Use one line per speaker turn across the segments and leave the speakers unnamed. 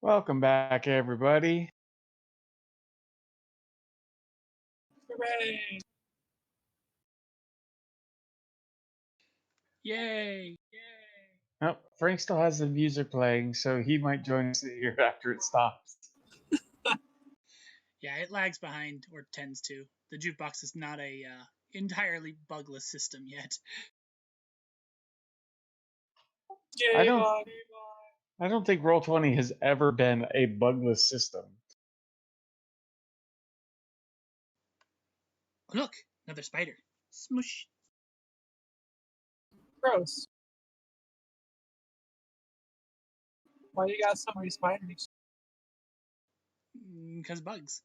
Welcome back, everybody.
Hooray!
Yay!
Oh, Frank still has the music playing, so he might join us here after it stops.
Yeah, it lags behind, or tends to. The jukebox is not a entirely bugless system yet.
I
Yay,
don't-
bug.
I don't think Roll20 has ever been a bugless system.
Look, another spider. Smoosh.
Gross. Why you got so many spiders?
Because bugs.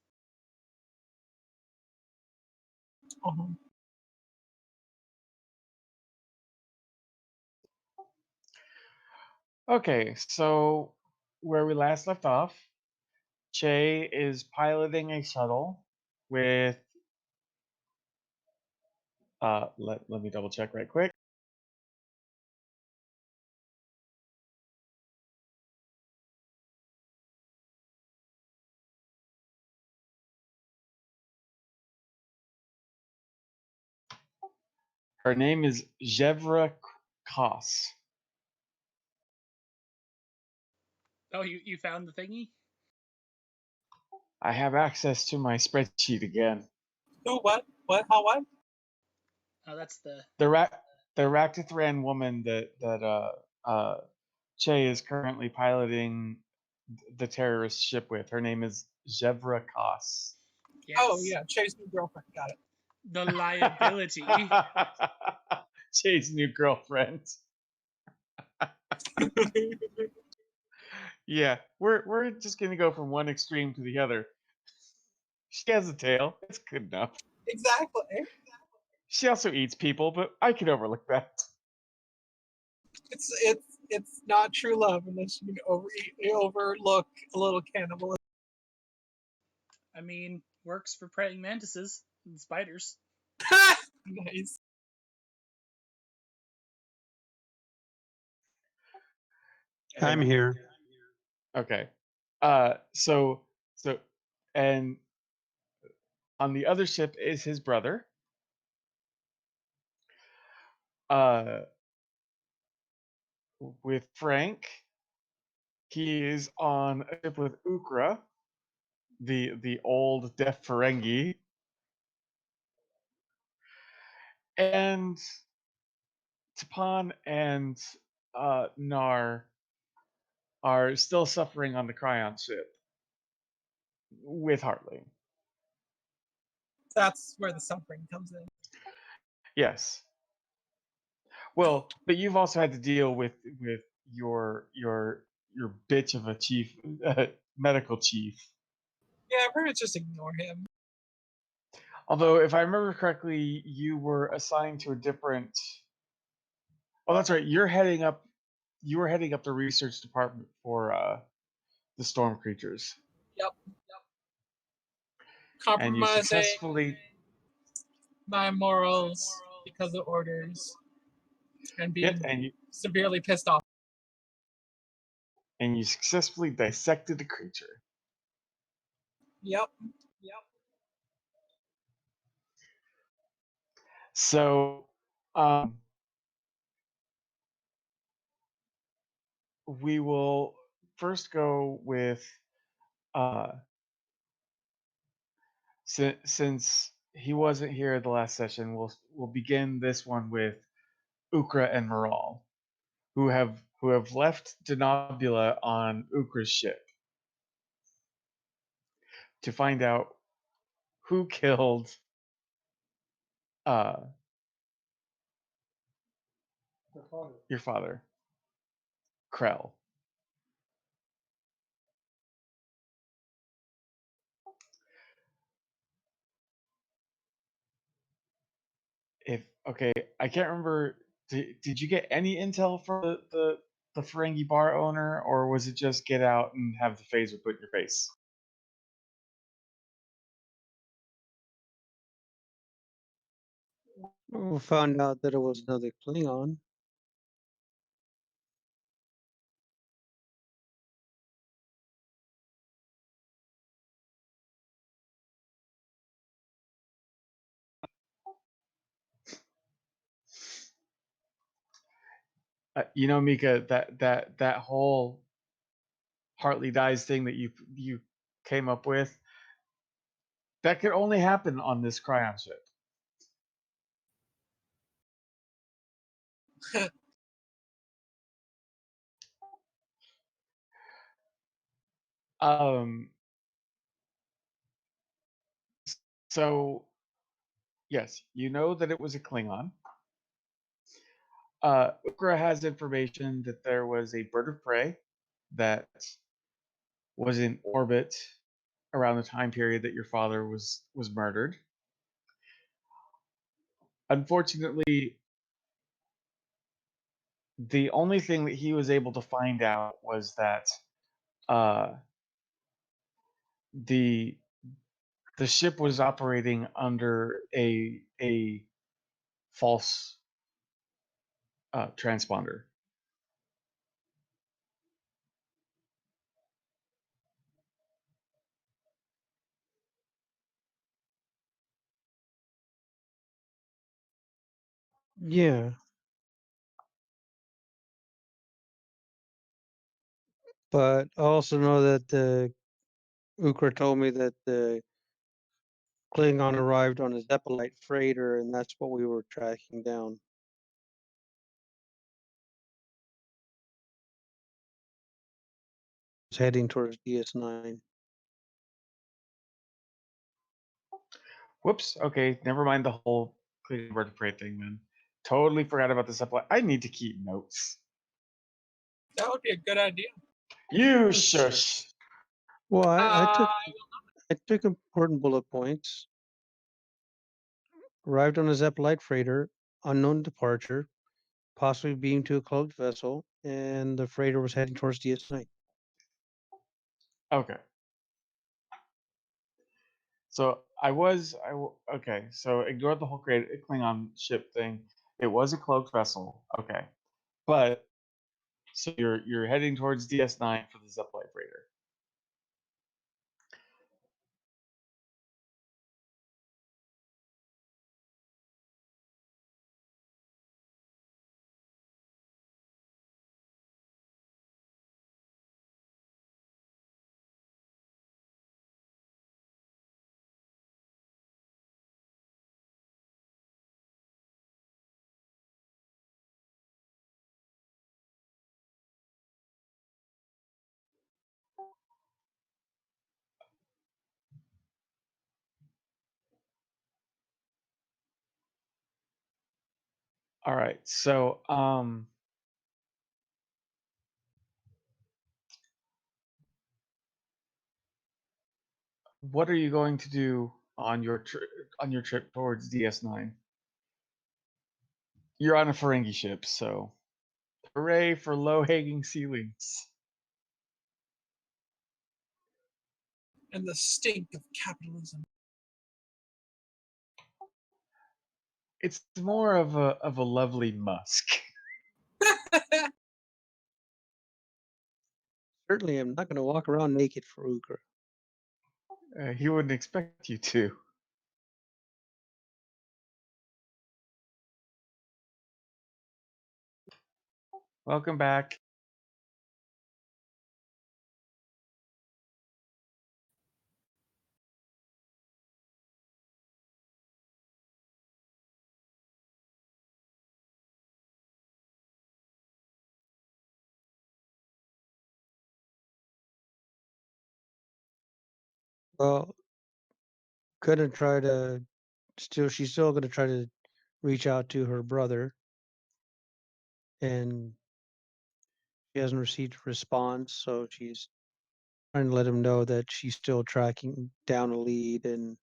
Uh-huh.
Okay, so where we last left off, Che is piloting a shuttle with. Let me double check right quick. Her name is Jevra Koss.
Oh, you found the thingy?
I have access to my spreadsheet again.
Who? What? What? How? What?
Oh, that's the...
The Raktathran woman that Che is currently piloting the terrorist ship with. Her name is Jevra Koss.
Yes.
Oh, yeah. Che's new girlfriend. Got it.
The liability.
Che's new girlfriend. Yeah, we're just gonna go from one extreme to the other. She has a tail. It's good enough.
Exactly.
She also eats people, but I can overlook that.
It's not true love unless you overlook a little cannibalism.
I mean, works for praying mantises and spiders.
Nice.
I'm here.
Okay. So and on the other ship is his brother. With Frank, he is on a ship with Ukra, the old deaf Ferengi, and Tapan and Nar are still suffering on the Krion ship with Hartley.
That's where the suffering comes in.
Yes. Well, but you've also had to deal with your bitch of a chief, medical chief.
Yeah, pretty much just ignore him.
Although, if I remember correctly, you were assigned to a different. Oh, that's right. You were heading up the research department for the storm creatures.
Yep.
And you
Compromising
successfully.
my morals because of orders and being severely pissed off.
And you successfully dissected the creature.
Yep.
So, we will first go with, since he wasn't here at the last session, we'll begin this one with Ukra and Miral, who have left Denobula on Ukra's ship to find out who killed your father, Krell. I can't remember. Did you get any intel from the Ferengi bar owner, or was it just get out and have the phaser put in your face?
We found out that it was another Klingon.
Mika, that whole Hartley dies thing that you came up with, that could only happen on this Krion ship. Um. So yes, you know that it was a Klingon. Ukra has information that there was a bird of prey that was in orbit around the time period that your father was murdered. Unfortunately, the only thing that he was able to find out was that uh, the the ship was operating under a false transponder.
Yeah, but I also know that the Ukra told me that the Klingon arrived on a Zeppelite freighter, and that's what we were tracking down. It's heading towards DS9.
Whoops. Okay, never mind the whole clean bird of prey thing. Then totally forgot about the supply. I need to keep notes.
That would be a good idea.
You shush.
Well, I
Uh,
took important bullet points. Arrived on a Zeppelite freighter, unknown departure, possibly being to a cloaked vessel, and the freighter was heading towards DS9.
Okay. So okay. So ignore the whole Klingon ship thing. It was a cloaked vessel. Okay, but so you're heading towards DS9 for the Zeppelite freighter. All right. So what are you going to do on your trip towards DS9? You're on a Ferengi ship, so hooray for low-hanging ceilings.
and the stink of capitalism.
It's more of a lovely musk.
Certainly, I'm not going to walk around naked for Ukra.
He wouldn't expect you to. Welcome back.
Well, she's still going to try to reach out to her brother, and she hasn't received a response, so she's trying to let him know that she's still tracking down a lead. And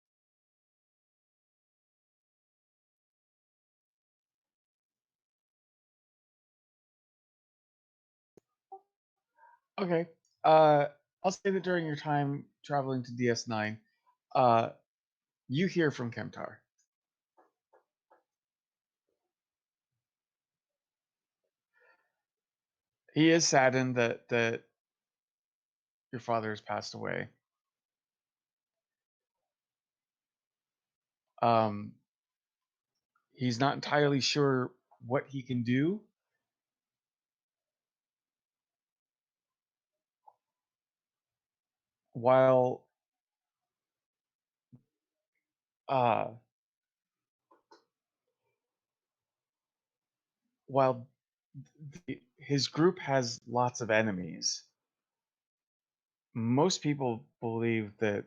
Okay. I'll say that during your time traveling to DS9, you hear from Kemtar. He is saddened that your father has passed away. Um, he's not entirely sure what he can do, while uh, while his group has lots of enemies, most people believe that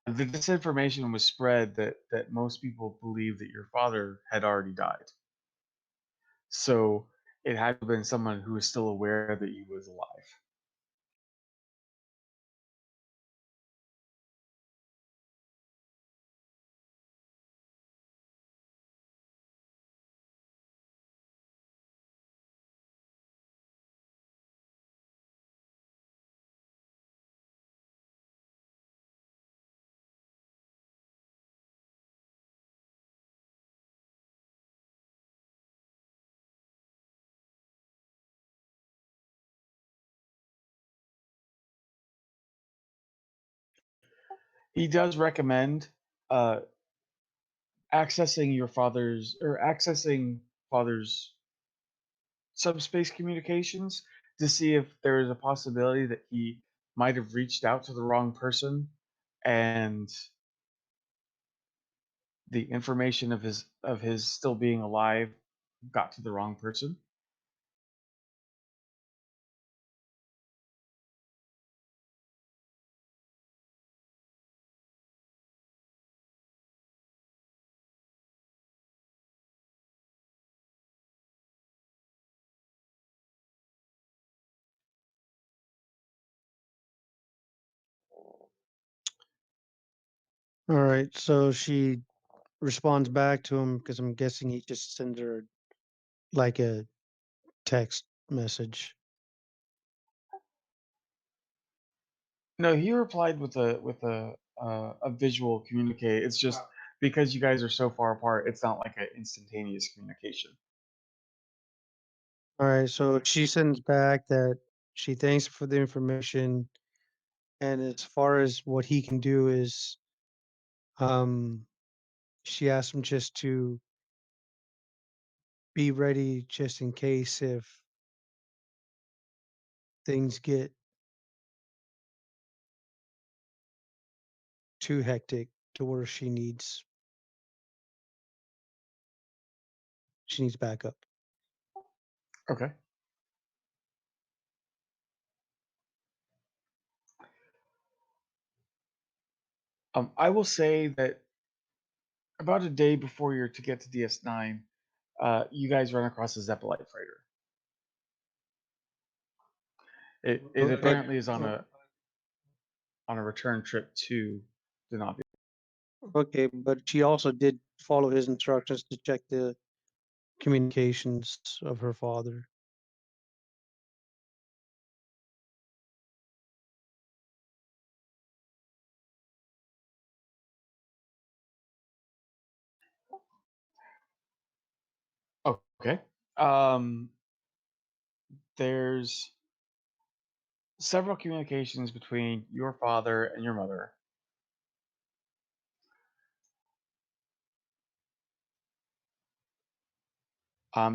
the disinformation was spread that most people believe that your father had already died. So it had to have been someone who was still aware that he was alive. He does recommend uh, accessing father's subspace communications to see if there is a possibility that he might have reached out to the wrong person and the information of his still being alive got to the wrong person.
All right, so she responds back to him because I'm guessing he just sends her like a text message.
No, he replied with a visual communicate. It's just because you guys are so far apart, it's not like an instantaneous communication.
All right, so she sends back that she thanks for the information, and as far as what he can do is, um, she asked him just to be ready just in case if things get too hectic to where she needs backup.
Okay. I will say that about a day before you're to get to DS9, you guys run across a Zeppelite freighter. It
But
apparently is on a return trip to Denobula.
okay, but she also did follow his instructions to check the communications of her father.
Okay. There's several communications between your father and your mother.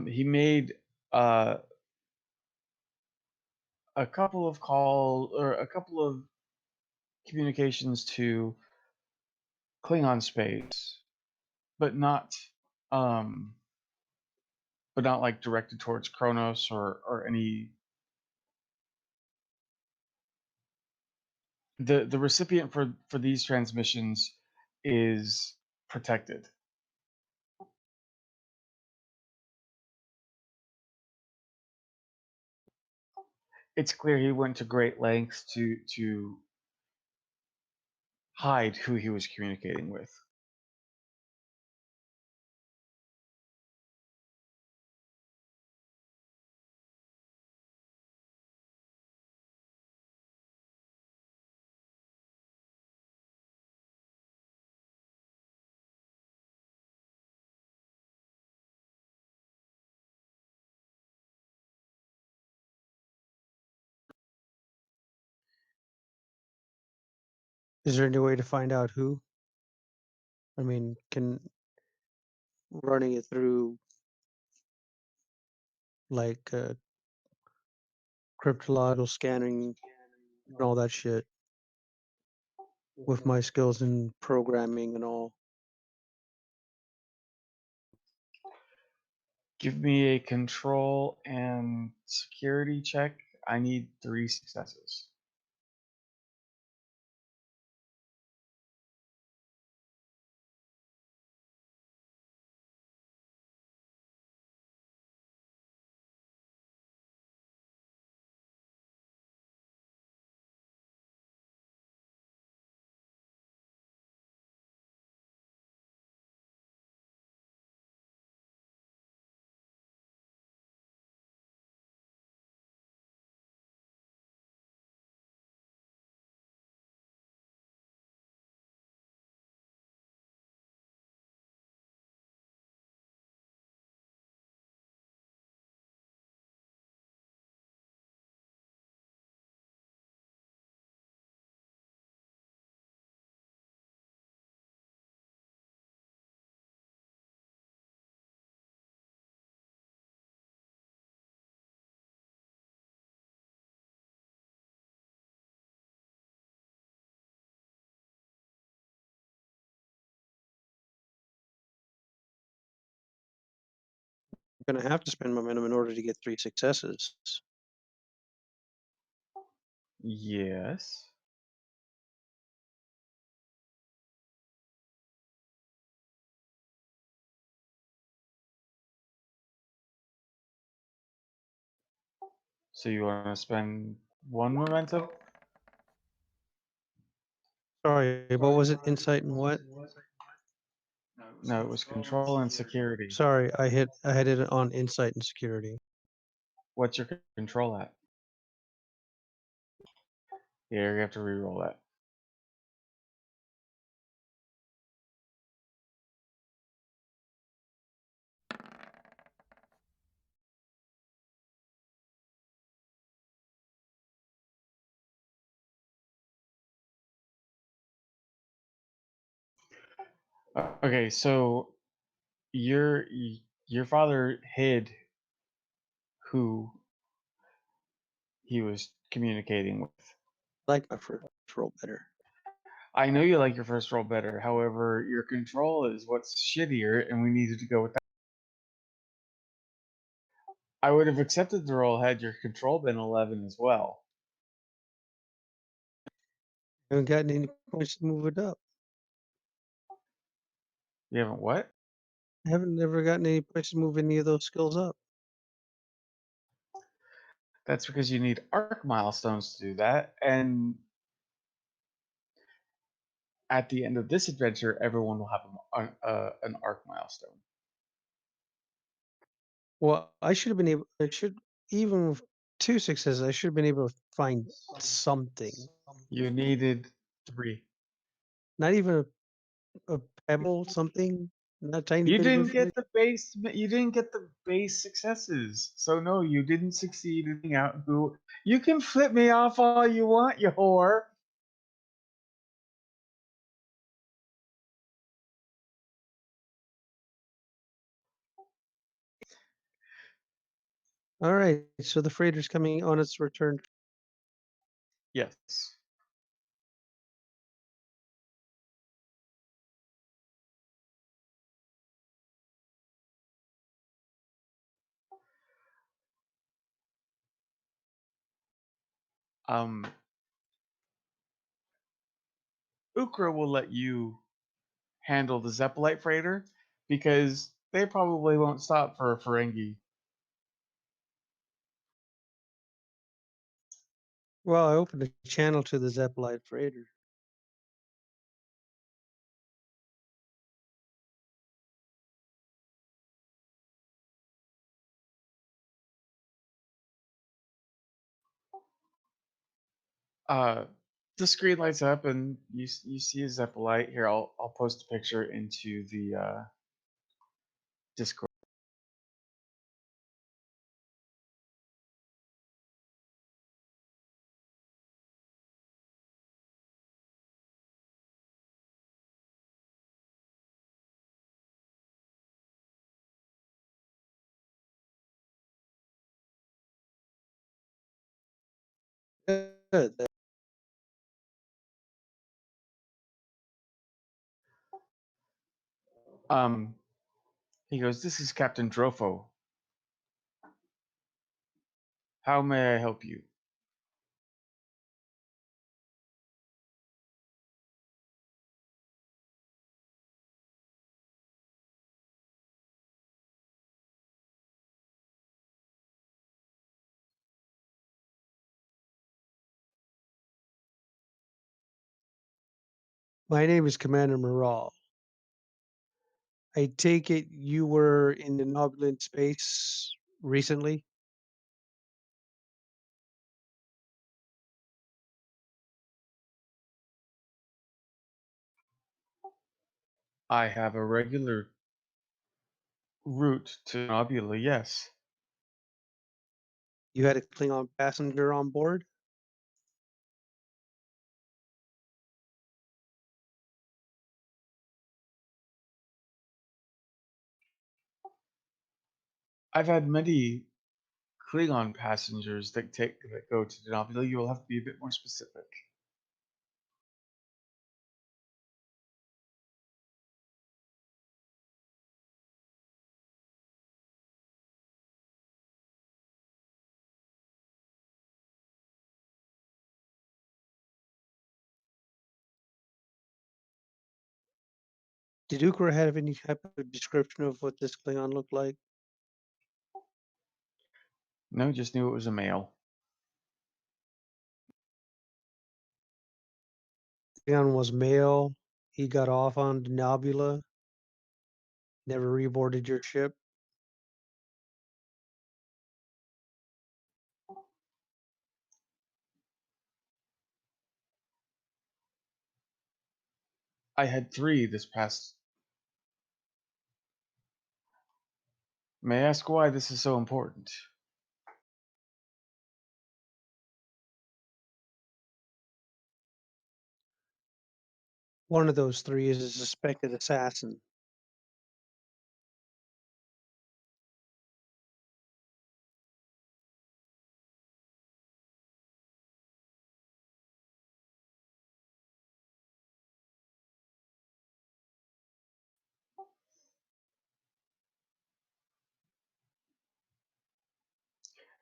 He made uh, a couple of communications to Klingon space, but not um, like directed towards Kronos or any. The recipient for these transmissions is protected. It's clear he went to great lengths to hide who he was communicating with.
Is there any way to find out who? I mean, can running it through like cryptological scanning and all that shit with my skills in programming and all.
Give me a control and security check. I need 3 successes.
I'm gonna have to spend momentum in order to get 3 successes.
Yes. So you want to spend 1 momentum?
Sorry, what was it? Insight and what?
No, it was control and security.
Sorry, I had it on insight and security.
What's your control at? Yeah, you have to re-roll that. Okay, so your father hid who he was communicating with.
Like my first roll better.
I know you like your first roll better. However, your control is what's shittier, and we needed to go with that. I would have accepted the roll had your control been 11 as well.
I haven't gotten any points to move it up.
You haven't what?
I haven't ever gotten any points to move any of those skills up.
That's because you need arc milestones to do that, and at the end of this adventure, everyone will have an arc milestone.
Well, I should have been able. I should even with 2 successes. I should have been able to find something.
You needed 3.
Not even a pebble, something. Not tiny
You
bit of
didn't
information.
get the base. You didn't get the base successes. So no, you didn't succeed in finding out who. You can flip me off all you want, you whore.
All right, so the freighter's coming on its return.
Yes. Um, Ukra will let you handle the Zeppelite freighter because they probably won't stop for a Ferengi.
Well, I opened a channel to the Zeppelite freighter.
The screen lights up and you see a Zeppelite. Here, I'll post a picture into the Discord.
Good.
Um, he goes, "This is Captain Drofo. How may I help you?"
My name is Commander Miral. I take it you were in the Nobulan space recently?
I have a regular route to Denobula, yes.
You had a Klingon passenger on board?
I've had many Klingon passengers that go to Denobula. You will have to be a bit more specific.
Did Ukra have any type of description of what this Klingon looked like?
No, just knew it was a male.
Klingon was male. He got off on Denobula. Never reboarded your ship.
I had 3 this past. May I ask why this is so important?
One of those 3 is a suspected assassin.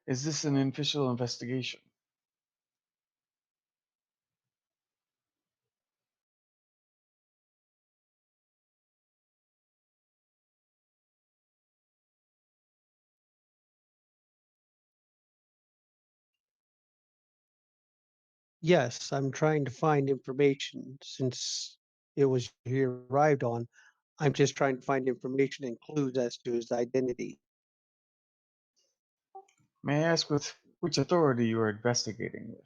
Is this an official investigation?
Yes, I'm trying to find information since it was he arrived on. I'm just trying to find information and clues as to his identity.
May I ask with which authority you are investigating with?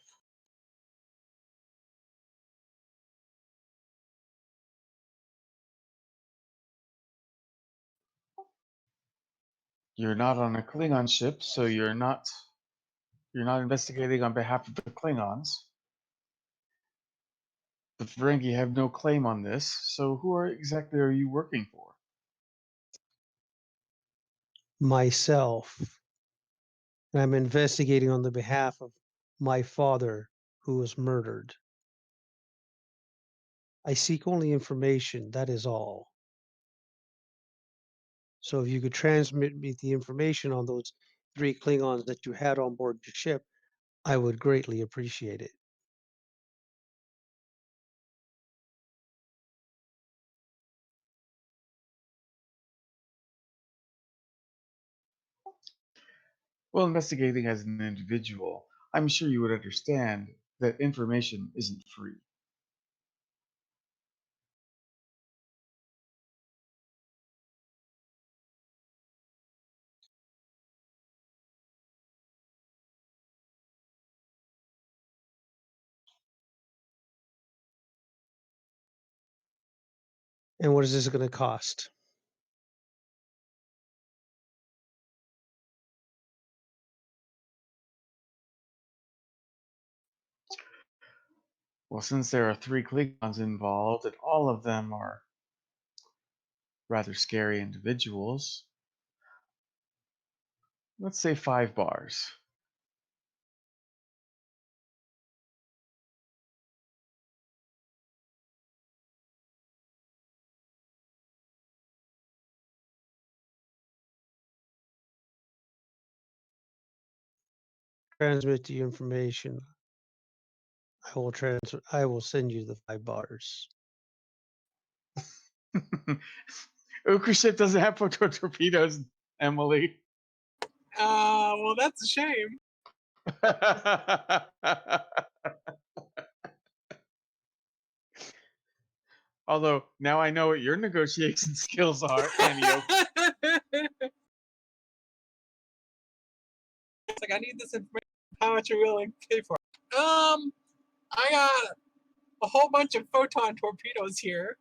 You're not on a Klingon ship, so you're not investigating on behalf of the Klingons. The Ferengi have no claim on this, so exactly are you working for?
Myself. And I'm investigating on the behalf of my father who was murdered. I seek only information, that is all. So if you could transmit me the information on those 3 Klingons that you had on board your ship, I would greatly appreciate it.
Well, investigating as an individual, I'm sure you would understand that information isn't free.
And what is this going to cost?
Well, since there are 3 Klingons involved, and all of them are rather scary individuals, let's say 5 bars.
transmit the information, I will send you the 5 bars.
Ukra ship doesn't have proton torpedoes, Emily.
Well, that's a shame.
Although now I know what your negotiation skills are, Anio.
It's like, I need this information. How much are you willing to pay for it? I got a whole bunch of photon torpedoes here.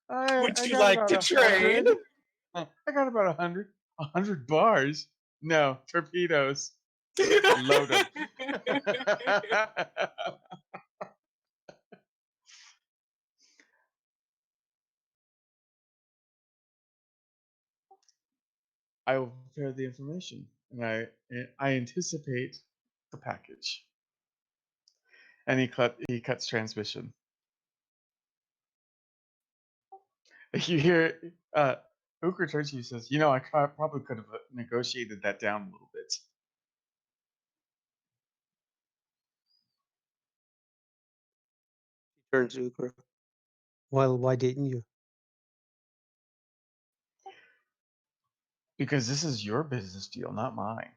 Would you
got
like
about
to
100.
trade?
I got about 100. 100 bars? No, torpedoes. Load them. I will prepare the information, and I anticipate the package. And he cuts transmission. You hear Ukra turns to you and says, "You know, I probably could have negotiated that down a little bit."
She turns to Ukra. Well, why didn't you?
Because this is your business deal, not mine.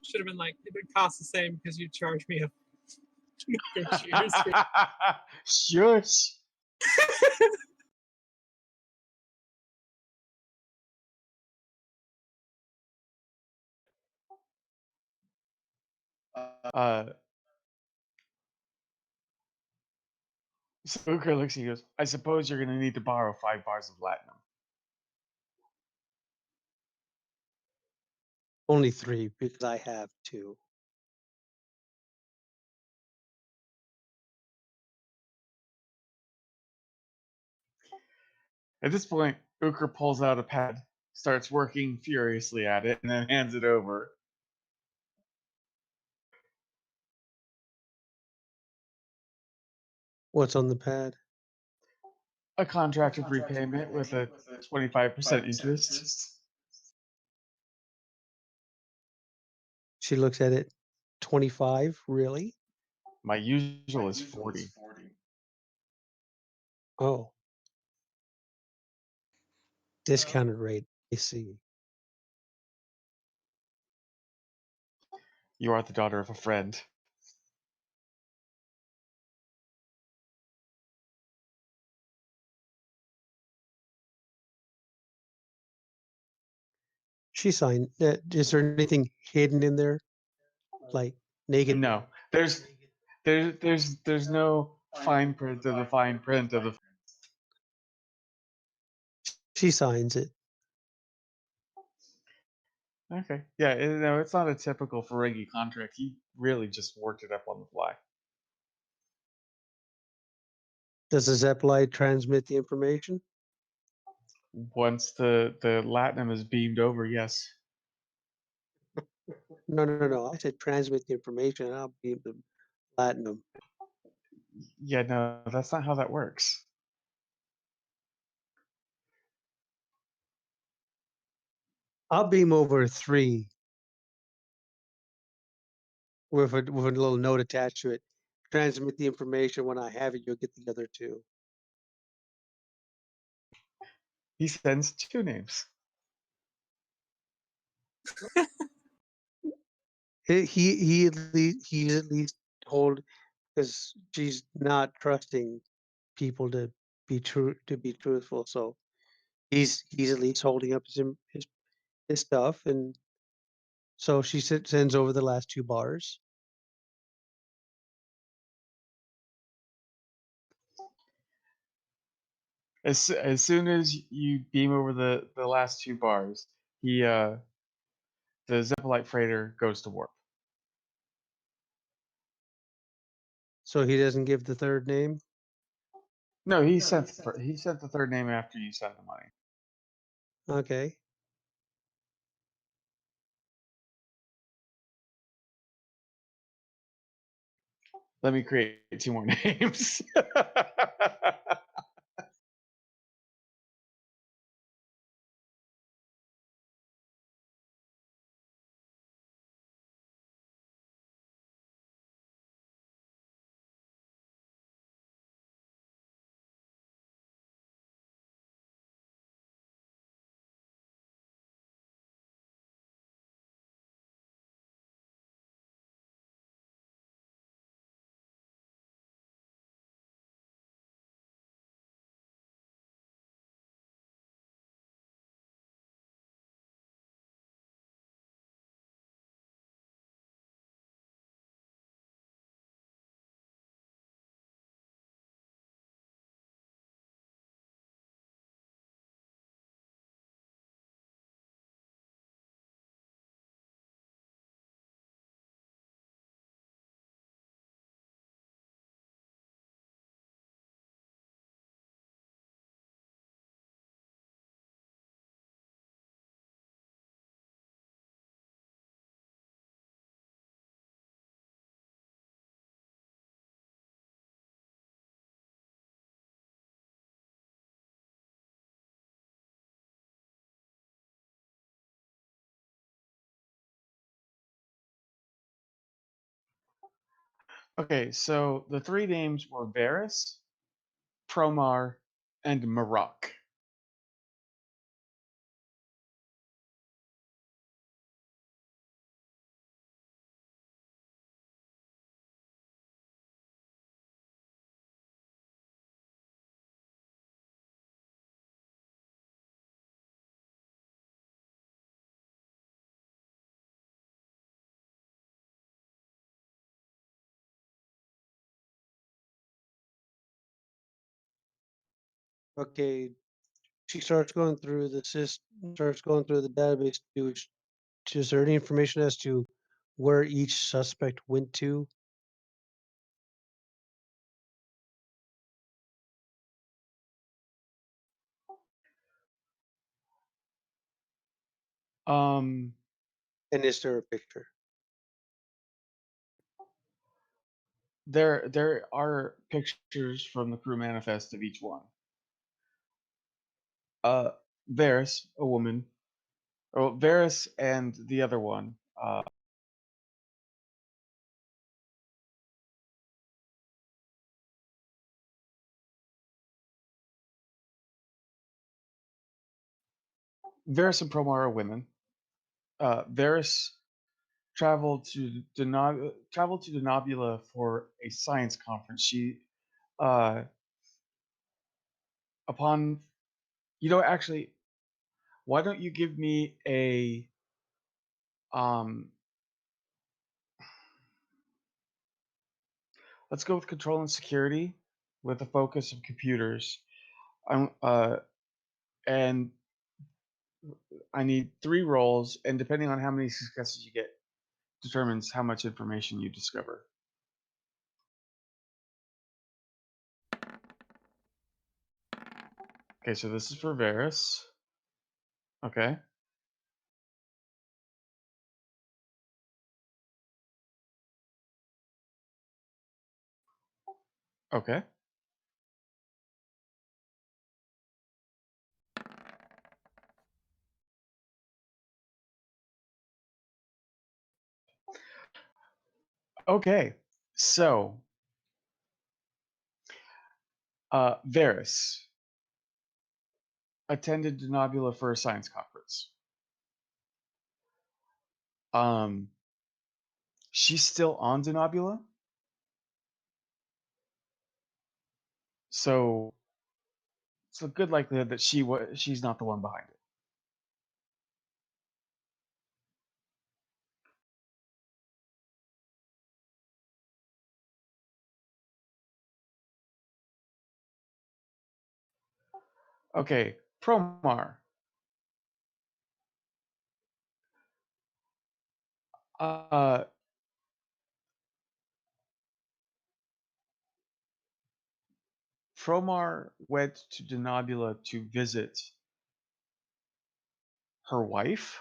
Should have been like, it would cost the same because you charged me a negotiator's fee.
Shush. So Ukra looks at you and goes, "I suppose you're going to need to borrow 5 bars of latinum."
Only 3 because I have 2.
At this point, Ukra pulls out a pad, starts working furiously at it, and then hands it over.
What's on the pad?
A contracted repayment with a 25% interest.
She looks at it. 25? Really?
My usual is 40.
Oh. Discounted rate. I see.
You are the daughter of a friend.
She signed that. Is there anything hidden in there? Like naked?
No, there's no fine print of the fine print of the.
She signs it.
Okay, yeah, no, it's not a typical Ferengi contract. He really just worked it up on the fly.
Does the Zeppelite transmit the information?
Once the latinum is beamed over, yes.
No. I said transmit the information. I'll beam the platinum.
Yeah, no, that's not how that works.
I'll beam over 3 with a little note attached to it. Transmit the information. When I have it, you'll get the other 2.
He sends 2 names.
He's at least told, because she's not trusting people to be truthful. So he's at least holding up his stuff, and so she sends over the last 2 bars.
As soon as you beam over the last 2 bars, the Zeppelite freighter goes to warp.
So he doesn't give the third name.
No, he sent the third name after you sent the money.
Okay.
Let me create 2 more names. Okay, so the three names were Varys, Promar, and Marok.
Okay, she starts going through the starts going through the database. Is there any information as to where each suspect went to?
Um,
And is there a picture?
there are pictures from the crew manifest of each one. Uh, Varys, a woman. Oh, Varys and the other one. Varys and Promar are women. Varys traveled to Denobula for a science conference. She, uh, upon actually, why don't you give me a um? Let's go with control and security, with a focus of computers. I'm and I need 3 rolls, and depending on how many successes you get, determines how much information you discover. Okay, so this is for Varys. Okay. Okay. Okay. So, Varys attended Denobula for a science conference. Um, she's still on Denobula, so it's a good likelihood that she's not the one behind it. Okay, Promar. Uh, Promar went to Denobula to visit her wife.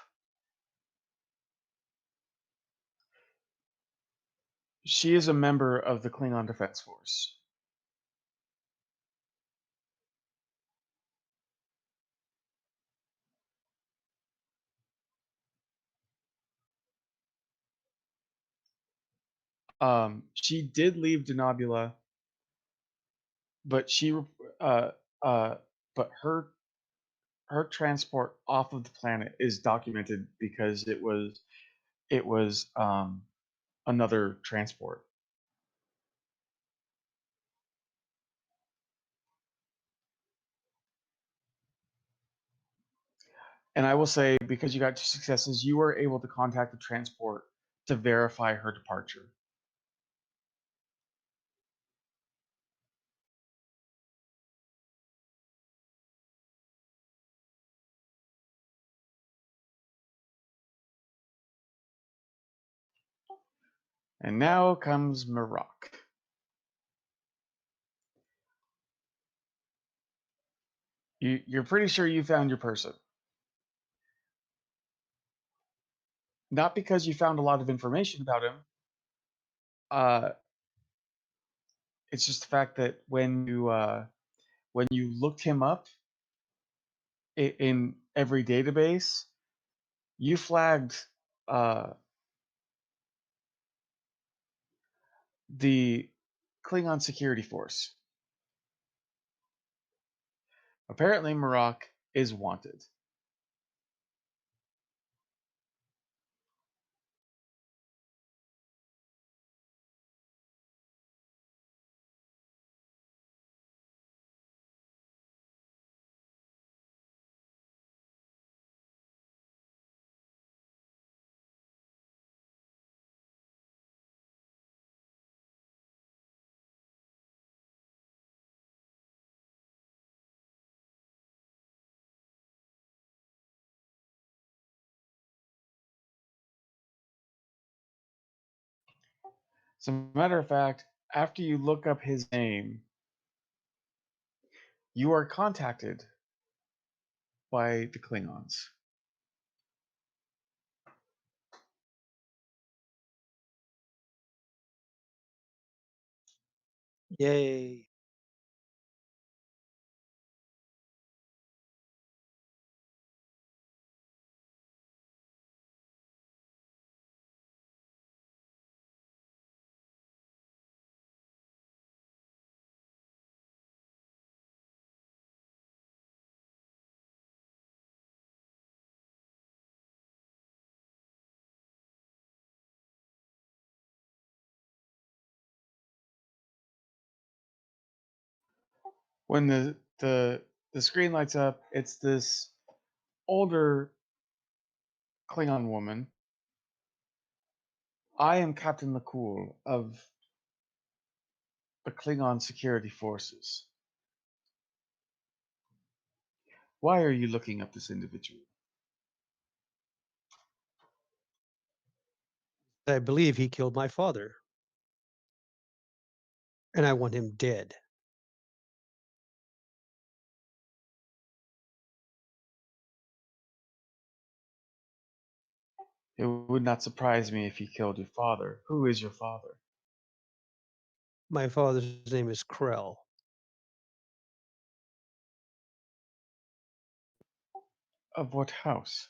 She is a member of the Klingon Defense Force. She did leave Denobula, but uh, uh, but her transport off of the planet is documented because it was another transport. And I will say, because you got 2 successes, you were able to contact the transport to verify her departure. And now comes Marok. You're pretty sure you found your person. Not because you found a lot of information about him. Uh, it's just the fact that when you looked him up in every database, you flagged uh, the Klingon security force. Apparently, Marok is wanted. As a matter of fact, after you look up his name, you are contacted by the Klingons.
Yay.
When the screen lights up, it's this older Klingon woman. I am Captain Lacool of the Klingon security forces. Why are you looking up this individual?
I believe he killed my father. And I want him dead.
It would not surprise me if he killed your father. Who is your father?
My father's name is Krell.
Of what house?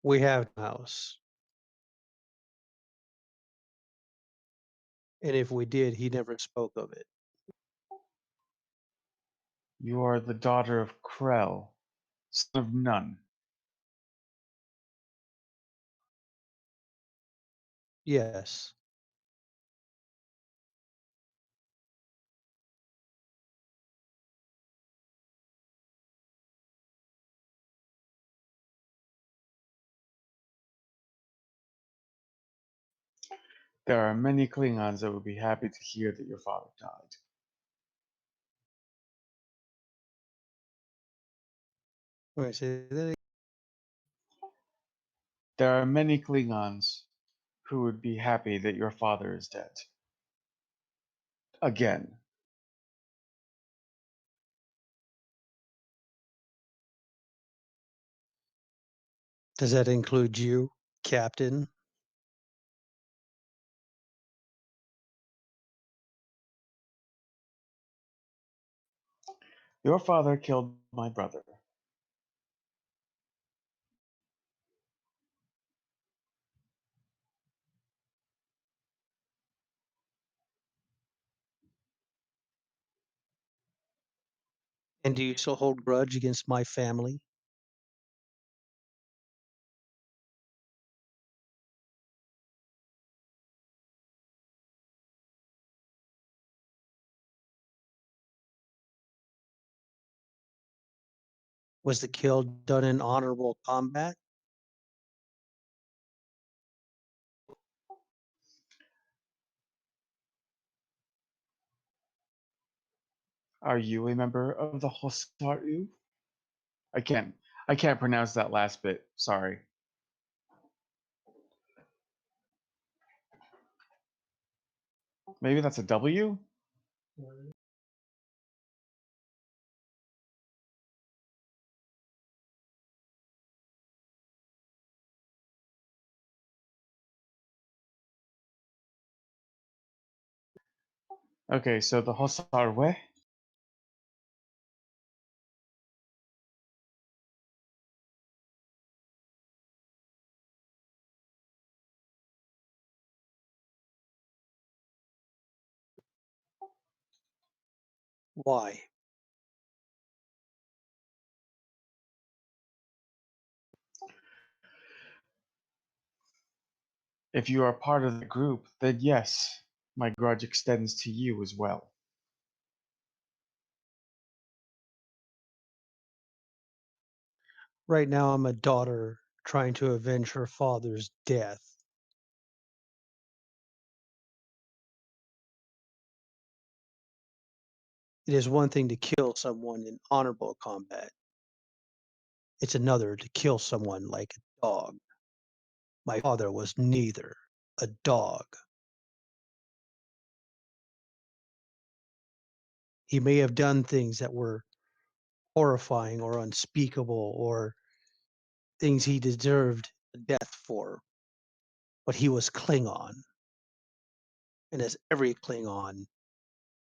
We have a house. And if we did, he never spoke of it.
You are the daughter of Krell, son of Nun.
Yes.
There are many Klingons that would be happy to hear that your father died.
Wait, say that again?
There are many Klingons who would be happy that your father is dead. Again.
Does that include you, Captain?
Your father killed my brother.
And do you still hold grudge against my family? Was the kill done in honorable combat?
Are you a member of the Hosaru? I can't pronounce that last bit. Sorry. Maybe that's a W? Okay, so the Hosaru.
Why?
If you are part of the group, then yes, my grudge extends to you as well.
Right now, I'm a daughter trying to avenge her father's death. It is one thing to kill someone in honorable combat. It's another to kill someone like a dog. My father was neither a dog. He may have done things that were horrifying or unspeakable or things he deserved death for, but he was Klingon. And as every Klingon,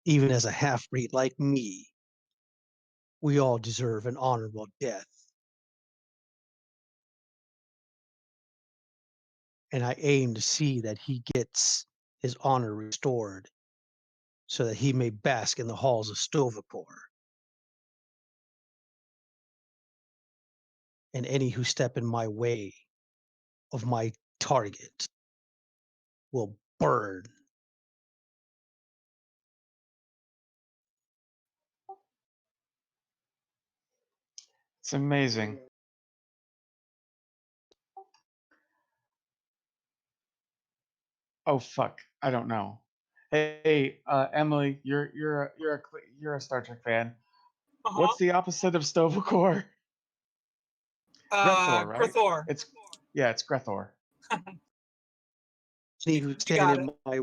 even as a half-breed like me, we all deserve an honorable death. And I aim to see that he gets his honor restored so that he may bask in the halls of Stovacor. And any who step in my way of my target will burn.
It's amazing. Oh fuck, I don't know. Hey, Emily, you're a Star Trek fan. What's the opposite of Stovacor? Grethor, right?
Grathor.
It's Grethor.
Any who
You
stand
got
in
it.
my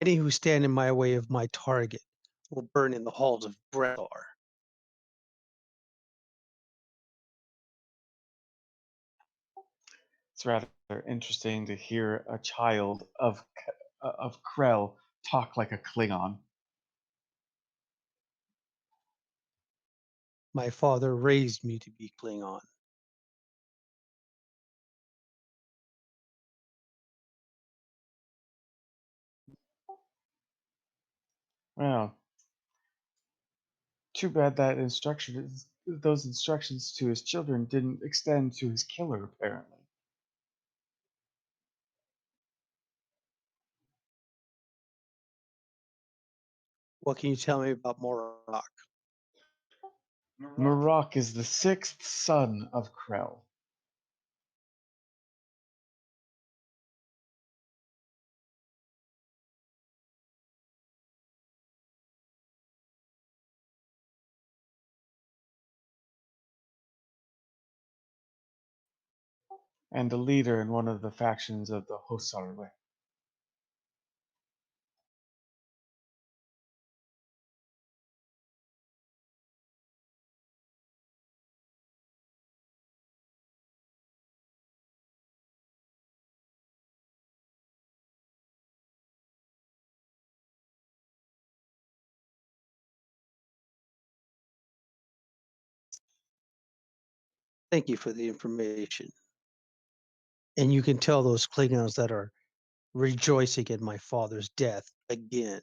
any who stand in my way of my target will burn in the halls of Brethor.
It's rather interesting to hear a child of Krell talk like a Klingon.
My father raised me to be Klingon.
Well, too bad that those instructions to his children didn't extend to his killer, apparently.
What can you tell me about Morok?
Marok is the sixth son of Krell. And the leader in one of the factions of the Hosarwe.
Thank you for the information. And you can tell those Klingons that are rejoicing in my father's death again.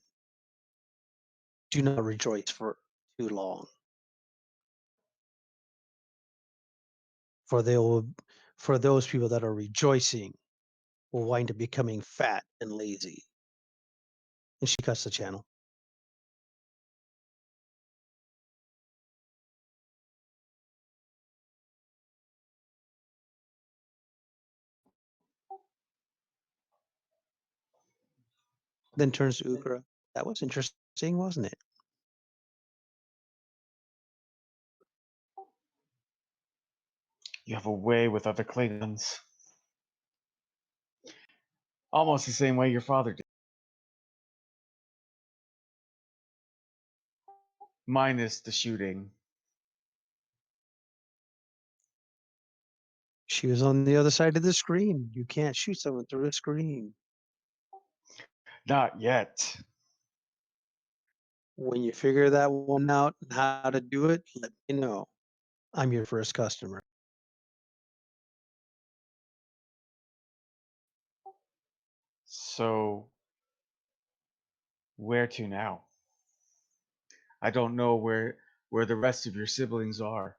Do not rejoice for too long. For those people that are rejoicing will wind up becoming fat and lazy. And she cuts the channel. Then turns to Ukra. That was interesting, wasn't it?
You have a way with other Klingons. Almost the same way your father did. Minus the shooting.
She was on the other side of the screen. You can't shoot someone through a screen.
Not yet.
When you figure that one out and how to do it, let me know. I'm your first customer.
So, where to now? I don't know where the rest of your siblings are.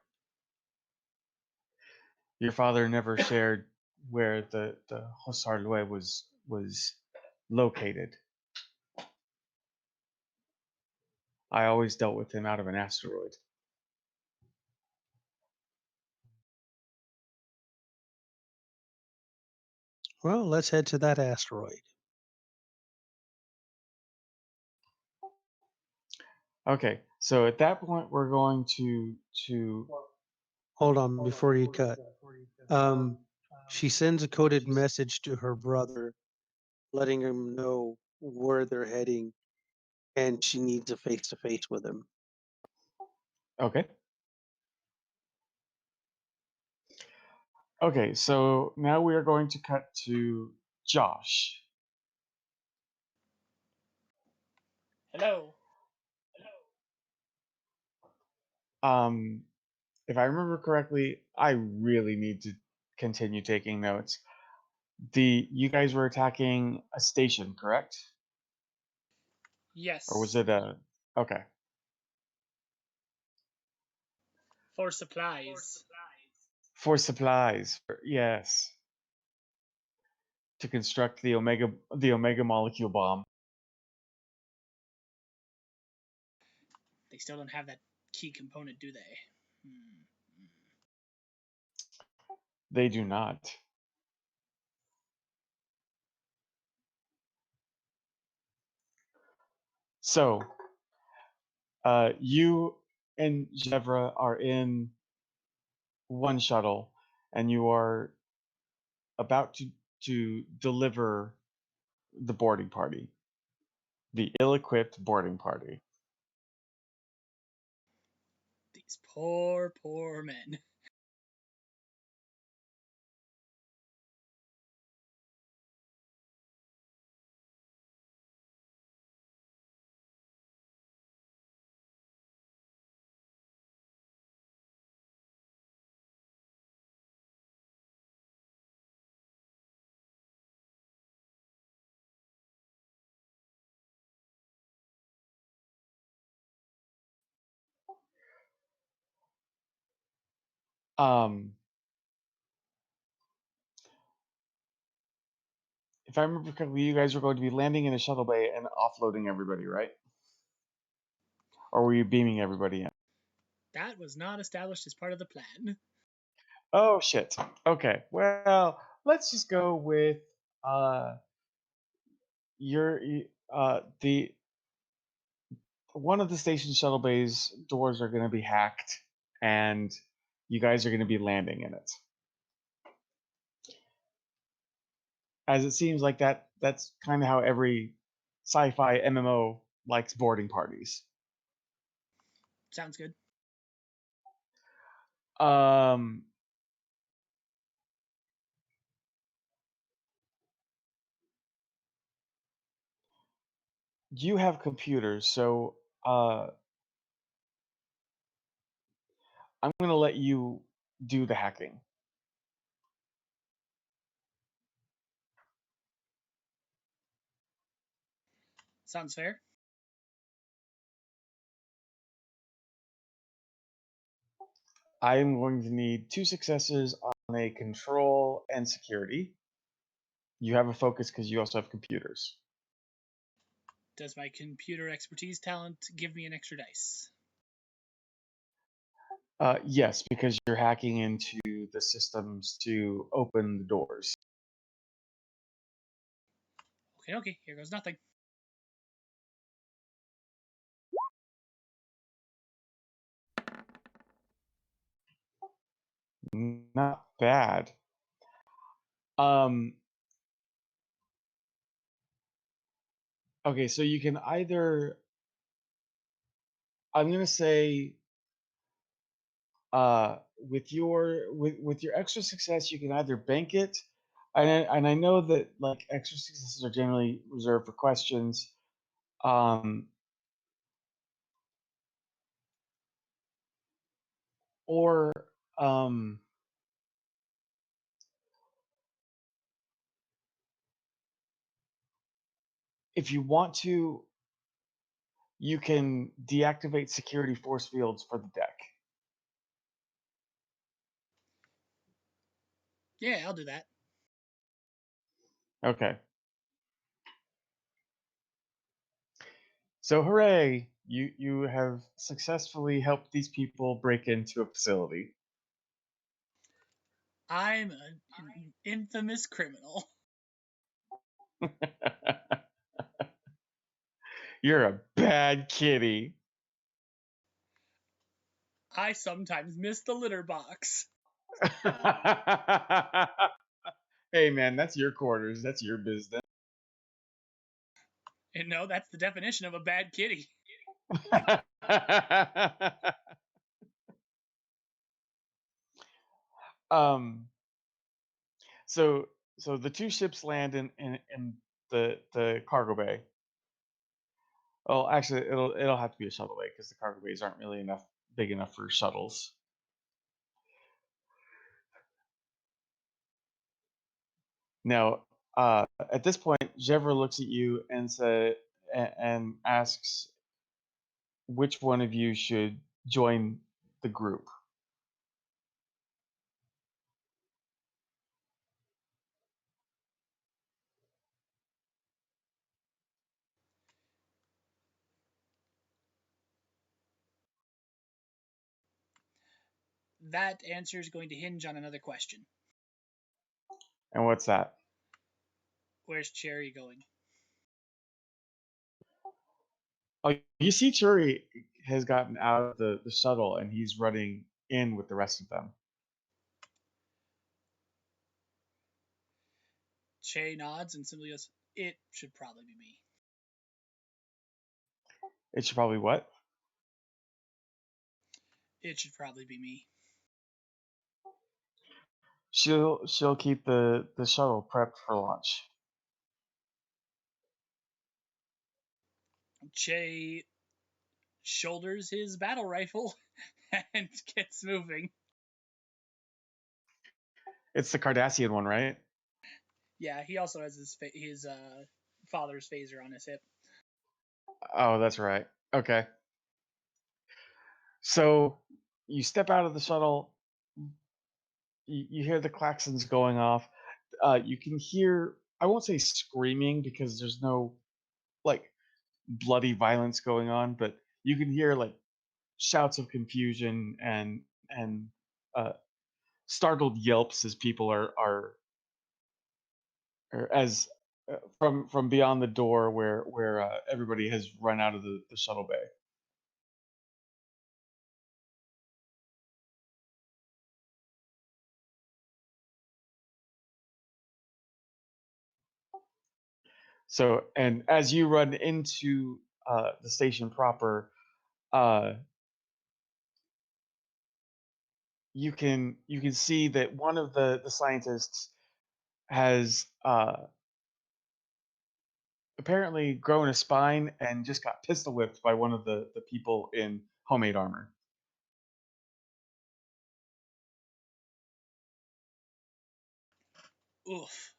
Your father never shared where the Hartley was located. I always dealt with him out of an asteroid.
Well, let's head to that asteroid.
Okay, so at that point, we're going to
Hold on before you cut. She sends a coded message to her brother, letting him know where they're heading, and she needs a face-to-face with him.
okay. Okay, so now we are going to cut to Josh.
Hello.
If I remember correctly, I really need to continue taking notes. You guys were attacking a station, correct? Or was
Yes.
it a okay?
For supplies.
For supplies, yes. To construct the Omega molecule bomb.
They still don't have that key component, do they? Hmm.
They do not. So, you and Jevra are in one shuttle, and you are about to deliver the boarding party, the ill-equipped boarding party.
These poor, poor men.
Um, if I remember correctly, you guys were going to be landing in a shuttle bay and offloading everybody, right? Or were you beaming everybody in?
That was not established as part of the plan.
Oh shit. Okay. Well, let's just go with uh your the one of the station shuttle bays doors are going to be hacked, and you guys are going to be landing in it. As it seems like that's kind of how every sci-fi MMO likes boarding parties.
Sounds good.
Um you have computers, so I'm going to let you do the hacking.
Sounds fair.
I am going to need 2 successes on a control and security. You have a focus because you also have computers.
Does my computer expertise talent give me an extra dice?
Yes, because you're hacking into the systems to open the doors.
Okay, here goes nothing.
Not bad. Um, okay, so you can either, I'm gonna say, with your extra success, you can either bank it, and I know that like extra successes are generally reserved for questions. Um, or um, if you want to, you can deactivate security force fields for the deck.
Yeah, I'll do that.
Okay. So hooray! You have successfully helped these people break into a facility.
I'm an infamous criminal.
You're a bad kitty.
I sometimes miss the litter box.
Hey man, that's your quarters. That's your business.
And no, that's the definition of a bad kitty.
um. So the two ships land in the cargo bay. Well, actually, it'll have to be a shuttle bay because the cargo bays aren't really big enough for shuttles. Now, at this point, Jevra looks at you and asks which one of you should join the group.
That answer is going to hinge on another question.
And what's that?
Where's Cherry going?
Oh, you see, Churi has gotten out of the shuttle and he's running in with the rest of them.
Che nods and simply goes, "It should probably be me."
It should probably what?
It should probably be me.
She'll keep the shuttle prepped for launch.
Che shoulders his battle rifle and gets moving.
It's the Cardassian one, right?
Yeah, he also has his father's phaser on his hip.
Oh, that's right. Okay. So you step out of the shuttle. You hear the klaxons going off. You can hear, I won't say screaming because there's no like bloody violence going on, but you can hear like shouts of confusion and startled yelps as people are as from beyond the door where everybody has run out of the shuttle bay. So, and as you run into the station proper, you can see that one of the scientists has apparently grown a spine and just got pistol whipped by one of the people in homemade armor.
Oof.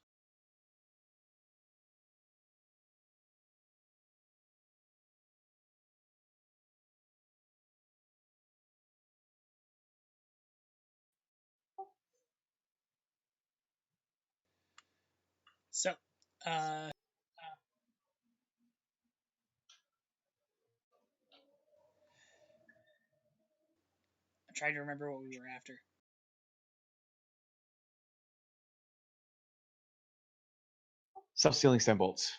So, I'm trying to remember what we were after.
Self-sealing stem bolts.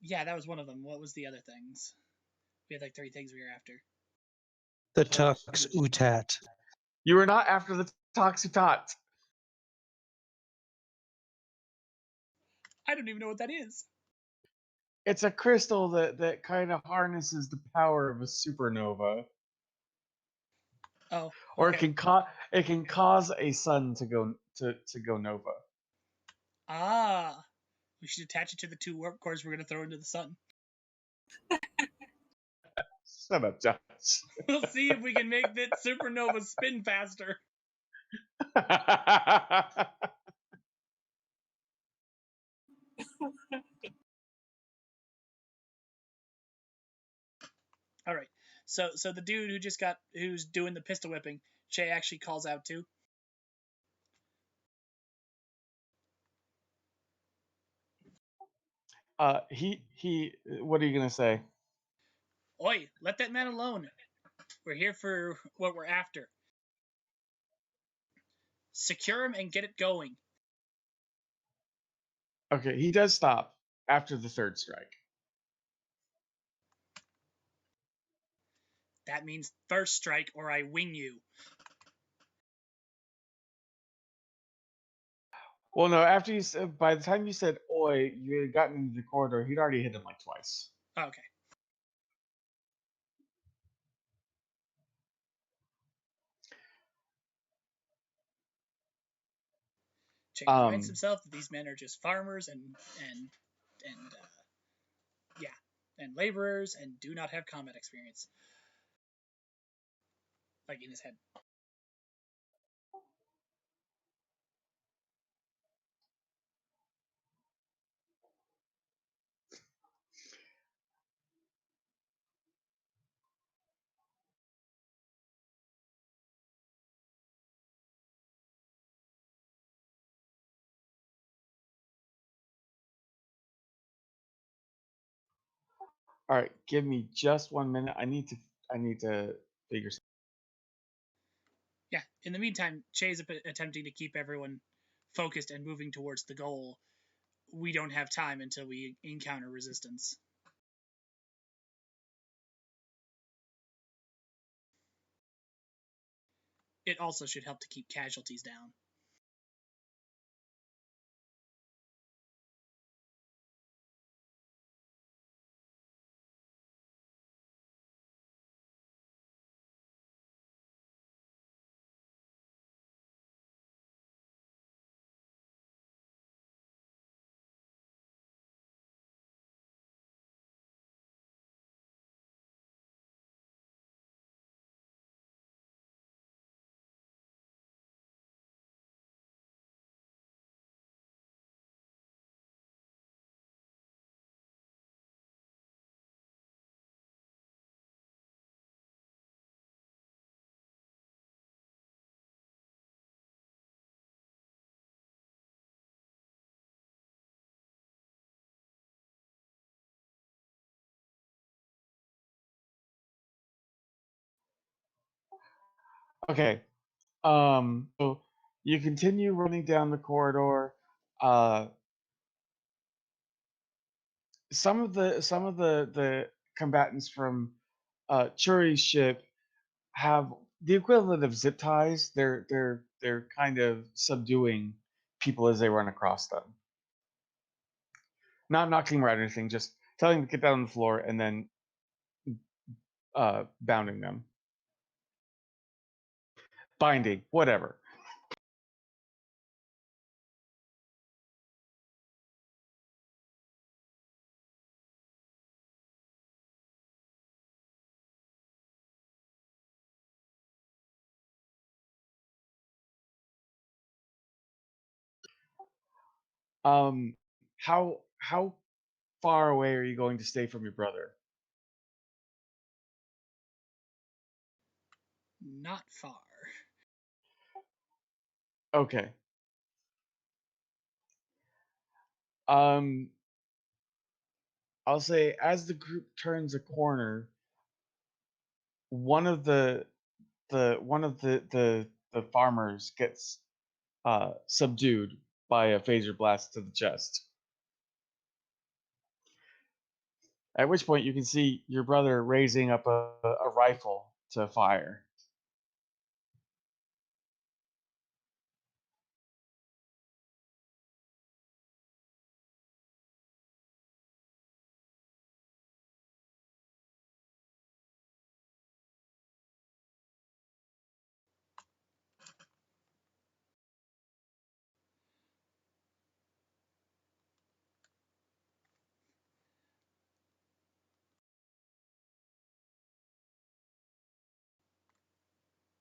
Yeah, that was one of them. What was the other things? We had like 3 things we were after.
The Tux Utat.
You were not after the Toxutot.
I don't even know what that is.
It's a crystal that kind of harnesses the power of a supernova,
Oh,
or
okay.
it can cause a sun to go nova.
Ah, we should attach it to the 2 warp cores we're going to throw into the sun.
Shut up, Josh.
We'll see if we can make that supernova spin faster. So the dude who's doing the pistol whipping, Che actually calls out too.
What are you gonna say?
Oi, let that man alone. We're here for what we're after. Secure him and get it going.
Okay, he does stop after the third strike.
That means first strike or I wing you.
Well, no, after by the time you said "oi," you had gotten into the corridor. He'd already hit him like twice.
Okay. Che reminds himself that these men are just farmers and laborers and do not have combat experience. Like in his head.
All right, give me just 1 minute. I need to figure something.
Yeah. In the meantime, Che's attempting to keep everyone focused and moving towards the goal. We don't have time until we encounter resistance. It also should help to keep casualties down.
Okay. So you continue running down the corridor. Some of the combatants from Churi's ship have the equivalent of zip ties. They're kind of subduing people as they run across them. Not knocking them out or anything, just telling them to get down on the floor and then bounding them. Binding, whatever. How far away are you going to stay from your brother?
Not far.
Okay. Um, I'll say as the group turns a corner, one of the farmers gets subdued by a phaser blast to the chest. At which point you can see your brother raising up a rifle to fire.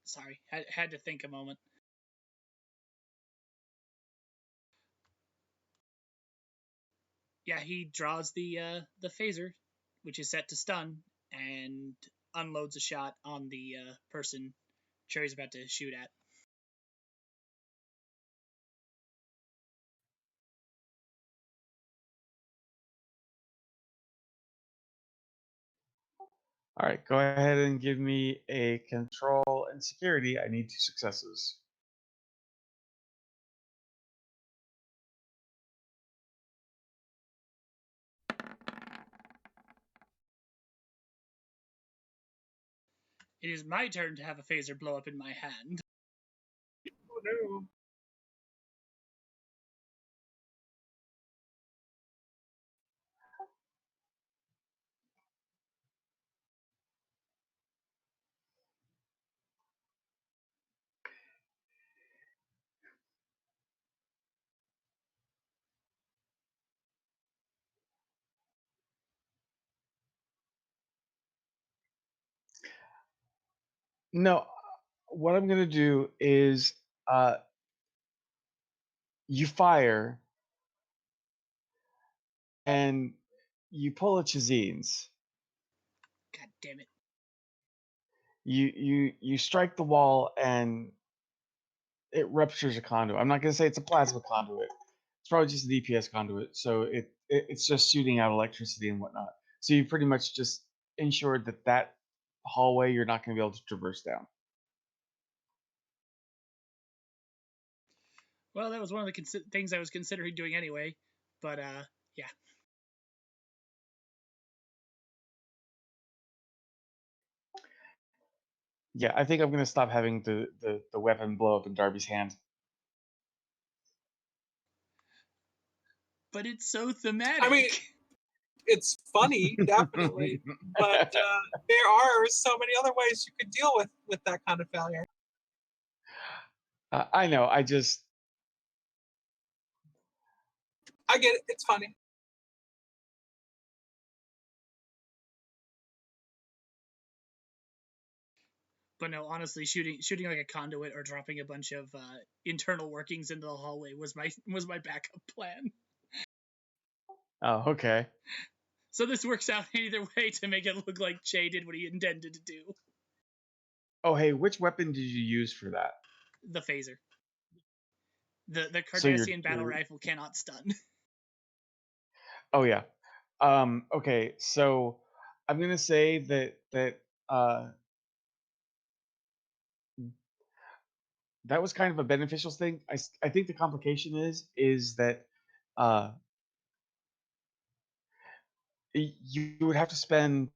Sorry, had to think a moment. Yeah, he draws the phaser, which is set to stun, and unloads a shot on the person Cherry's about to shoot at.
All right, go ahead and give me a control and security. I need 2 successes.
It is my turn to have a phaser blow up in my hand.
Oh no.
No, what I'm going to do is you fire and you pull a Chazines.
God damn it.
You strike the wall and it ruptures a conduit. I'm not going to say it's a plasma conduit. It's probably just a DPS conduit. So it's just shooting out electricity and whatnot. So you pretty much just ensured that hallway you're not going to be able to traverse down.
Well, that was one of the things I was considering doing anyway. But, yeah.
Yeah, I think I'm going to stop having the weapon blow up in Darby's hand.
But it's so thematic.
I mean, it's funny, definitely, but there are so many other ways you could deal with that kind of failure.
I know.
I get it. It's funny.
But no, honestly, shooting like a conduit or dropping a bunch of internal workings into the hallway was my backup plan.
Oh, okay.
So this works out either way to make it look like Che did what he intended to do.
Oh, hey, which weapon did you use for that?
The phaser. The
So
Cardassian battle rifle cannot stun.
Oh yeah. Okay, so I'm gonna say that that was kind of a beneficial thing. I think the complication is that you would have to spend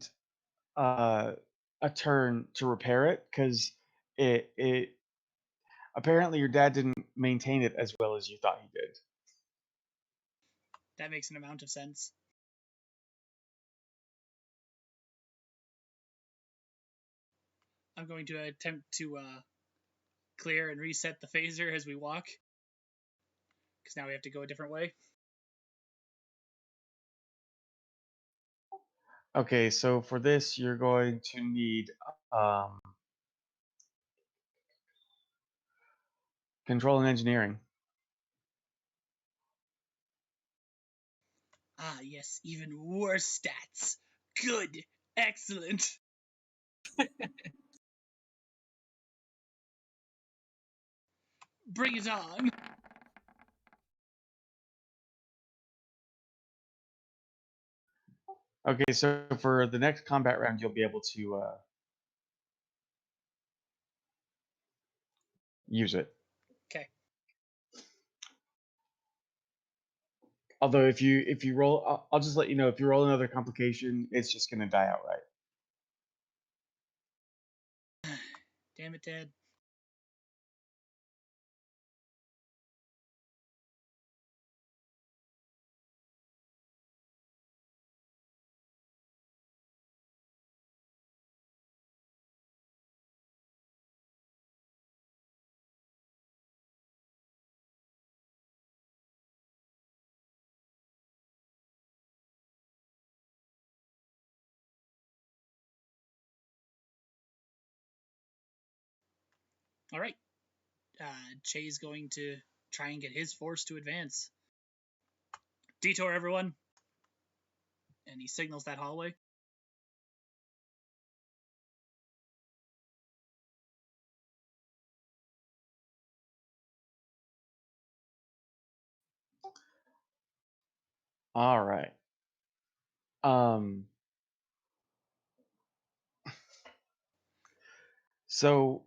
a turn to repair it because it apparently your dad didn't maintain it as well as you thought he did.
That makes an amount of sense. I'm going to attempt to clear and reset the phaser as we walk, because now we have to go a different way.
Okay, so for this you're going to need control and engineering.
Ah, yes, even worse stats. Good. Excellent. Bring it on.
Okay, so for the next combat round, you'll be able to use it.
Okay.
Although if you roll, I'll just let you know if you roll another complication, it's just going to die outright.
Damn it, Dad. All right. Che's going to try and get his force to advance. Detour, everyone. And he signals that hallway.
All right. Um. So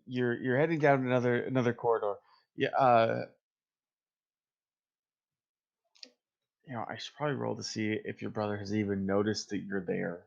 you're heading down another corridor. Yeah. I should probably roll to see if your brother has even noticed that you're there.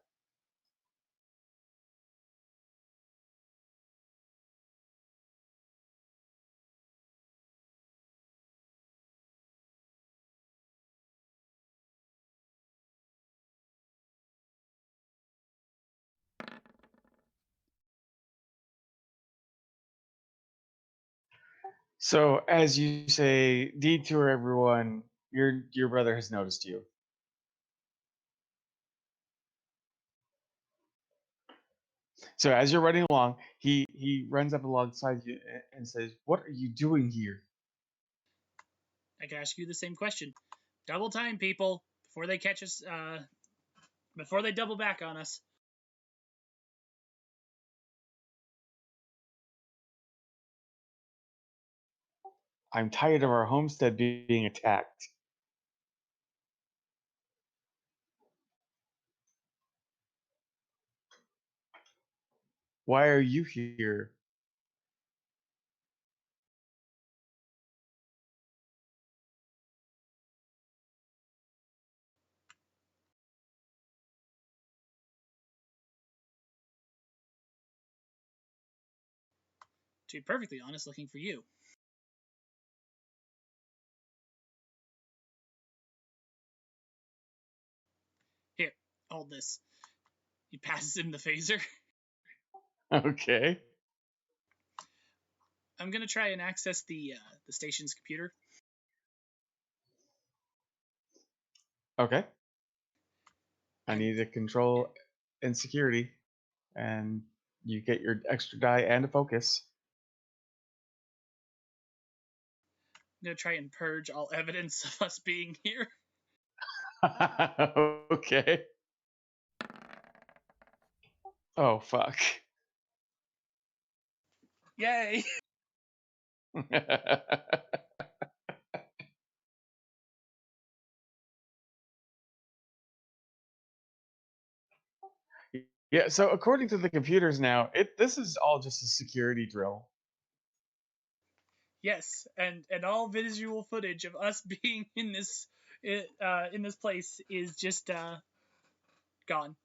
So as you say, detour everyone. Your brother has noticed you. So as you're running along, he runs up alongside you and says, "What are you doing here?"
I can ask you the same question. Double time, people, before they catch us. Before they double back on us.
I'm tired of our homestead being attacked. Why are you here?
To be perfectly honest, looking for you. Here, hold this. He passes him the phaser.
Okay.
I'm gonna try and access the station's computer.
Okay. I
I'm
need a control and security, and you get your extra die and a focus.
gonna try and purge all evidence of us being here.
Okay. Oh fuck.
Yay!
Yeah, so according to the computers now, this is all just a security drill.
Yes, and all visual footage of us being in this place is just gone.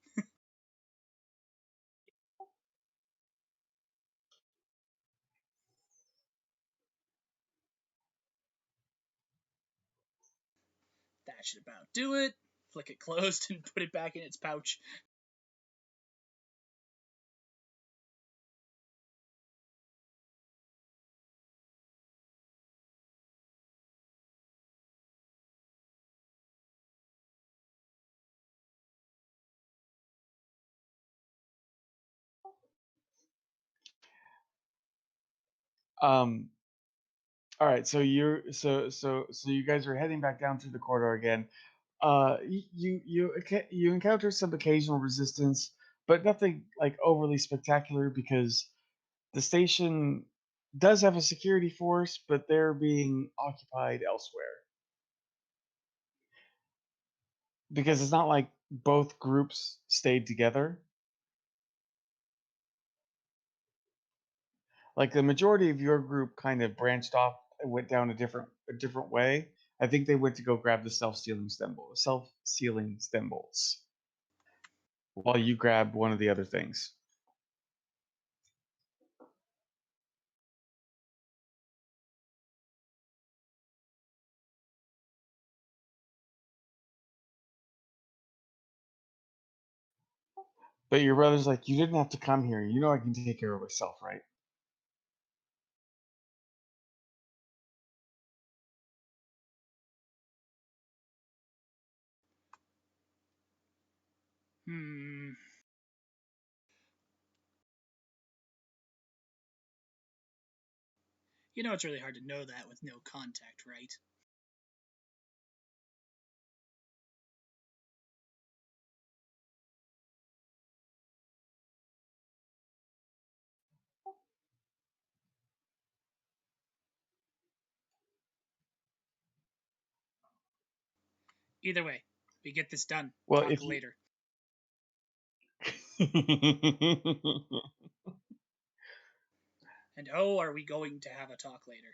That should about do it. Flick it closed and put it back in its pouch.
Um all right, so you guys are heading back down through the corridor again. You encounter some occasional resistance, but nothing like overly spectacular because the station does have a security force, but they're being occupied elsewhere. Because it's not like both groups stayed together. Like the majority of your group kind of branched off and went down a different way. I think they went to go grab the self-sealing symbols, while you grab one of the other things. But your brother's like, you didn't have to come here. You know I can take care of myself, right?
Hmm. You know it's really hard to know that with no contact, right? Either way, we get this done.
Well,
Talk
if you...
later. And oh, are we going to have a talk later?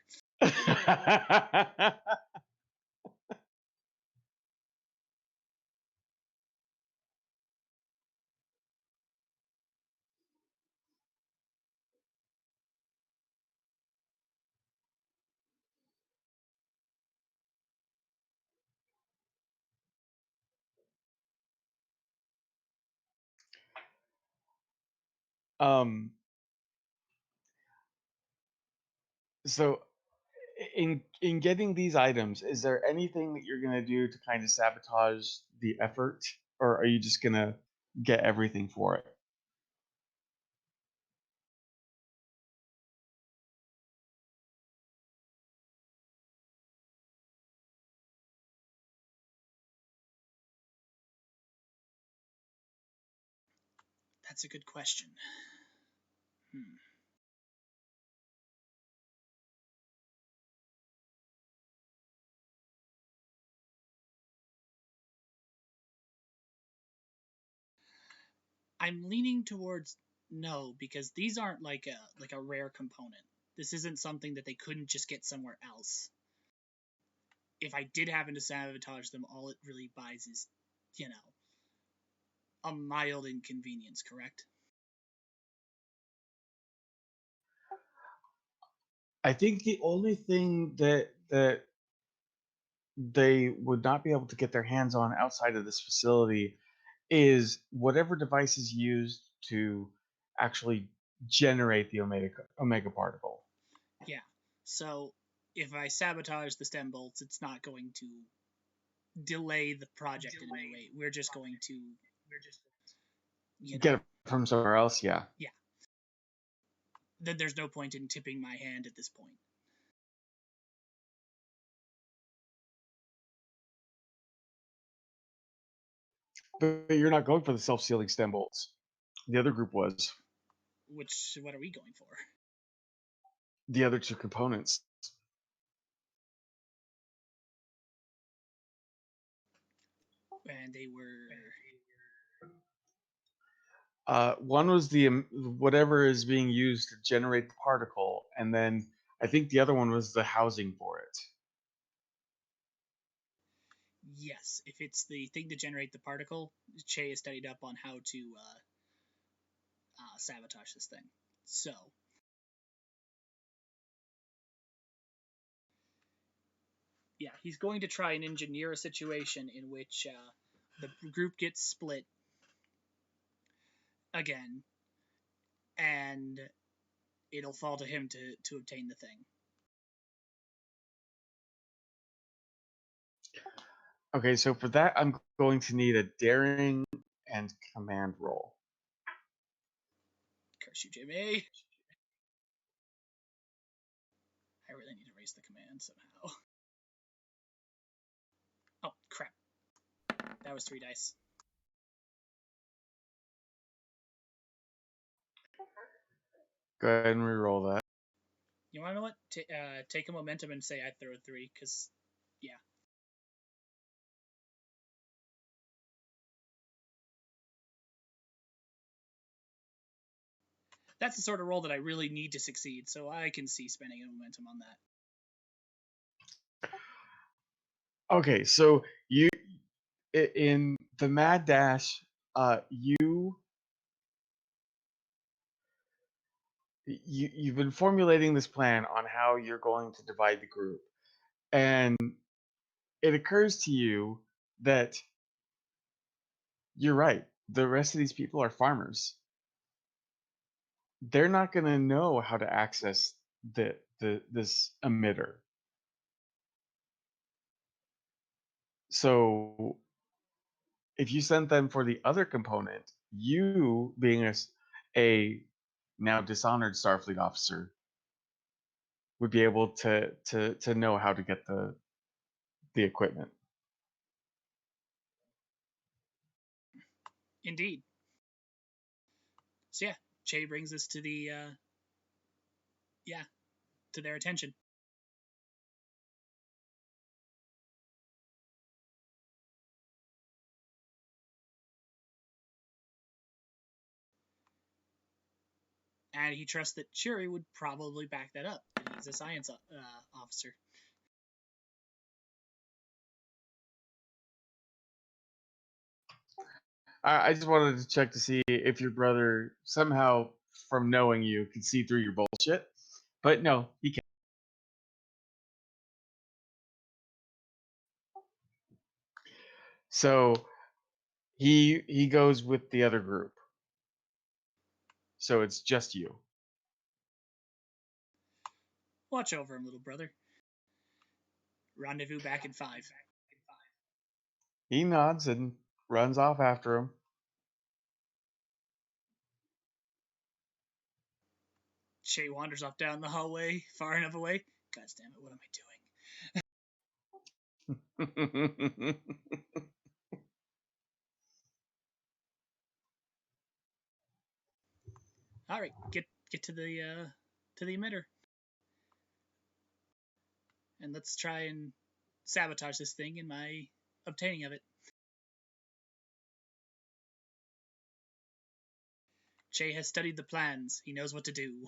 um. So, in getting these items, is there anything that you're gonna do to kind of sabotage the effort, or are you just gonna get everything for it?
That's a good question. I'm leaning towards no, because these aren't like a rare component. This isn't something that they couldn't just get somewhere else. If I did happen to sabotage them, all it really buys is, a mild inconvenience, correct?
I think the only thing that they would not be able to get their hands on outside of this facility is whatever device is used to actually generate the omega particle.
Yeah. So if I sabotage the stem bolts, it's not going to delay the project in any way. We're just going to,
Get it from somewhere else, yeah.
Yeah. Then there's no point in tipping my hand at this point.
But you're not going for the self-sealing stem bolts. The other group was.
What are we going for?
The other two components.
And they were...
One was the whatever is being used to generate the particle, and then I think the other one was the housing for it.
Yes, if it's the thing to generate the particle, Che has studied up on how to sabotage this thing. So, yeah, he's going to try and engineer a situation in which the group gets split again, and it'll fall to him to obtain the thing.
Okay, so for that, I'm going to need a daring and command roll.
Curse you, Jimmy. I really need to raise the command somehow. Oh, crap. That was 3 dice.
Go ahead and re-roll that.
You want to know what? Take a momentum and say I throw a 3, because, yeah. That's the sort of roll that I really need to succeed, so I can see spending a momentum on that.
Okay, so you in the mad dash, you've been formulating this plan on how you're going to divide the group, and it occurs to you that you're right. The rest of these people are farmers. They're not going to know how to access this emitter. So if you sent them for the other component, you being a now dishonored Starfleet officer would be able to know how to get the equipment.
Indeed. So yeah, Che brings this to the to their attention. And he trusts that Shuri would probably back that up. He's a science officer.
I just wanted to check to see if your brother somehow, from knowing you, could see through your bullshit. But no, he can't. So he goes with the other group. So it's just you.
Watch over him, little brother. Rendezvous back in 5.
He nods and runs off after him.
Shay wanders off down the hallway, far enough away. God damn it, what am I doing? All right, get to the emitter, and let's try and sabotage this thing in my obtaining of it. Che has studied the plans. He knows what to do.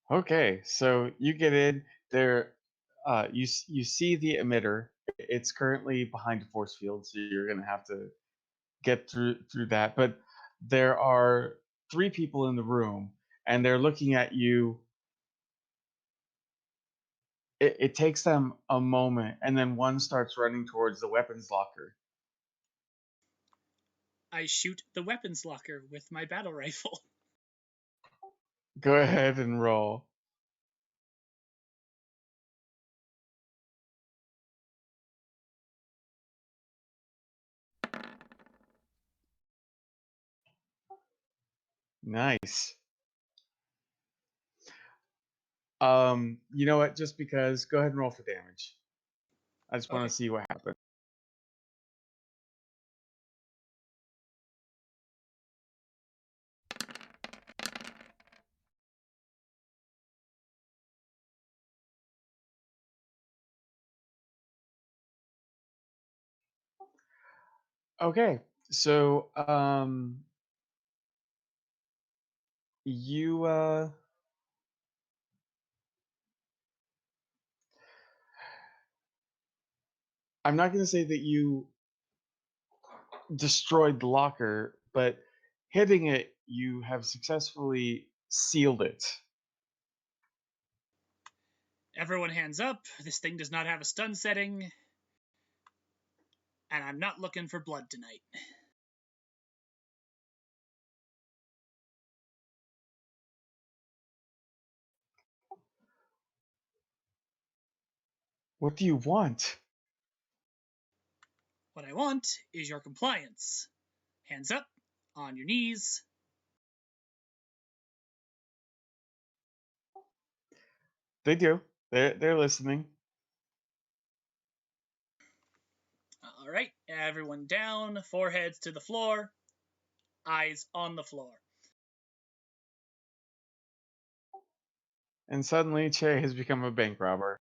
Okay, so you get in there. You see the emitter. It's currently behind a force field, so you're gonna have to get through that. But there are 3 people in the room, and they're looking at you. It takes them a moment, and then one starts running towards the weapons locker.
I shoot the weapons locker with my battle rifle.
Go ahead and roll. Nice. You know what? Just because, go ahead and roll for damage. I just want
Okay.
to see what happens. Okay, so you I'm not going to say that you destroyed the locker, but hitting it, you have successfully sealed it.
Everyone hands up. This thing does not have a stun setting. And I'm not looking for blood tonight.
What do you want?
What I want is your compliance. Hands up, on your knees.
They do. They're listening.
All right, everyone down, foreheads to the floor, eyes on the floor.
And suddenly Che has become a bank robber.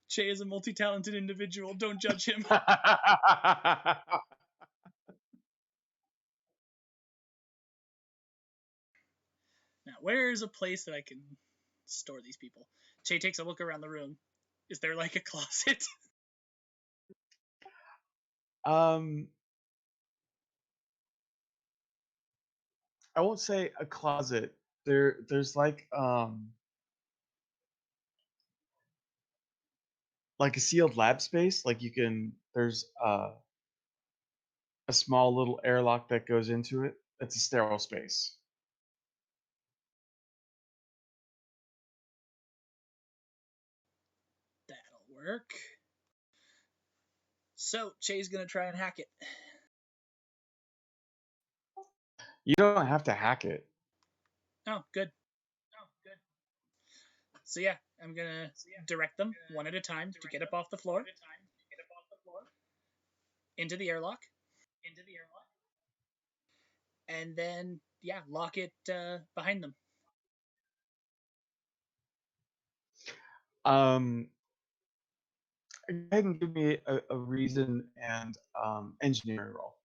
Che is a multi-talented individual. Don't judge him. Now, where is a place that I can store these people? Che takes a look around the room. Is there like a closet?
I won't say a closet. There's like a sealed lab space. Like you can there's a small little airlock that goes into it. It's a sterile space.
That'll work. So, Che's gonna try and hack it.
You don't have to hack it.
Oh, good. So yeah, I'm gonna direct them one at a time to get up off the floor, into the airlock, and then yeah, lock it behind them.
Go ahead and give me a reason and engineering roll.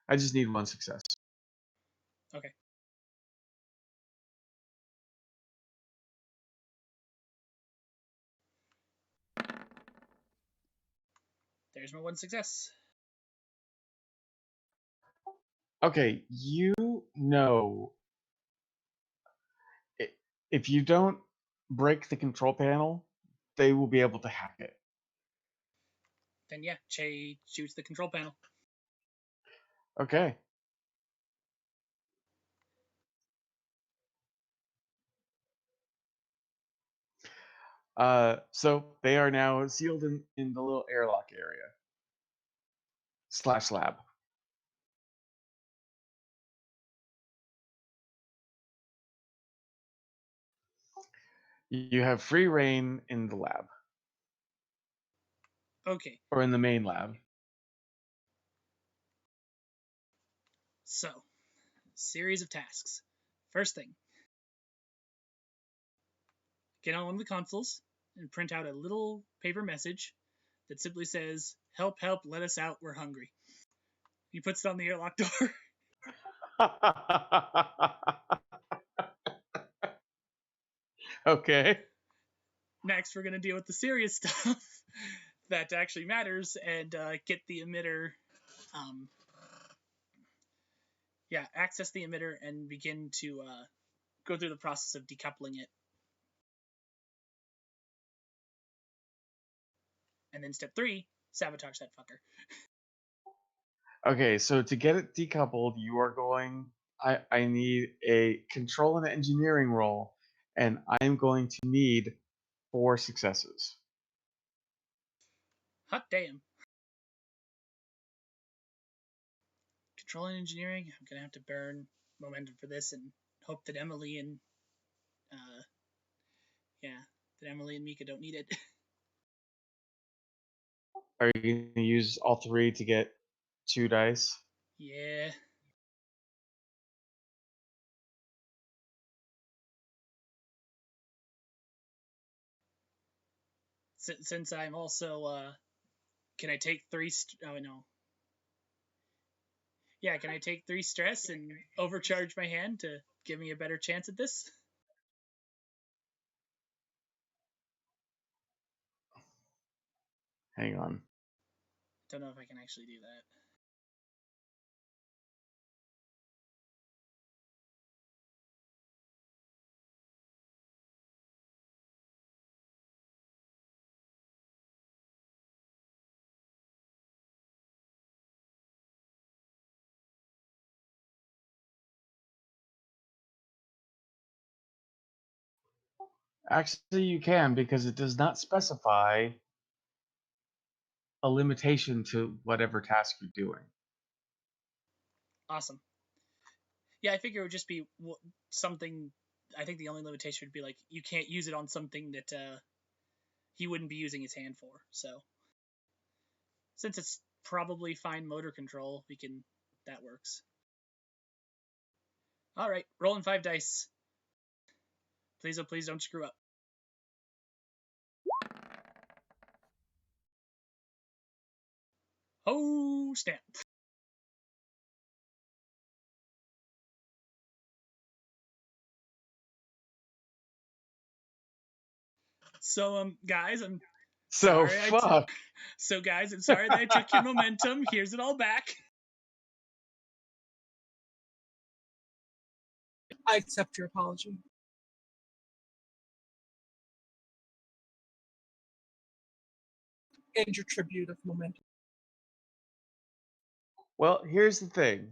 I just need one success.
Okay. There's my one success.
Okay, you know, if you don't break the control panel, they will be able to hack it.
Then yeah, Che shoots the control panel.
Okay. So they are now sealed in the little airlock area / lab. You have free reign in the lab
Okay,
or in the main lab.
so series of tasks. First thing, get on one of the consoles and print out a little paper message that simply says, "Help, help, let us out, we're hungry." He puts it on the airlock door.
Okay.
Next, we're going to deal with the serious stuff that actually matters and get the emitter. Access the emitter and begin to go through the process of decoupling it. And then step 3, sabotage that fucker.
Okay, so to get it decoupled, you are going. I need a control and engineering roll, and I'm going to need 4 successes.
Hot damn. Control and engineering, I'm going to have to burn momentum for this and hope that Emily and Mika don't need it.
Are you going to use all 3 to get 2 dice?
Yeah. Since I'm also, can I take 3? Oh no. Yeah, can I take 3 stress and overcharge my hand to give me a better chance at this?
Hang on.
Don't know if I can actually do that.
Actually, you can because it does not specify a limitation to whatever task you're doing.
Awesome. Yeah, I figure it would just be something. I think the only limitation would be like you can't use it on something that he wouldn't be using his hand for. So since it's probably fine motor control, that works. All right, rolling 5 dice. Please, oh please, don't screw up. Oh snap! So guys, I'm
So
sorry.
fuck.
So guys, I'm sorry that I took your momentum. Here's it all back.
I accept your apology. And your tribute of momentum.
Well, here's the thing.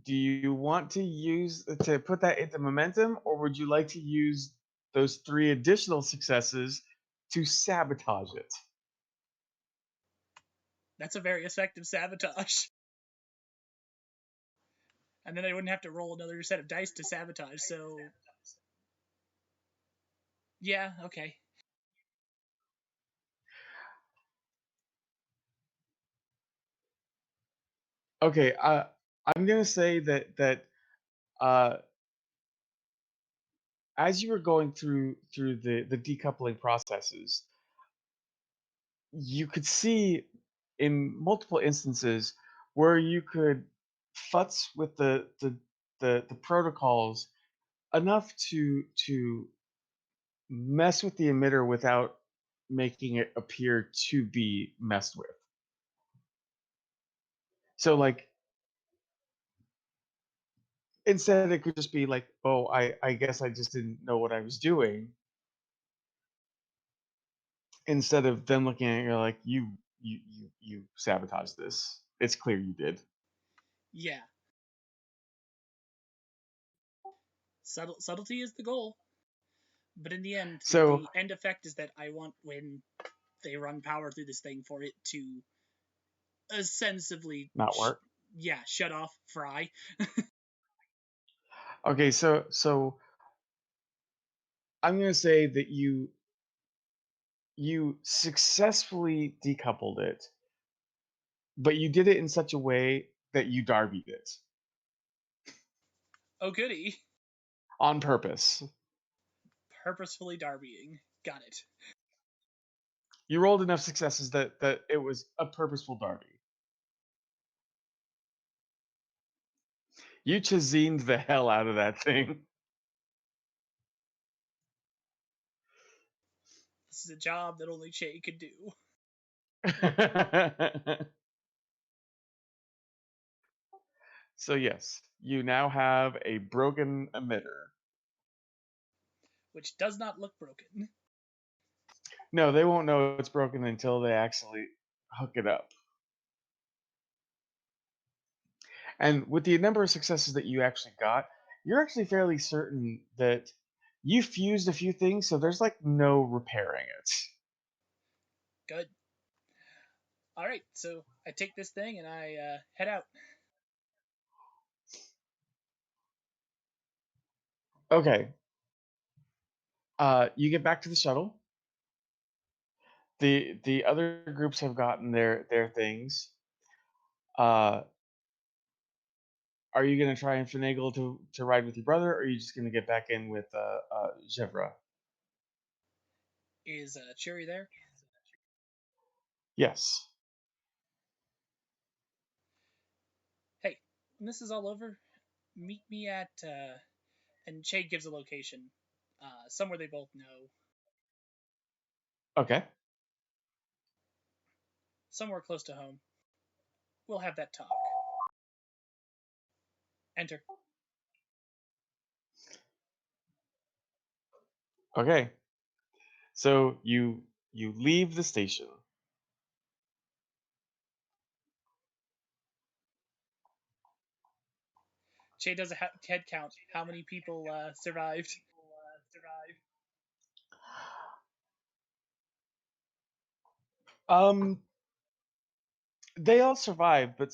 Do you want to put that into momentum, or would you like to use those 3 additional successes to sabotage it?
That's a very effective sabotage. And then I wouldn't have to roll another set of dice to sabotage, so... Yeah, okay.
Okay, I'm gonna say that as you were going through the decoupling processes, you could see in multiple instances where you could futz with the protocols enough to mess with the emitter without making it appear to be messed with. So like instead it could just be like, oh, I guess I just didn't know what I was doing. Instead of them looking at you like you sabotaged this. It's clear you did.
Yeah. Subtlety is the goal. But in the end,
So
the end effect is that I want, when they run power through this thing, for it to ostensibly,
not work.
shut off, fry.
Okay, so I'm gonna say that you successfully decoupled it, but you did it in such a way that you Darbied it
Oh, goody.
on purpose.
Purposefully Darbying. Got it.
You rolled enough successes that it was a purposeful Darby. You chazined the hell out of that thing.
This is a job that only Che could do.
So yes, you now have a broken emitter.
Which does not look broken.
No, they won't know it's broken until they actually hook it up. And with the number of successes that you actually got, you're actually fairly certain that you fused a few things, so there's like no repairing it.
Good. Alright, so I take this thing and I head out.
Okay. You get back to the shuttle. The other groups have gotten their things. Are you gonna try and finagle to ride with your brother, or are you just gonna get back in with Jevra?
Is Cherry there?
Yes.
Hey, when this is all over, meet me at, and Che gives a location. Somewhere they both know.
Okay.
Somewhere close to home. We'll have that talk. Enter.
Okay. So you leave the station.
Che does a head count. How many people survived?
Um, they all survived, but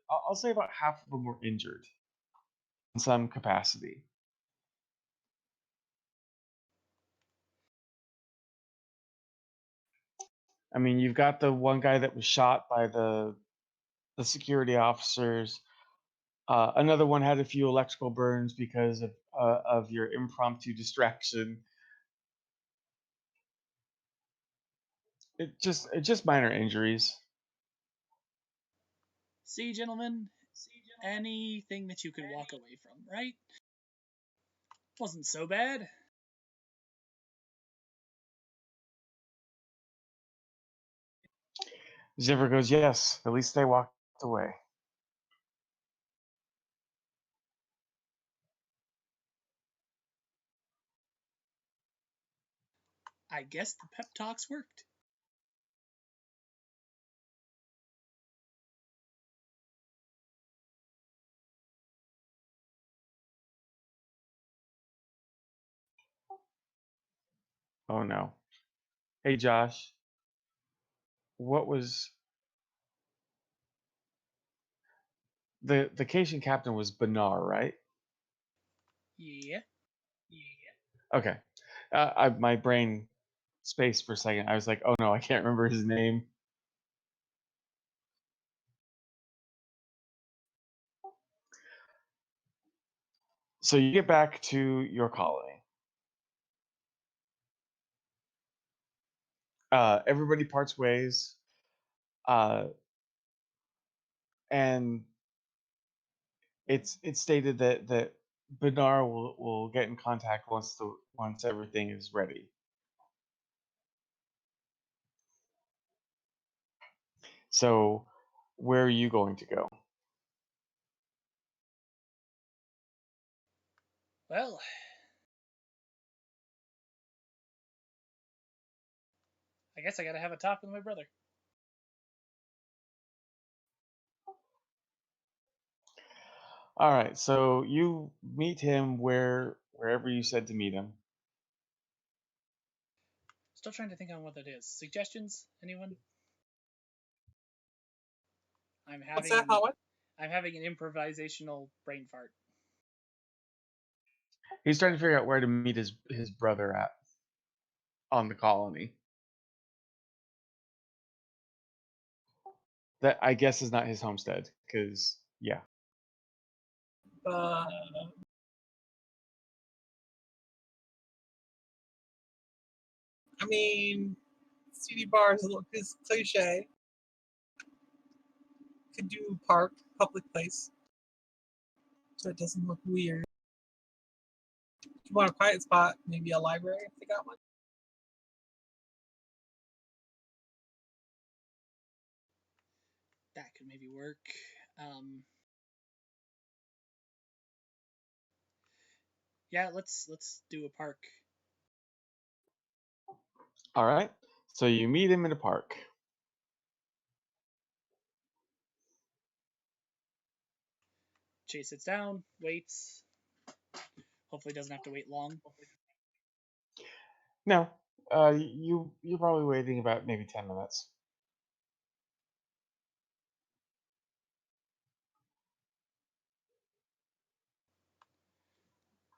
I'll say about half of them were injured in some capacity. I mean, you've got the one guy that was shot by the security officers. Another one had a few electrical burns because of your impromptu distraction. It's just minor injuries.
See, gentlemen, anything that you could walk away from, right? Wasn't so bad.
Zivver goes, yes. At least they walked away.
I guess the pep talks worked.
Oh no. Hey Josh, what was the Cation captain was Benar, right?
Yeah.
Okay. My brain spaced for a second. I was like, oh no, I can't remember his name. So you get back to your colony. everybody parts ways, and it's stated that Benar will get in contact once everything is ready. So, where are you going to go?
Well, I guess I gotta have a talk with my brother.
All right, so you meet him wherever you said to meet him.
Still trying to think on what that is. Suggestions? Anyone? I'm
What's
having
that, Howard?
I'm having an improvisational brain fart.
He's trying to figure out where to meet his brother at on the colony. That I guess is not his homestead, because yeah.
Uh, I mean, CD bar is cliche. Could do park, public place, so it doesn't look weird. If you want a quiet spot, maybe a library if they got one.
That could maybe work. Yeah, let's do a park.
All right. So you meet him in a park.
Chase sits down, waits. Hopefully doesn't have to wait long.
No, you're probably waiting about maybe 10 minutes.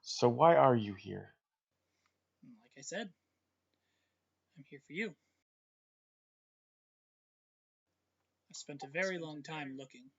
So why are you here?
Like I said, I'm here for you. I've spent a very long time looking.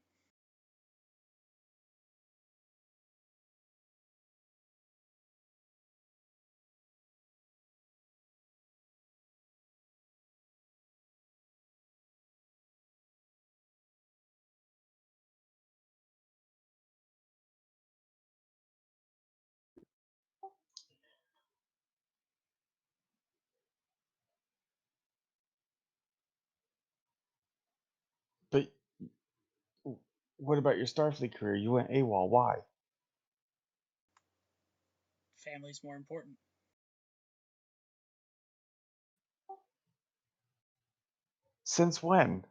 But what about your Starfleet career? You went AWOL. Why?
Family's more important.
Since when?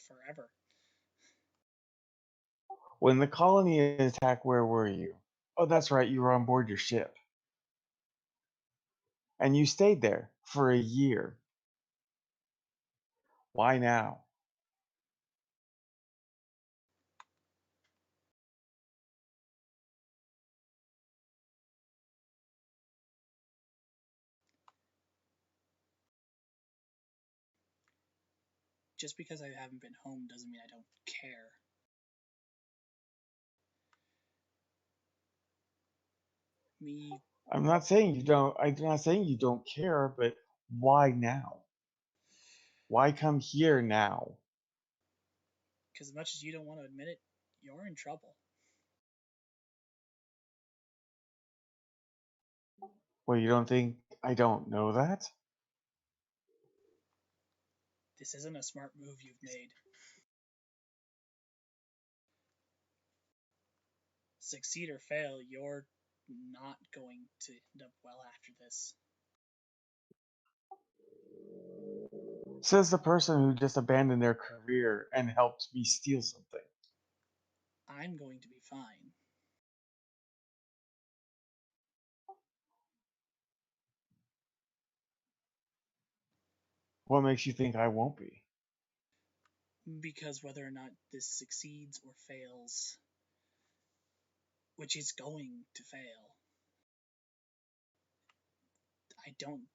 Forever.
When the colony attacked, where were you? Oh, that's right, you were on board your ship. And you stayed there for a year. Why now?
Just because I haven't been home doesn't mean I don't care.
I'm not saying you don't. I'm not saying you don't care, but why now? Why come here now?
Because as much as you don't want to admit it, you're in trouble.
Well, you don't think I don't know that?
This isn't a smart move you've made. Succeed or fail, you're not going to end up well after this.
Says the person who just abandoned their career and helped me steal something.
I'm going to be fine.
What makes you think I won't be?
Because whether or not this succeeds or fails, which is going to fail, I don't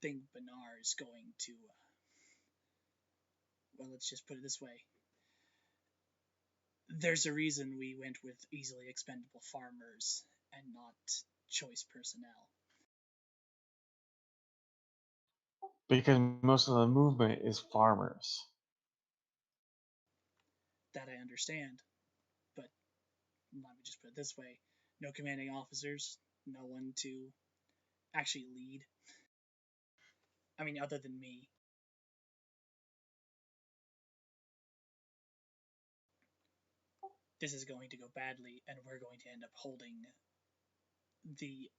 think Benar is going to. Well, let's just put it this way. There's a reason we went with easily expendable farmers and not choice personnel.
Because most of the movement is farmers.
That I understand. But let me just put it this way. No commanding officers, no one to actually lead. I mean, other than me. This is going to go badly, and we're going to end up holding the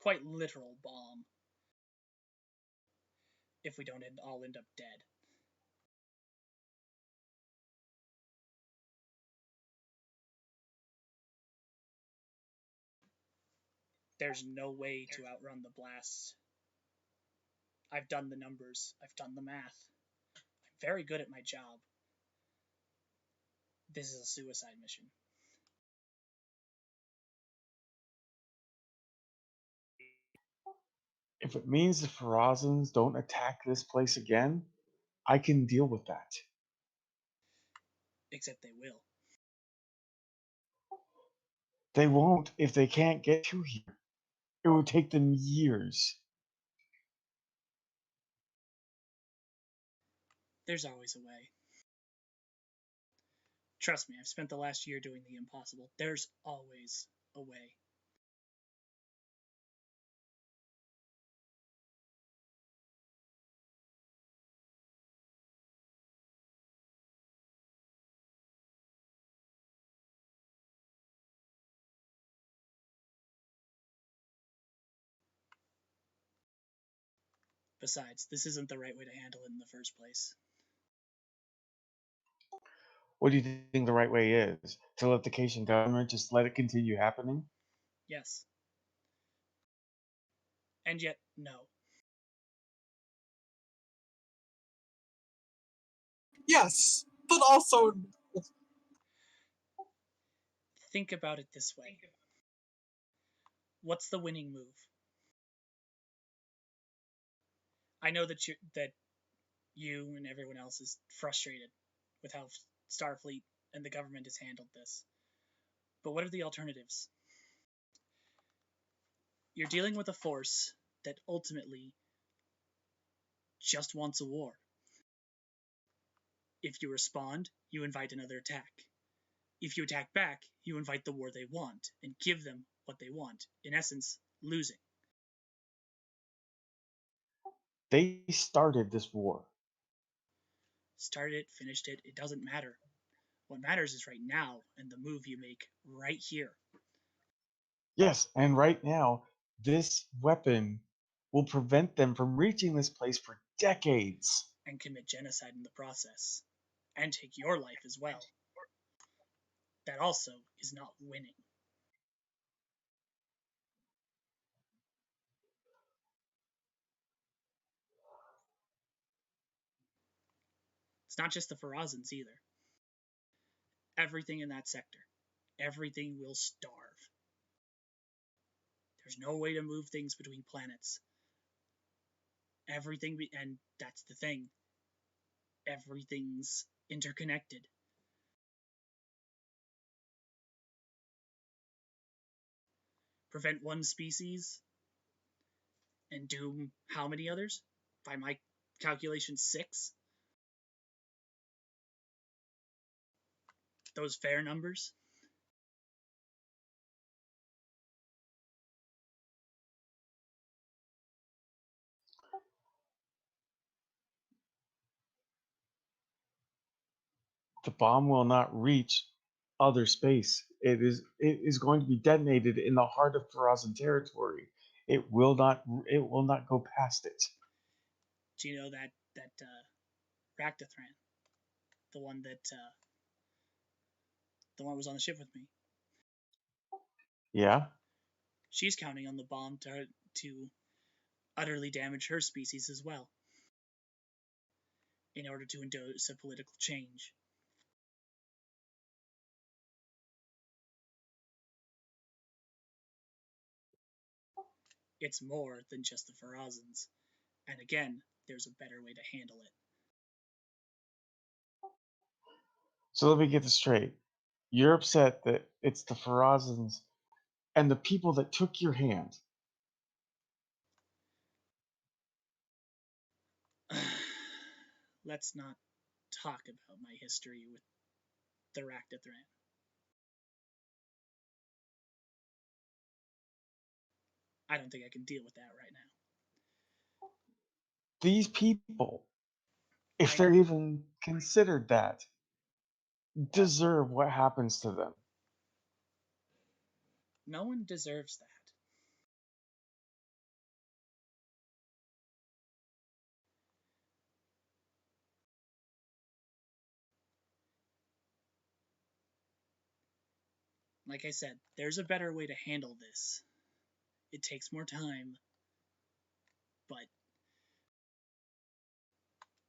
quite literal bomb if we don't all end up dead. There's no way to outrun the blast. I've done the numbers. I've done the math. I'm very good at my job. This is a suicide mission.
If it means the Ferozans don't attack this place again, I can deal with that.
Except they will.
They won't if they can't get to here. It will take them years.
There's always a way. Trust me, I've spent the last year doing the impossible. There's always a way. Besides, this isn't the right way to handle it in the first place.
What do you think the right way is? To let the Cation government just let it continue happening?
Yes. And yet, no.
Yes, but also
Think about it this way. What's the winning move? I know that you and everyone else is frustrated with how Starfleet and the government has handled this. But what are the alternatives? You're dealing with a force that ultimately just wants a war. If you respond, you invite another attack. If you attack back, you invite the war they want and give them what they want. In essence, losing.
They started this war.
Started it, finished it, it doesn't matter. What matters is right now and the move you make right here.
Yes, and right now, this weapon will prevent them from reaching this place for decades.
And commit genocide in the process. And take your life as well. That also is not winning. It's not just the Ferozans either. Everything in that sector. Everything will starve. There's no way to move things between planets. Everything, and that's the thing. Everything's interconnected. Prevent one species and doom how many others? By my calculation, 6. Those fair numbers?
The bomb will not reach other space. It is going to be detonated in the heart of Ferazan territory. It will not go past it.
Do you know that Ractathran, the one that was on the ship with me?
Yeah?
She's counting on the bomb to utterly damage her species as well, in order to induce a political change. It's more than just the Ferazans, and again, there's a better way to handle it.
So let me get this straight. You're upset that it's the Ferazans and the people that took your hand.
Let's not talk about my history with the Ractathran. I don't think I can deal with that right now.
These people, if they're even considered that, deserve what happens to them.
No one deserves that. Like I said, there's a better way to handle this. It takes more time, but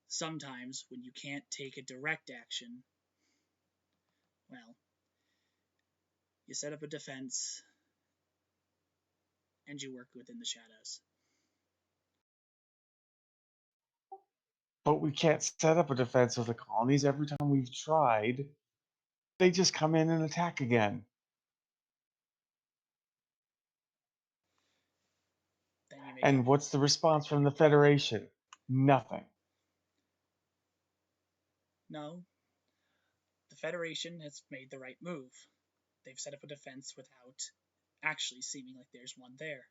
sometimes when you can't take a direct action, well, you set up a defense and you work within the shadows.
But we can't set up a defense of the colonies. Every time we've tried, they just come in and attack again.
Then you make
And what's the response from the Federation? Nothing.
No, the Federation has made the right move. They've set up a defense without actually seeming like there's one there.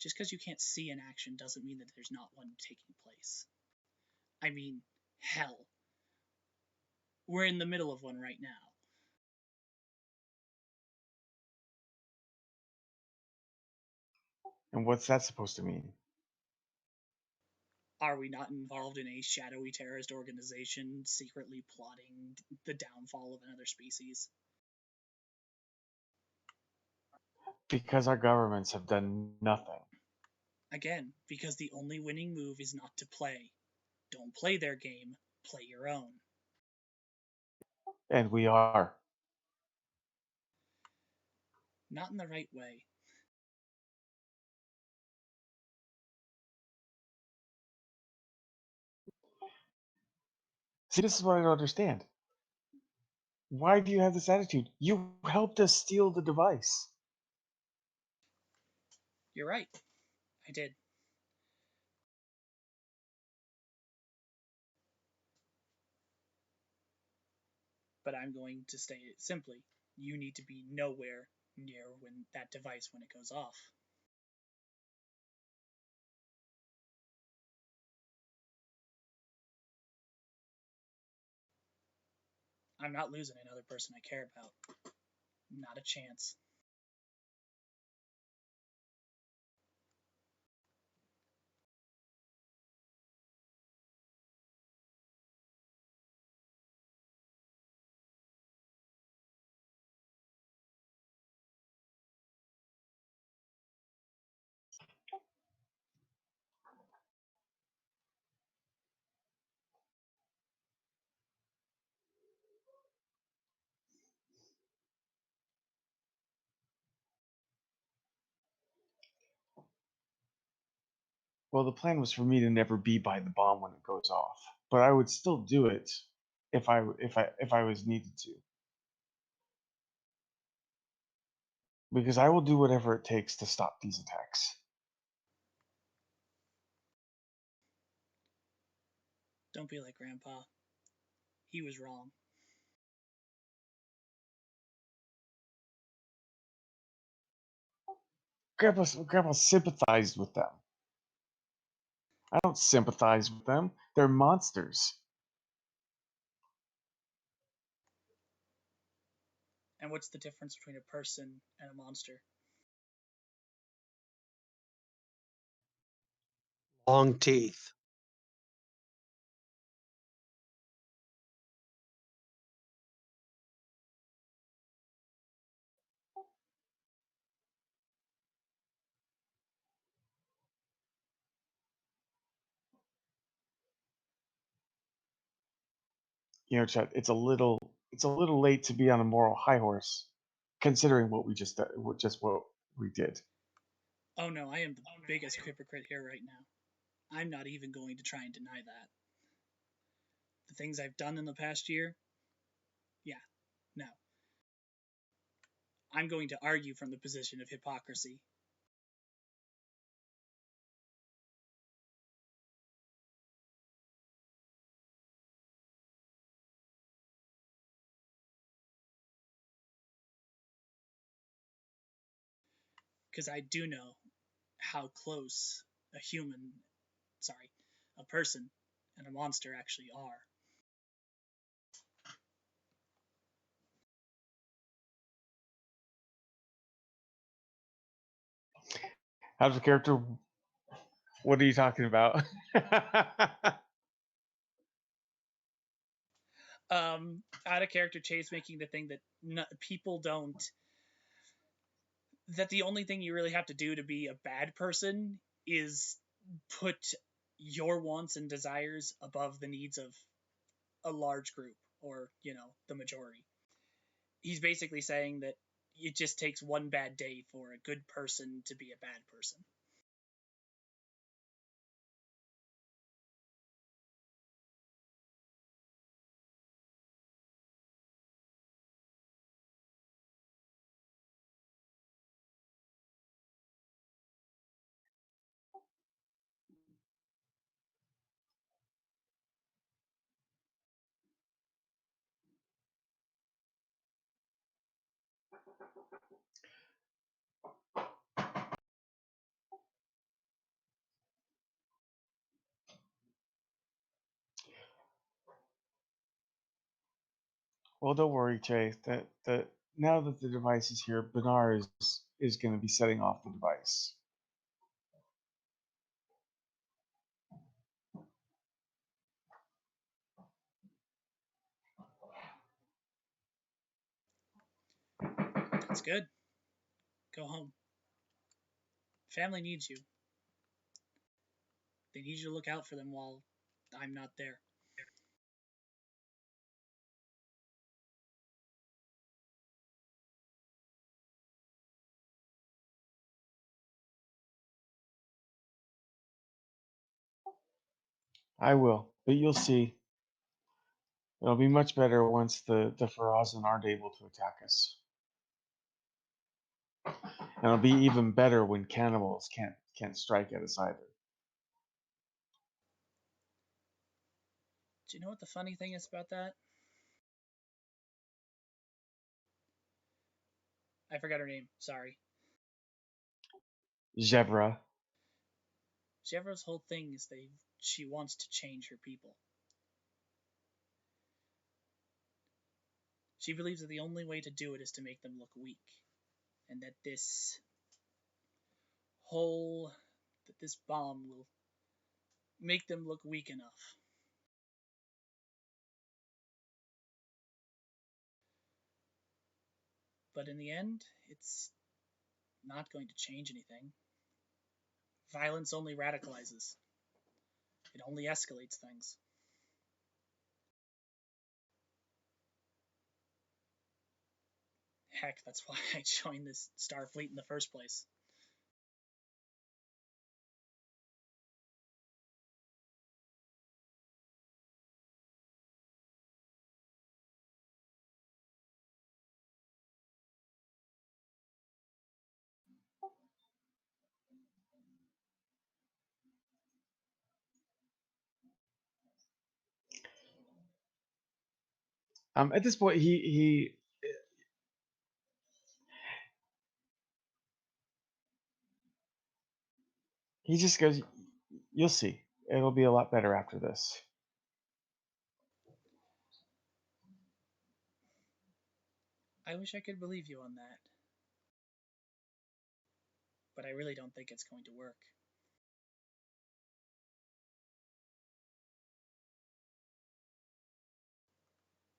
Just because you can't see an action doesn't mean that there's not one taking place. I mean, hell. We're in the middle of one right now.
And what's that supposed to mean?
Are we not involved in a shadowy terrorist organization secretly plotting the downfall of another species?
Because our governments have done nothing.
Again, because the only winning move is not to play. Don't play their game, play your own.
And we are.
Not in the right way.
See, this is what I don't understand. Why do you have this attitude? You helped us steal the device.
You're right. I did. But I'm going to state it simply. You need to be nowhere near that device when it goes off. I'm not losing another person I care about. Not a chance.
Well, the plan was for me to never be by the bomb when it goes off, but I would still do it if I was needed to. Because I will do whatever it takes to stop these attacks.
Don't be like Grandpa. He was wrong.
Grandpa sympathized with them. I don't sympathize with them. They're monsters.
And what's the difference between a person and a monster?
Long teeth.
You know, Chet, it's a little late to be on a moral high horse, considering what we just what we did.
Oh no, I am the biggest hypocrite here right now. I'm not even going to try and deny that. The things I've done in the past year, yeah, no. I'm going to argue from the position of hypocrisy. Because I do know how close a person and a monster actually are.
How's the character? What are you talking about?
Out of character chase making the thing that people don't. That the only thing you really have to do to be a bad person is put your wants and desires above the needs of a large group or, the majority. He's basically saying that it just takes one bad day for a good person to be a bad person.
Well, don't worry, Chase. That now that the device is here, Benar is going to be setting off the device.
That's good. Go home. Family needs you. They need you to look out for them while I'm not there.
I will, but you'll see. It'll be much better once the Ferasan aren't able to attack us. And it'll be even better when cannibals can't strike at us either.
Do you know what the funny thing is about that? I forgot her name. Sorry.
Zebra.
Jevra's whole thing is that she wants to change her people. She believes that the only way to do it is to make them look weak, and that this bomb will make them look weak enough. But in the end, it's not going to change anything. Violence only radicalizes. It only escalates things. Heck, that's why I joined this Starfleet in the first place.
At this point, he just goes, "You'll see. It'll be a lot better after this."
I wish I could believe you on that. But I really don't think it's going to work.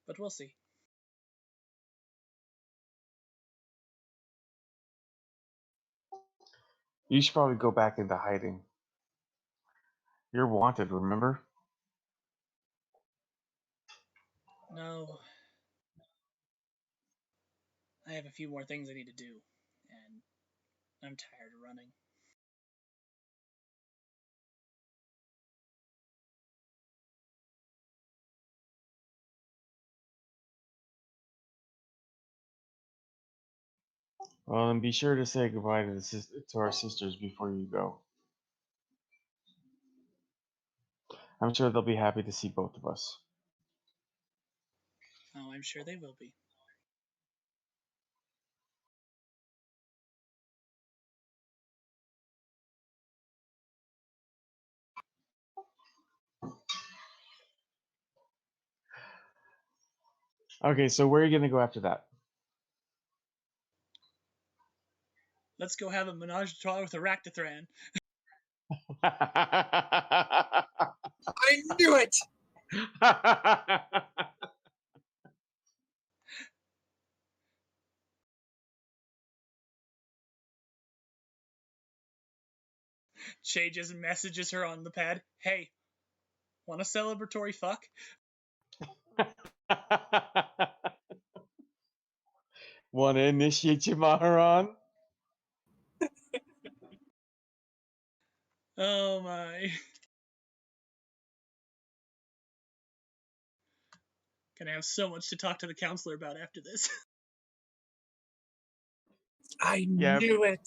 But we'll see.
You should probably go back into hiding. You're wanted, remember?
No. I have a few more things I need to do, and I'm tired of running.
Well, and be sure to say goodbye to to our sisters before you go. I'm sure they'll be happy to see both of us.
Oh, I'm sure they will be.
Okay, so where are you going to go after that?
Let's go have a menage a trois with a Ractithran.
I knew it!
Shay just messages her on the pad. Hey, want a celebratory fuck?
Want to initiate your Maharan?
Oh my. Gonna have so much to talk to the counselor about after this.
I
Yeah.
knew it!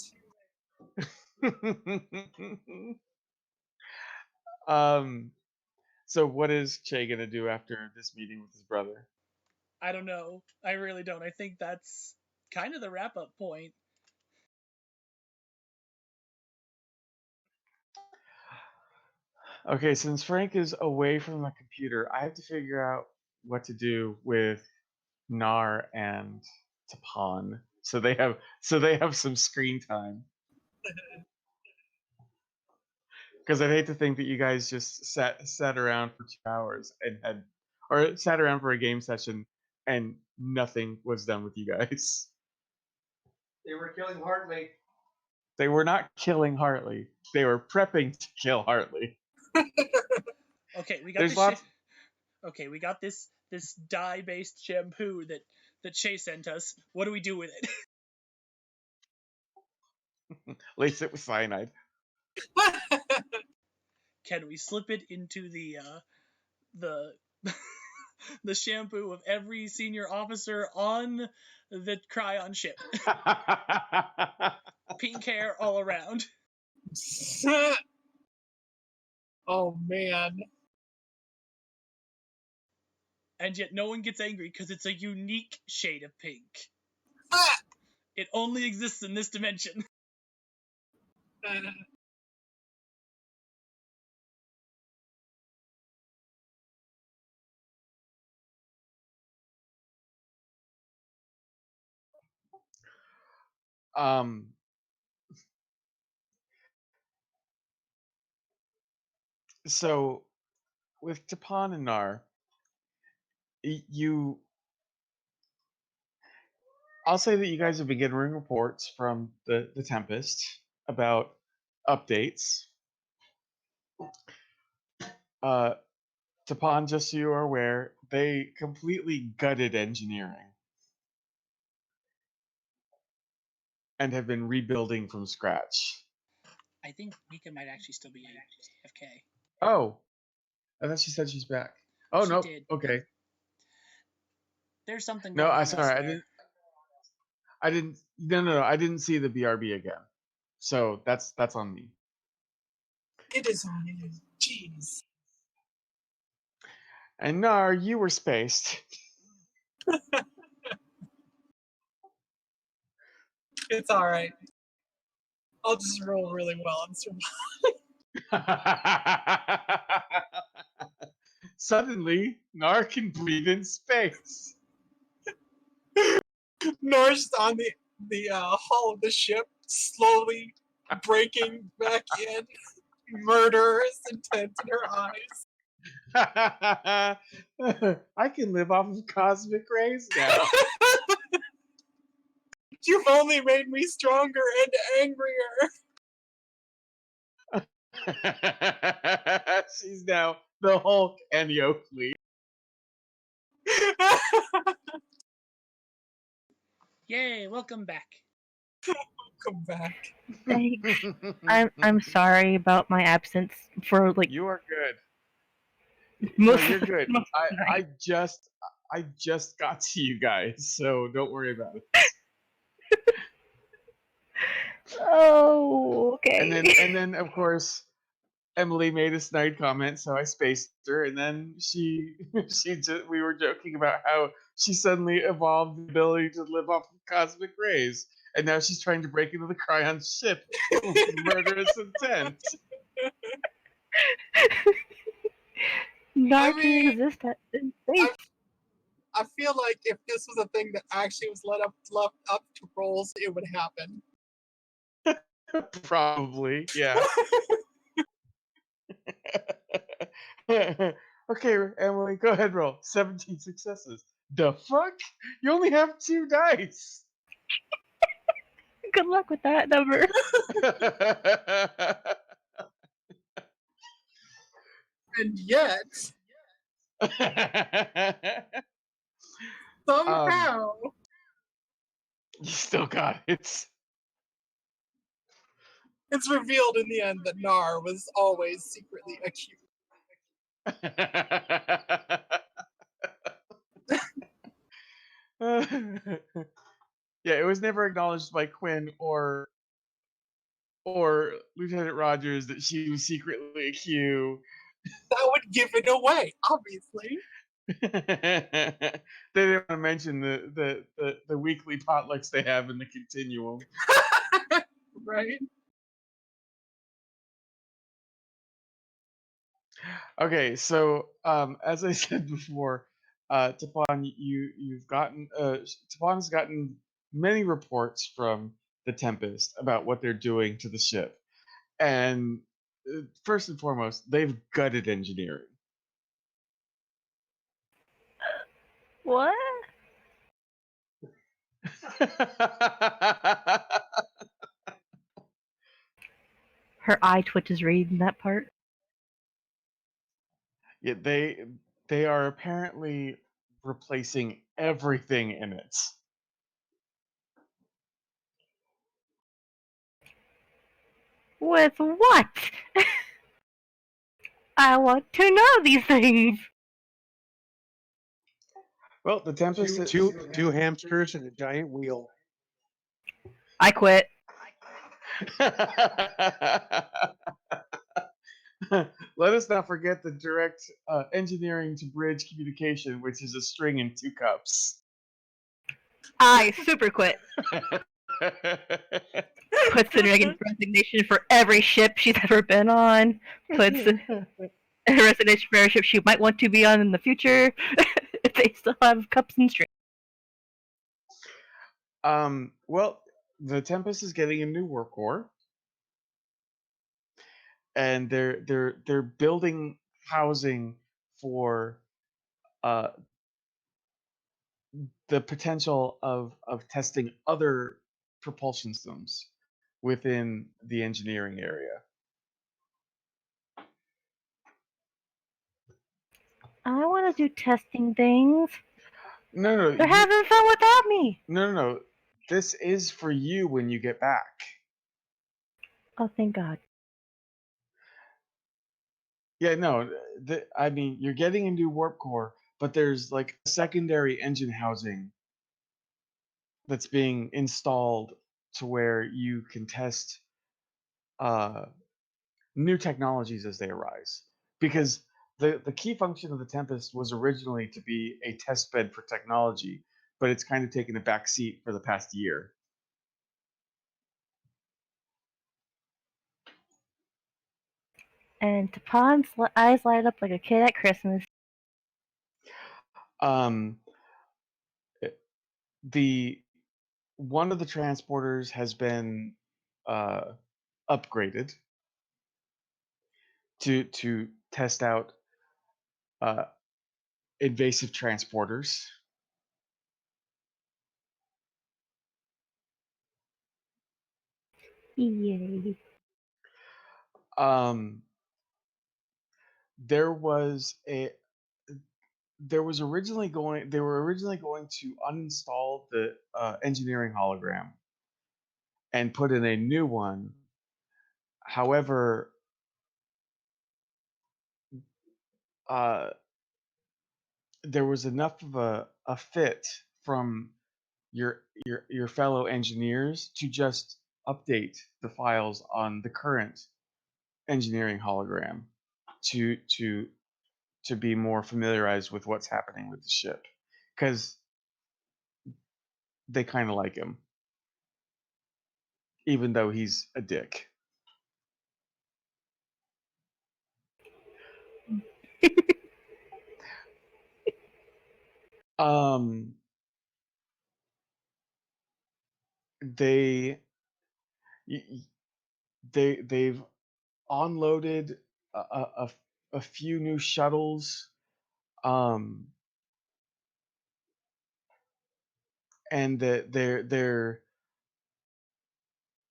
So what is Che gonna do after this meeting with his brother?
I don't know. I really don't. I think that's kind of the wrap up point.
Okay, since Frank is away from the computer, I have to figure out what to do with Nar and Tapan. So they have some screen time. Because I'd hate to think that you guys just sat around for 2 hours or sat around for a game session and nothing was done with you guys.
They were killing Hartley.
They were not killing Hartley. They were prepping to kill Hartley.
Okay, we got
There's
this
lots.
shit. Okay, we got this dye based shampoo that Shay sent us. What do we do with it?
Lace it with cyanide.
Can we slip it into the the shampoo of every senior officer on the Krion ship? Pink hair all around.
Oh man.
And yet no one gets angry because it's a unique shade of pink.
Ah!
It only exists in this dimension.
So with Tapan and Nar, I'll say that you guys have been getting reports from the Tempest about updates. Tapan, just so you are aware, they completely gutted engineering and have been rebuilding from scratch.
I think Mika might actually still be AFK.
Oh, I thought she said she's back. Oh,
She
no.
did.
Okay.
There's something
No,
going on
I'm sorry.
elsewhere.
No. I didn't see the BRB again. So that's on me.
It is on you. Jeez.
And Nar, you were spaced.
It's alright. I'll just roll really well on survival.
Suddenly, Nar can breathe in space.
Norse on the hull of the ship, slowly breaking back in, murderous intent in her eyes.
I can live off of cosmic rays now.
You've only made me stronger and angrier.
She's now the Hulk and the Oakley.
Yay, welcome back.
Come back.
Thanks. I'm sorry about my absence for like
You are good.
most.
No, you're good.
most of the night.
I just got to you guys, so don't worry about it.
Oh, okay.
And then of course Emily made a snide comment, so I spaced her, and then we were joking about how she suddenly evolved the ability to live off of cosmic rays, and now she's trying to break into the Krion ship with murderous intent.
Not to
mean,
exist in space.
I feel like if this was a thing that actually was left up to roles, it would happen.
Probably, yeah. Okay, Emily, go ahead, roll 17 successes. The fuck? You only have 2 dice.
Good luck with that number.
And yet, somehow,
You still got it.
it's revealed in the end that Nar was always secretly acute.
Yeah, it was never acknowledged by Quinn or Lieutenant Rogers that she was secretly a Q.
That would give it away, obviously.
They didn't want to mention the weekly potlucks they have in the Continuum.
Right?
Okay, so as I said before, Tapan, Tapan has gotten many reports from the Tempest about what they're doing to the ship, and first and foremost, they've gutted engineering.
What? Her eye twitches reading that part.
Yeah, they are apparently replacing everything in it.
With what? I want to know these things.
Well, the Tempest
Two hamsters and a giant wheel.
I quit.
Let us not forget the direct engineering to bridge communication, which is a string and 2 cups.
I super quit. Puts in resignation for every ship she's ever been on. Puts in resignation for every ship she might want to be on in the future. They still have cups and strings.
Well, the Tempest is getting a new warp core, and they're building housing for uh, the potential of testing other propulsion systems within the engineering area.
I want to do testing things.
No,
They're having fun without me.
no. This is for you when you get back.
Oh, thank God.
Yeah, no. I mean, you're getting a new warp core, but there's like a secondary engine housing that's being installed to where you can test uh, new technologies as they arise. Because the key function of the Tempest was originally to be a test bed for technology, but it's kind of taken a back seat for the past year.
And Tapan's eyes light up like a kid at Christmas.
Um, the one of the transporters has been upgraded to test out uh, invasive transporters.
Yay.
Um, there was a there was originally going they were originally going to uninstall the engineering hologram and put in a new one. However, uh, there was enough of a fit from your fellow engineers to just update the files on the current engineering hologram to be more familiarized with what's happening with the ship, because they kind of like him, even though he's a dick. um, they they've unloaded a few new shuttles, um, and they're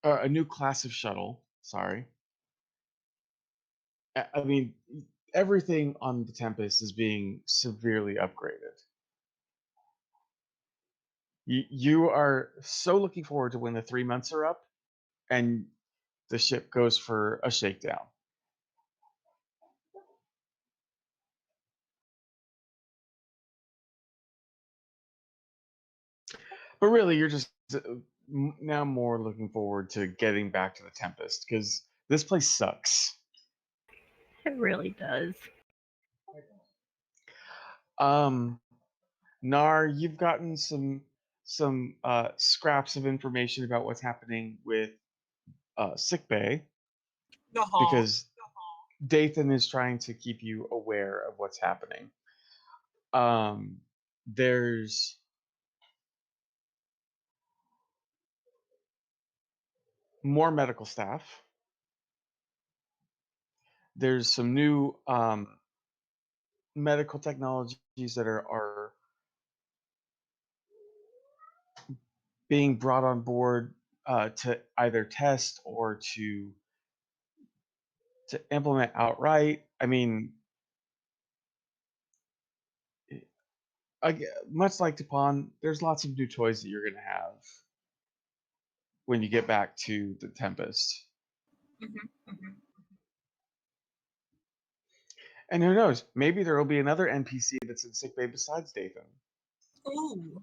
a new class of shuttle. Sorry, I mean everything on the Tempest is being severely upgraded. You are so looking forward to when the 3 months are up and the ship goes for a shakedown. But really, you're just now more looking forward to getting back to the Tempest, because this place sucks.
It really does.
Nar, you've gotten some scraps of information about what's happening with sickbay,
No.
because Dathan is trying to keep you aware of what's happening. There's more medical staff. There's some new medical technologies that are being brought on board to either test or to implement outright. I mean, much like Dupont, there's lots of new toys that you're going to have when you get back to the Tempest. And who knows? Maybe there will be another NPC that's in sickbay besides Dathan.
Ooh.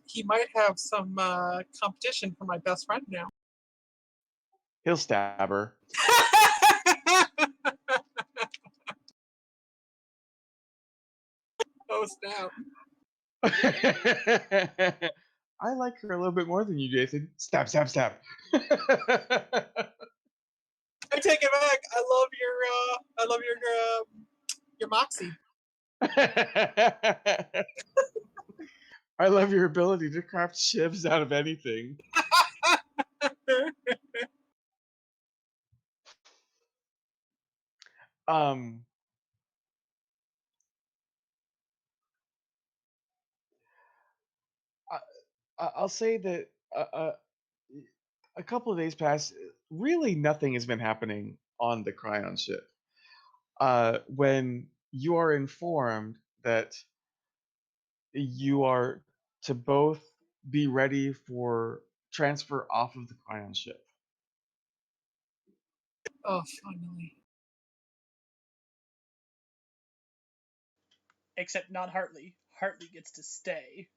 He might have some competition for my best friend now.
He'll stab her.
Oh, snap.
I like her a little bit more than you, Jason. Stab, stab, stab.
I take it back. I love your moxie.
I love your ability to craft shivs out of anything. I'll say that a couple of days past, really nothing has been happening on the Krion ship. When you are informed that you are to both be ready for transfer off of the Krion ship.
Oh, finally.
Except not Hartley. Hartley gets to stay.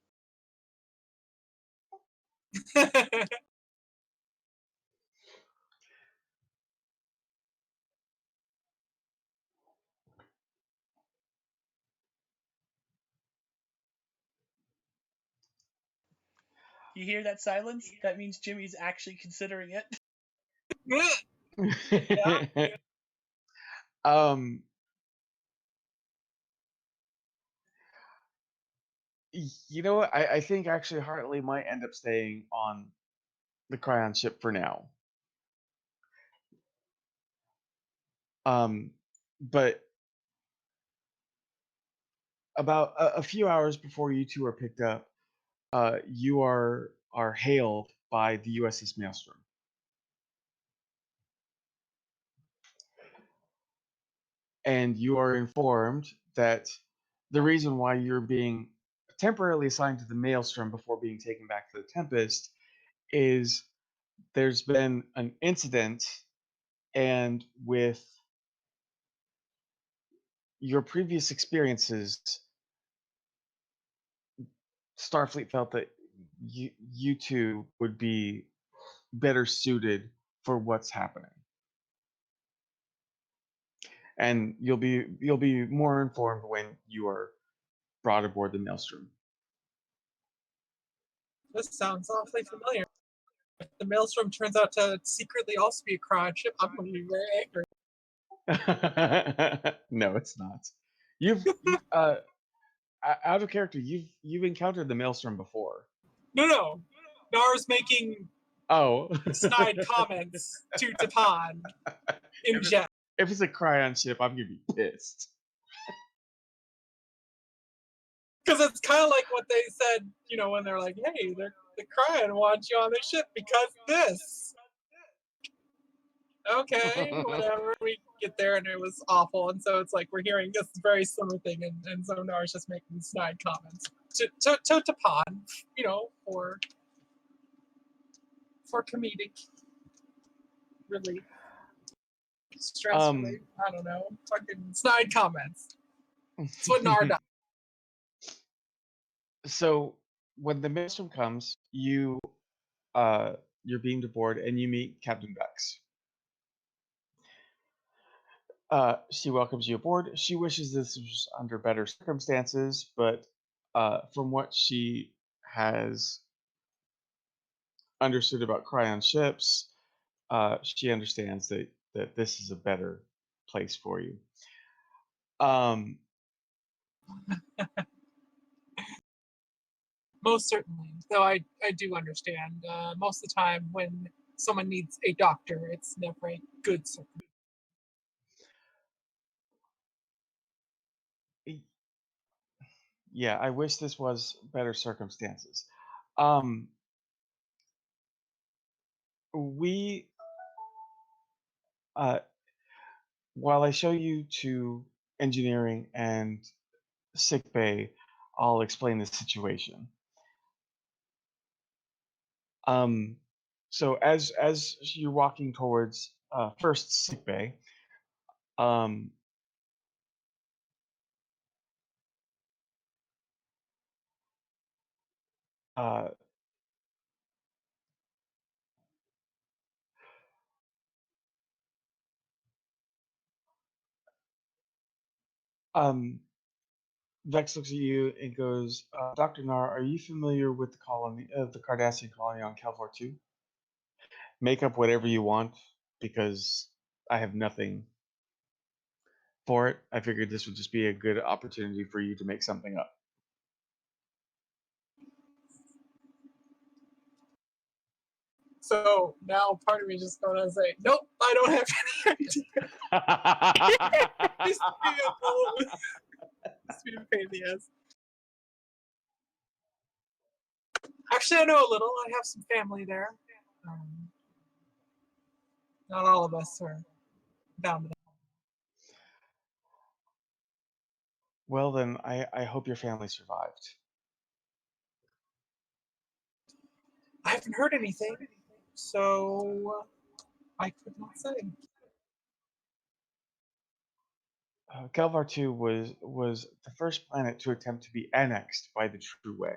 You hear that silence? That means Jimmy's actually considering it.
You know what? I think actually Hartley might end up staying on the Krion ship for now. But about a few hours before you two are picked up, you are hailed by the USS Maelstrom. And you are informed that the reason why you're being temporarily assigned to the Maelstrom before being taken back to the Tempest is there's been an incident, and with your previous experiences, Starfleet felt that you two would be better suited for what's happening, and you'll be more informed when you are brought aboard the Maelstrom.
This sounds awfully familiar. If the Maelstrom turns out to secretly also be a Krion ship, I'm going to be very angry.
No, it's not. You've out of character. You've encountered the Maelstrom before.
No. Nar's making
Oh,
snide comments to Tapan in jest.
If it's a Krion ship, I'm gonna be pissed.
Because it's kind of like what they said, when they're like, hey, the Krion wants you on their ship because this. Okay, whatever. We get there and it was awful. And so it's like we're hearing this very similar thing. And Zonar is just making snide comments to Tapan, for comedic relief. Stress relief. I don't know. Fucking snide comments. That's what Nar does.
So when the Maelstrom comes, you're beamed aboard and you meet Captain Vex. She welcomes you aboard. She wishes this was under better circumstances, but from what she has understood about Krion ships, she understands that this is a better place for you.
Most certainly, though I do understand. Most of the time when someone needs a doctor, it's never a good circumstance.
Yeah, I wish this was better circumstances. We while I show you to engineering and sick bay, I'll explain the situation. So as you're walking towards first sick bay, Vex looks at you and goes, Dr. Nar, are you familiar with the colony, the Cardassian colony on Calvar 2? Make up whatever you want, because I have nothing for it. I figured this would just be a good opportunity for you to make something up.
So now part of me is just going to say, nope, I don't have any idea. Just be a pain in the ass. Actually, I know a little. I have some family there. Not all of us are down to that.
Well, then I hope your family survived.
I haven't heard anything, so I could not say.
Calvar 2 was the first planet to attempt to be annexed by the True Way.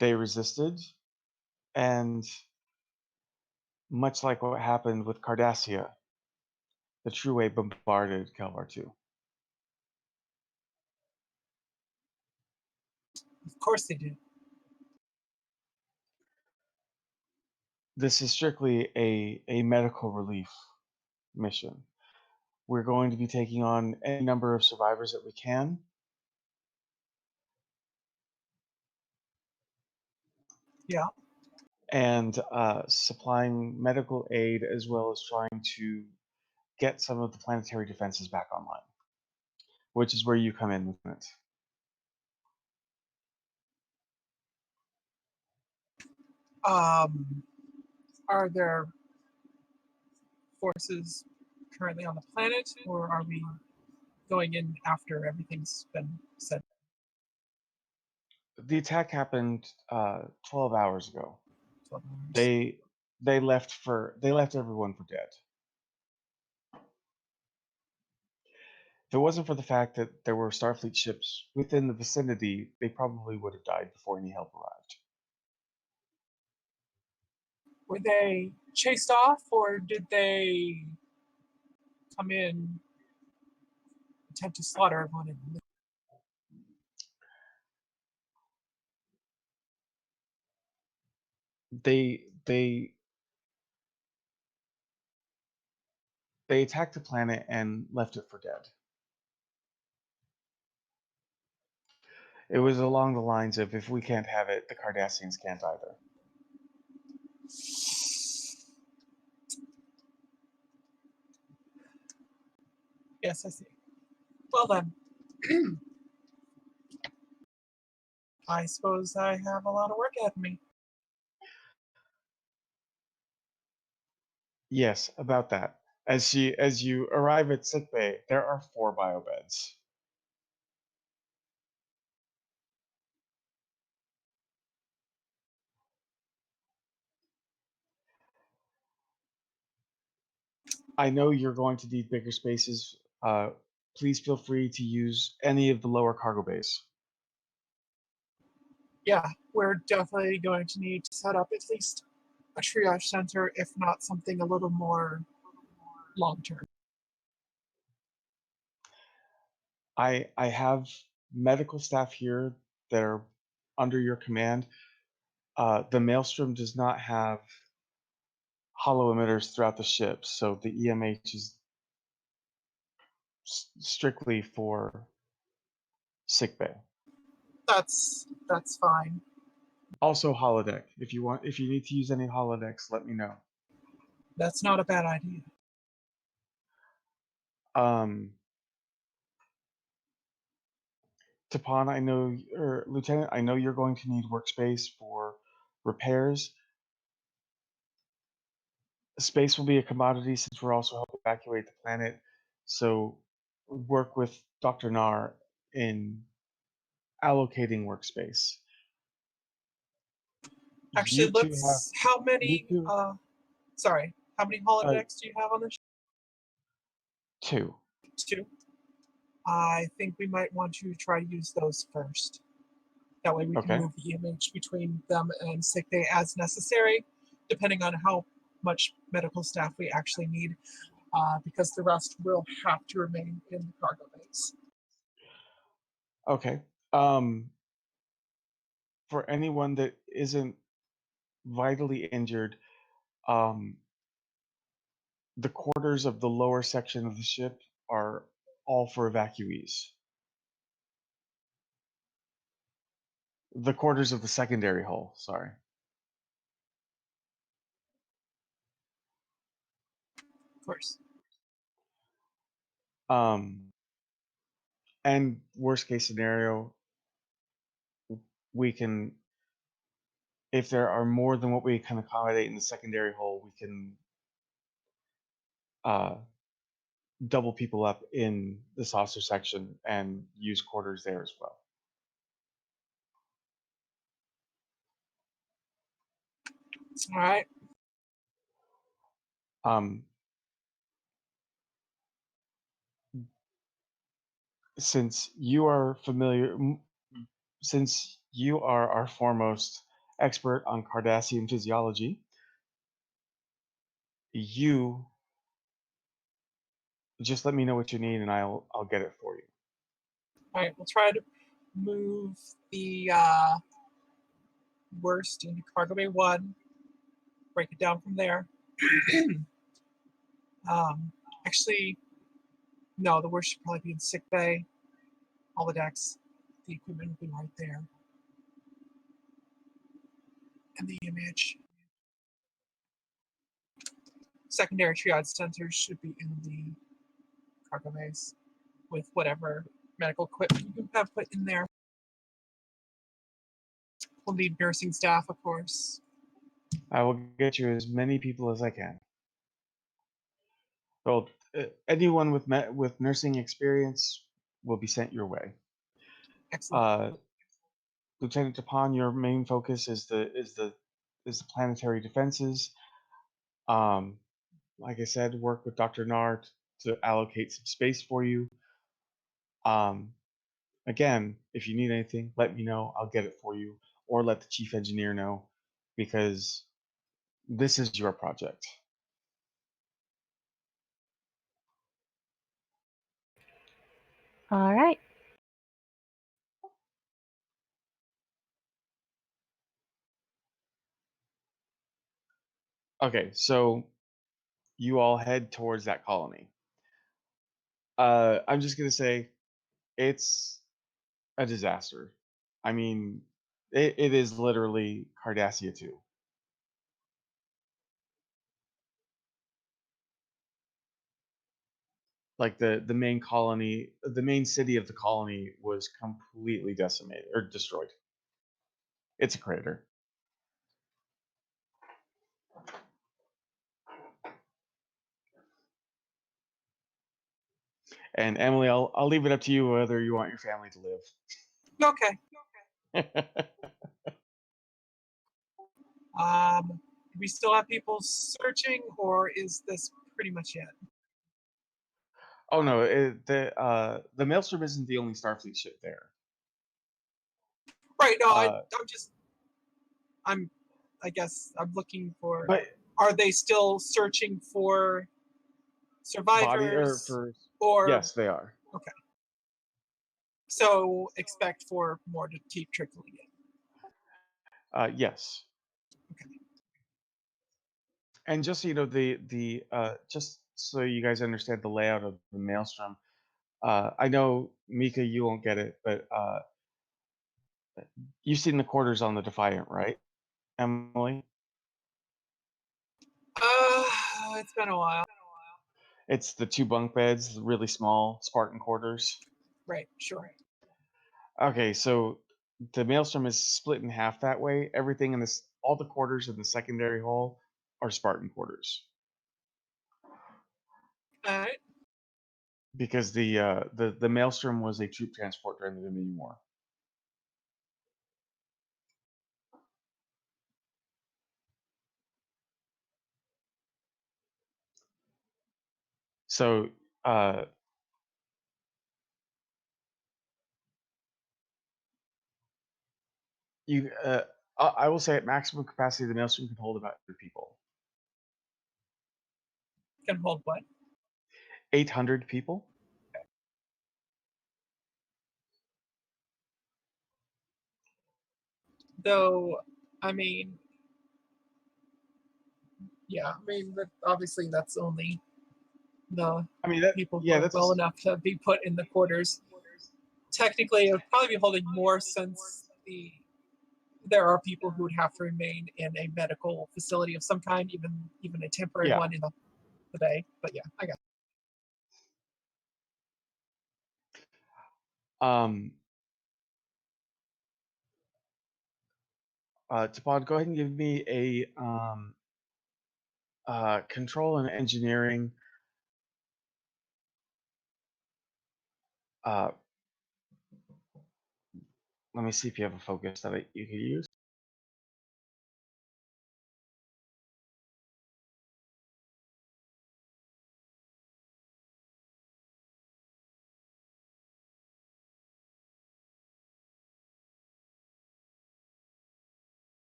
They resisted, and much like what happened with Cardassia, the True Way bombarded Calvar 2.
Of course they did.
This is strictly a medical relief mission. We're going to be taking on any number of survivors that we can.
Yeah.
And supplying medical aid, as well as trying to get some of the planetary defenses back online, which is where you come in with it.
Are there forces currently on the planet, or are we going in after everything's been said?
The attack happened 12 hours ago.
12 hours.
They left everyone for dead. If it wasn't for the fact that there were Starfleet ships within the vicinity, they probably would have died before any help arrived.
Were they chased off, or did they come in, attempt to slaughter everyone?
They attacked the planet and left it for dead. It was along the lines of, if we can't have it, the Cardassians can't either.
Yes, I see. Well then, I suppose I have a lot of work ahead of me.
Yes, about that. As you arrive at sickbay, there are 4 biobeds. I know you're going to need bigger spaces. Please feel free to use any of the lower cargo bays.
Yeah, we're definitely going to need to set up at least a triage center, if not something a little more long-term.
I have medical staff here that are under your command. The Maelstrom does not have hollow emitters throughout the ship, so the EMH is strictly for sickbay.
That's fine.
Also holodeck. If you need to use any holodecks, let me know.
That's not a bad idea.
Tapan, I know, or Lieutenant, I know you're going to need workspace for repairs. Space will be a commodity since we're also helping evacuate the planet. So work with Dr. Nar in allocating workspace.
Actually, how many holodecks do you have on the ship?
2.
2. I think we might want to try to use those first. That way we can move the image between them and sickbay as necessary, depending on how much medical staff we actually need, because the rest will have to remain in the cargo bays.
Okay. For anyone that isn't vitally injured, the quarters of the lower section of the ship are all for evacuees. The quarters of the secondary hull, sorry.
Of course.
And worst case scenario, we can, if there are more than what we can accommodate in the secondary hull, we can double people up in the saucer section and use quarters there as well.
All right.
Since you are familiar, since you are our foremost expert on Cardassian physiology, you just let me know what you need and I'll get it for you.
All right, we'll try to move the worst into cargo bay 1, break it down from there. Actually, no, the worst should probably be in sick bay. All the decks, the equipment will be right there. And the image. Secondary triage sensors should be in the cargo bays with whatever medical equipment you have put in there. We'll need nursing staff, of course.
I will get you as many people as I can. Well, anyone with nursing experience will be sent your way.
Excellent.
Lieutenant Tapan, your main focus is the planetary defenses. Like I said, work with Dr. Nard to allocate some space for you. Again, if you need anything, let me know. I'll get it for you, or let the chief engineer know, because this is your project.
All right.
Okay, so you all head towards that colony. I'm just gonna say it's a disaster. I mean, it is literally Cardassia 2. Like the main colony, the main city of the colony was completely decimated or destroyed. It's a crater. And Emily, I'll leave it up to you whether you want your family to
Okay.
live.
Do we still have people searching, or is this pretty much it?
Oh no, the Maelstrom isn't the only Starfleet ship there.
Right. No, I guess I'm looking for.
But
Are they still searching for
body or
survivors?
for yes, they are.
Okay. So expect for more to keep trickling in.
Yes.
Okay.
And just so you know, the just so you guys understand the layout of the Maelstrom, I know Mika, you won't get it, but you've seen the quarters on the Defiant, right, Emily?
It's been a while.
It's the 2 bunk beds, really small Spartan quarters.
Right. Sure.
Okay, so the Maelstrom is split in half that way. Everything in this, all the quarters in the secondary hull are Spartan quarters.
All right.
Because the Maelstrom was a troop transport during the Dominion War. So you I will say at maximum capacity the Maelstrom can hold about 800 people.
Can hold what?
800 people.
Though, I mean, yeah, I mean, obviously that's only the
I mean, that,
people who
yeah,
are
that's
well enough to be put in the quarters. Technically, it would probably be holding more since there are people who would have to remain in a medical facility of some kind, even a temporary
yeah.
one in the bay. But yeah, I got it.
Tapad, go ahead and give me a control and engineering. Let me see if you have a focus that you can use.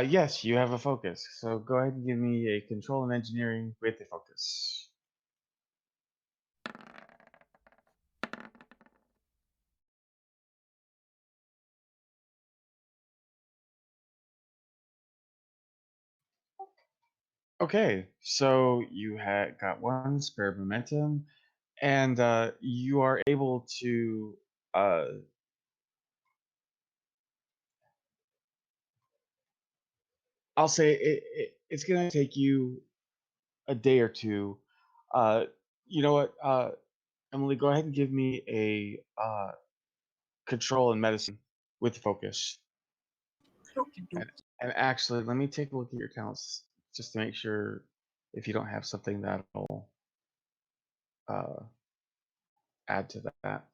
Yes, you have a focus. So go ahead and give me a control and engineering with a focus. Okay, so you had got 1 spare momentum, and you are able to. I'll say it's going to take you a day or two You know what, Emily, go ahead and give me a control and medicine with focus. And actually, let me take a look at your accounts just to make sure if you don't have something that'll add to that.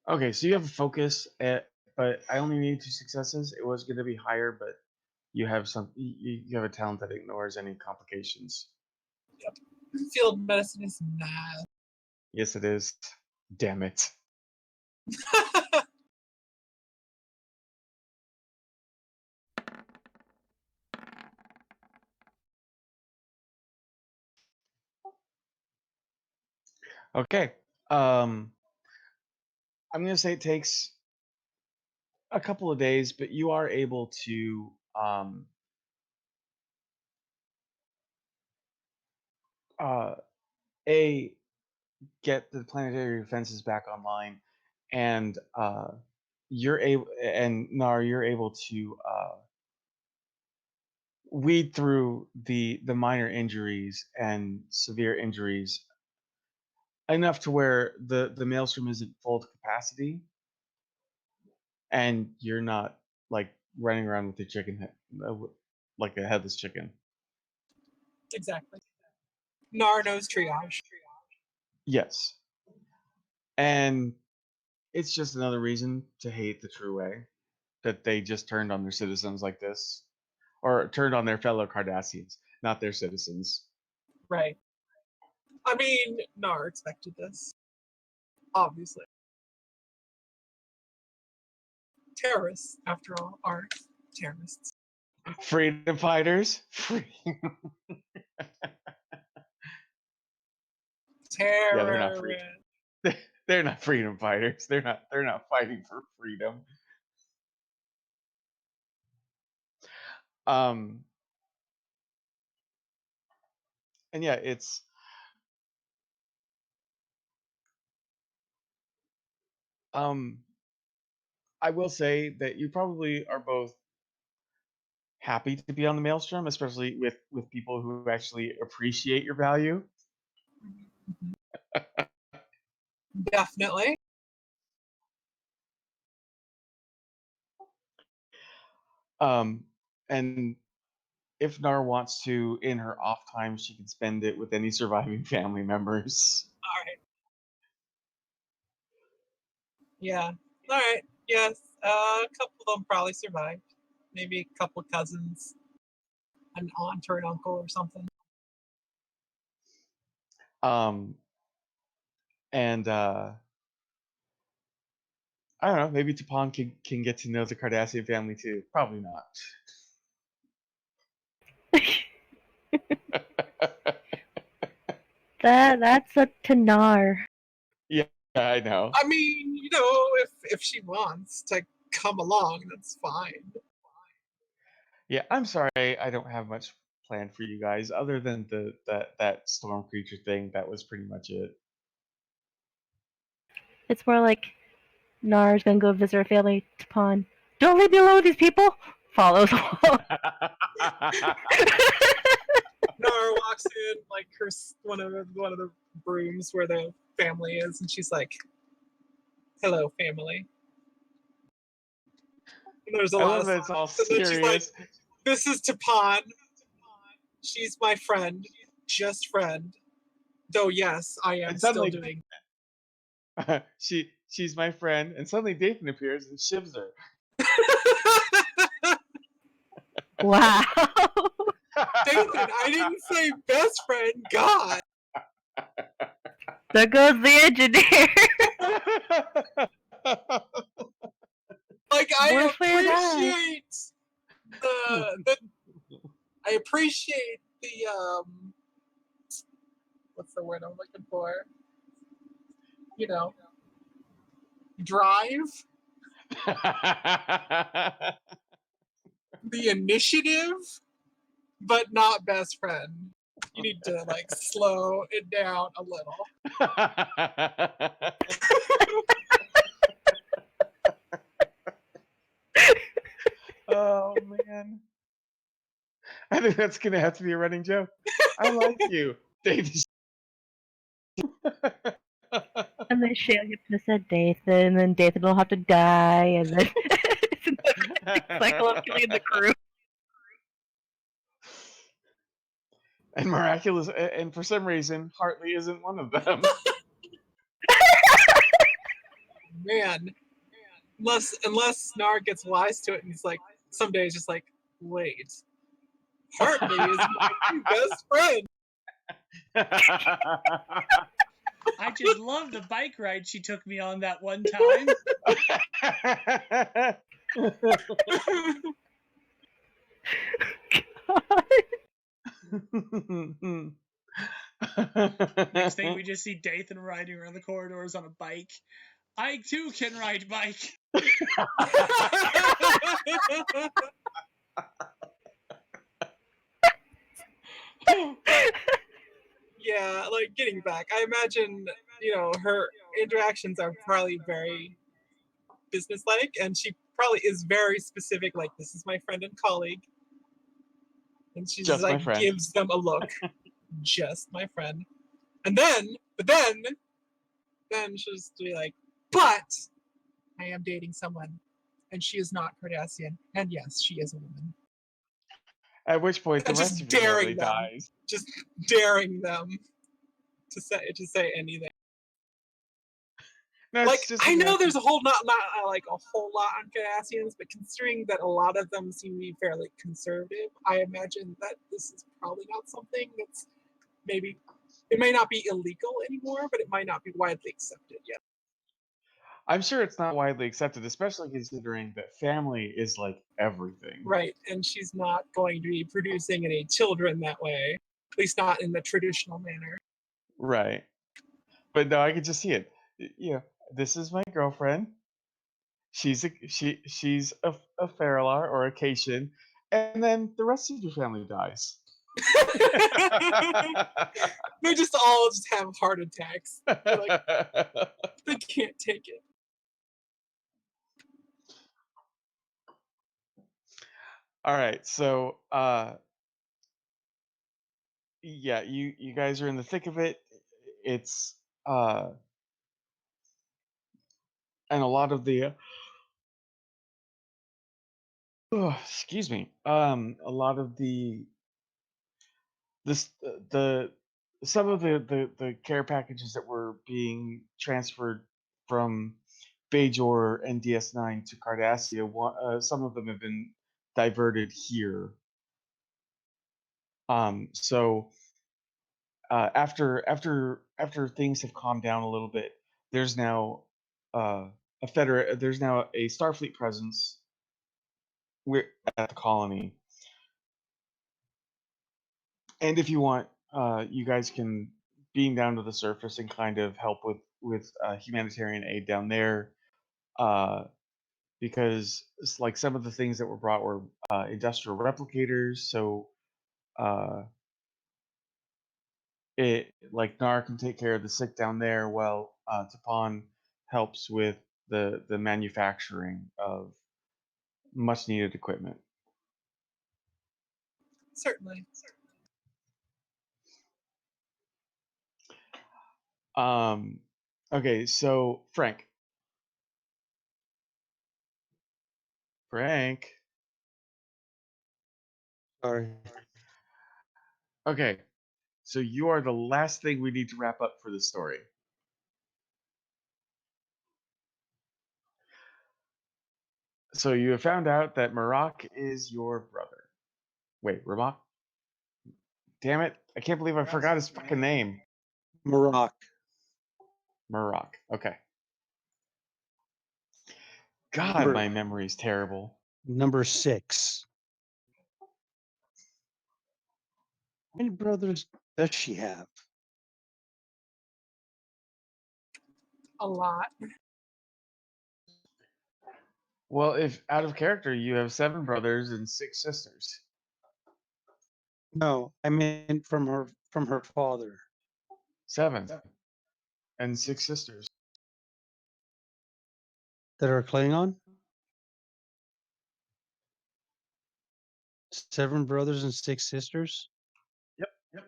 Okay, so you have a focus, but I only need 2 successes. It was going to be higher, but you have you have a talent that ignores any complications.
Yep. Field medicine is math.
Yes, it is. Damn it. Okay. I'm going to say it takes a couple of days, but you are able to a get the planetary defenses back online, and you're able, and Nar, you're able to weed through the minor injuries and severe injuries enough to where the maelstrom isn't full to capacity, and you're not like running around with the chicken head, like a headless chicken.
Exactly. Nar knows triage.
Yes, and it's just another reason to hate the true way, that they just turned on their citizens like this, or turned on their fellow Cardassians, not their citizens.
Right. I mean, Nar expected this. Obviously. Terrorists, after all, are terrorists.
Freedom fighters, Yeah, they're not free.
Terrorists.
They're not freedom fighters. They're not fighting for freedom. And yeah, it's I will say that you probably are both happy to be on the maelstrom, especially with people who actually appreciate your value.
Definitely.
And if Nar wants to, in her off time, she can spend it with any surviving family members.
All right. Yeah. All right. Yes. A couple of them probably survived. Maybe a couple of cousins, an aunt or an uncle or something.
And I don't know, maybe Tapon can get to know the Cardassian family too. Probably not.
That's up to Nar.
Yeah, I know.
I mean, if she wants to come along, that's fine.
Yeah, I'm sorry I don't have much planned for you guys other than that storm creature thing. That was pretty much it.
It's more like Nar's gonna go visit her family. Tapon, don't leave me alone with these people. Follows along.
Nara walks in like one of the rooms where the family is, and she's like, "Hello, family." And there's a
I
lot
love
of
that it's all
silence. And then she's like,
serious.
"This is Tapon. She's my friend, just friend. Though yes, I am
And
still
suddenly,
doing."
she's my friend, and suddenly Dathan appears and shivs her.
Wow.
Dathan, I didn't say best friend. God.
There goes the engineer.
Like I
Worst way to die.
appreciate the what's the word I'm looking for? Drive, the initiative, but not best friend. You need to like slow it down a little.
Oh man, I think that's gonna have to be a running joke. I like you.
And then she'll get pissed at Dathan, and then Dathan will have to die, and then it's a never-ending cycle of killing the crew.
And miraculous, and for some reason, Hartley isn't one of them.
Man, unless Snar gets wise to it and he's like, someday he's just like, wait, Hartley is my new best friend.
I just love the bike ride she took me on that one time. Next thing we just see Dathan riding around the corridors on a bike. I too can ride bike.
Yeah, like getting back. I imagine, her interactions are probably very businesslike, and she probably is very specific, like, this is my friend and colleague. And she's
Just my
like,
friend.
gives them a look. Just my friend. And then she'll just be like, but I am dating someone, and she is not Cardassian, and yes, she is a woman.
At which point the
And
rest
just
of your family
daring them.
dies.
Just daring them to say anything.
No,
Like,
it's just
I know there's a whole not like a whole lot on Cardassians, but considering that a lot of them seem to be fairly conservative, I imagine that this is probably not something that's maybe, it may not be illegal anymore, but it might not be widely accepted yet.
I'm sure it's not widely accepted, especially considering that family is like everything.
Right, and she's not going to be producing any children that way, at least not in the traditional manner.
Right. But no, I could just see it. This is my girlfriend. She's a Feralar or a Cation, and then the rest of your family dies.
They just all just have heart attacks. Like, they can't take it.
All right, so yeah, you guys are in the thick of it. It's and a lot of the excuse me, a lot of the some of the care packages that were being transferred from Bajor and DS9 to Cardassia, some of them have been diverted here. So after things have calmed down a little bit, there's now there's now a Starfleet presence at the colony. And if you want, you guys can beam down to the surface and kind of help with humanitarian aid down there, because it's like some of the things that were brought were industrial replicators. So it like Nar can take care of the sick down there, while Tapan helps with the manufacturing of much needed equipment.
Certainly.
Okay, so Frank.
Sorry.
Okay, so you are the last thing we need to wrap up for the story. So you have found out that Marak is your brother. Wait, Ramak? Damn it! I can't believe I forgot his fucking name.
Marak.
Marak. Okay. God, my memory's terrible.
Number 6. How many brothers does she have?
A lot.
Well, if out of character, you have 7 brothers and 6 sisters.
No, I meant from her father
7 and 6 sisters.
that are Klingon. 7 brothers and 6 sisters.
Yep. Yep.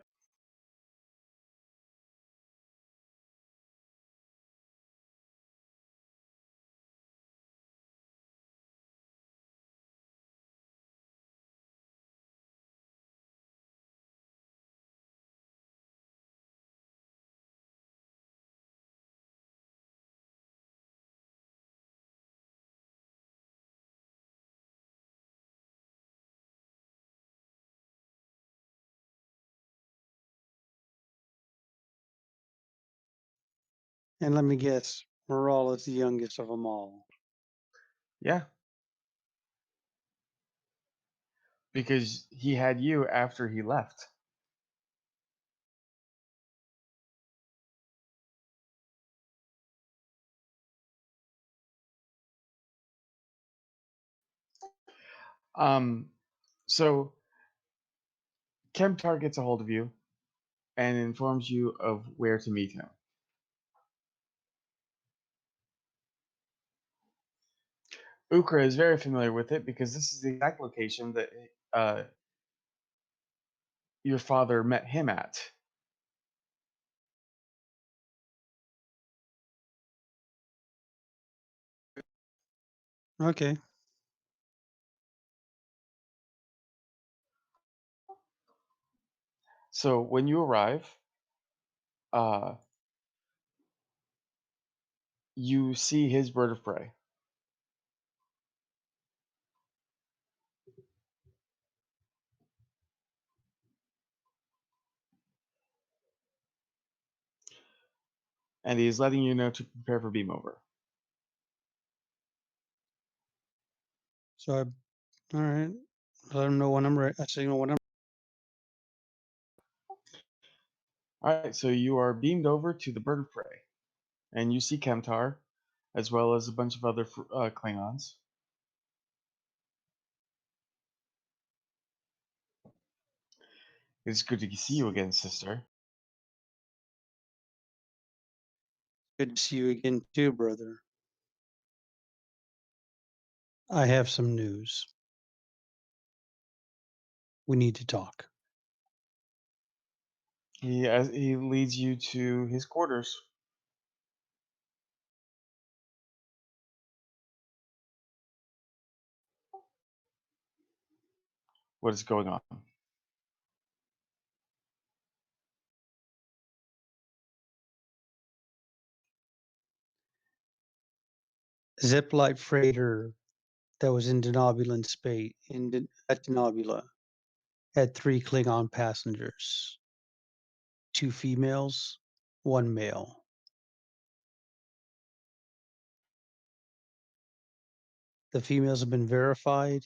And let me guess, Miral is the youngest of them all.
Yeah. Because he had you after he left. So Kemtar gets a hold of you and informs you of where to meet him. Ukra is very familiar with it because this is the exact location that your father met him at.
Okay.
So when you arrive, you see his bird of prey. And he's letting you know to prepare for beam over.
So all right. Let him know when I'm ready. I signal when I'm.
All right, so you are beamed over to the bird of prey, and you see Kemtar, as well as a bunch of other Klingons. It's good to see you again, sister.
Good to see you again, too, brother. I have some news. We need to talk.
He leads you to his quarters. What is going on?
Zip-light freighter that was in Denobulan space at Denobula had 3 Klingon passengers, 2 females, 1 male. The females have been verified.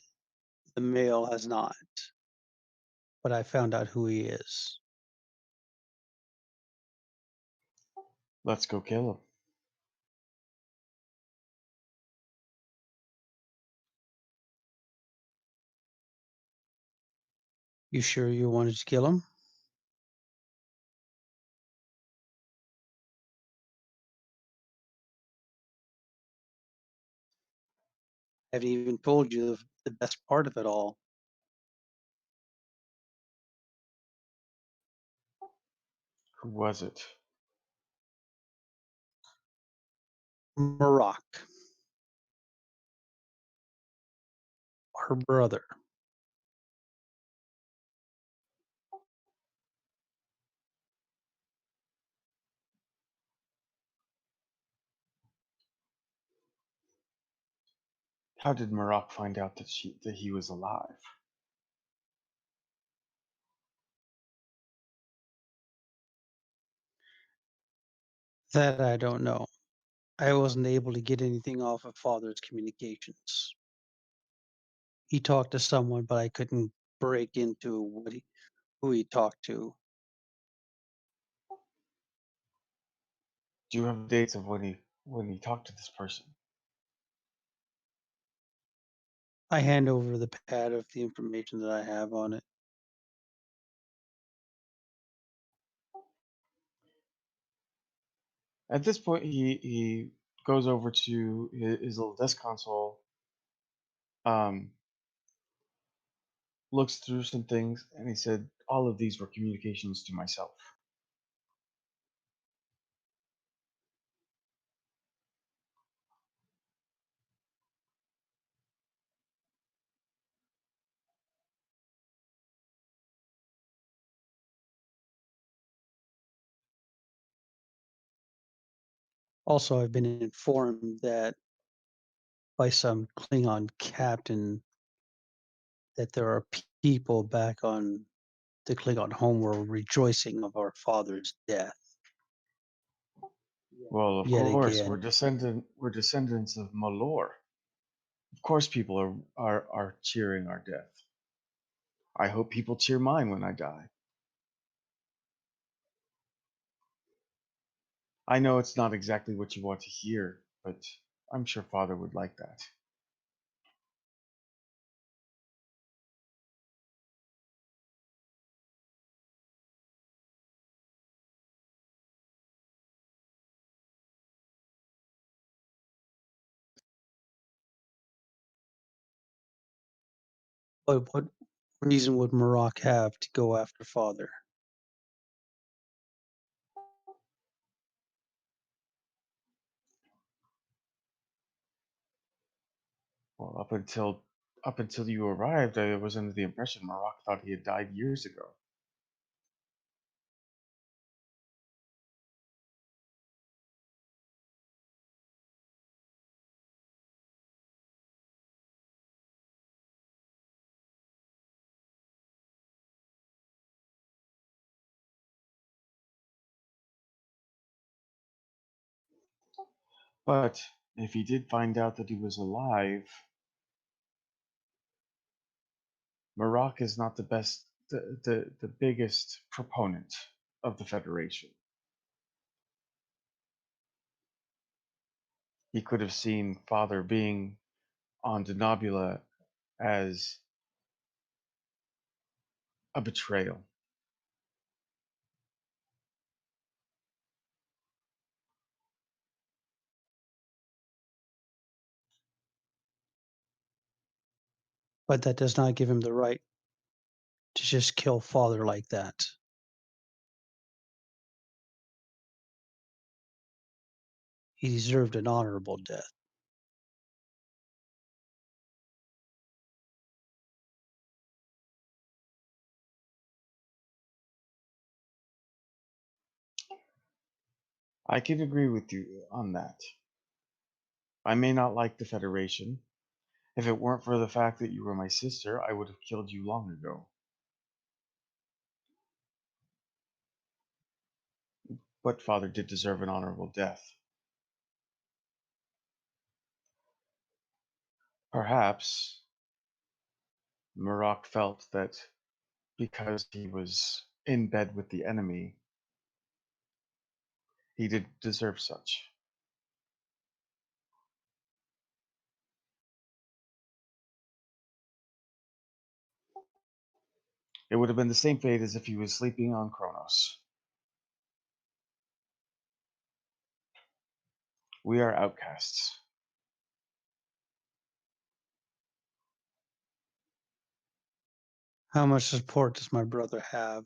The male has not. But I found out who he is.
Let's go kill him.
You sure you wanted to kill him? I haven't even told you the best part of it all.
Who was it?
Marak, her brother.
How did Marak find out that he was alive?
That I don't know. I wasn't able to get anything off of father's communications. He talked to someone, but I couldn't break into who he talked to.
Do you have dates of when he talked to this person?
I hand over the pad of the information that I have on it.
At this point, he goes over to his little desk console, um, looks through some things, and he said, "All of these were communications to myself."
Also, I've been informed that by some Klingon captain that there are people back on the Klingon homeworld rejoicing of our father's death
Well, of
yet
course,
again.
we're descendants of Malor. Of course, people are cheering our death. I hope people cheer mine when I die. I know it's not exactly what you want to hear, but I'm sure Father would like that.
But what reason would Marak have to go after father?
Well, up until you arrived, I was under the impression Marak thought he had died years ago. But if he did find out that he was alive, Marak is not the biggest proponent of the Federation. He could have seen Father being on Denobula as a betrayal.
But that does not give him the right to just kill father like that. He deserved an honorable death.
I can agree with you on that. I may not like the Federation. If it weren't for the fact that you were my sister, I would have killed you long ago. But Father did deserve an honorable death. Perhaps Murrock felt that because he was in bed with the enemy, he did deserve such. It would have been the same fate as if he was sleeping on Kronos. We are outcasts.
How much support does my brother have?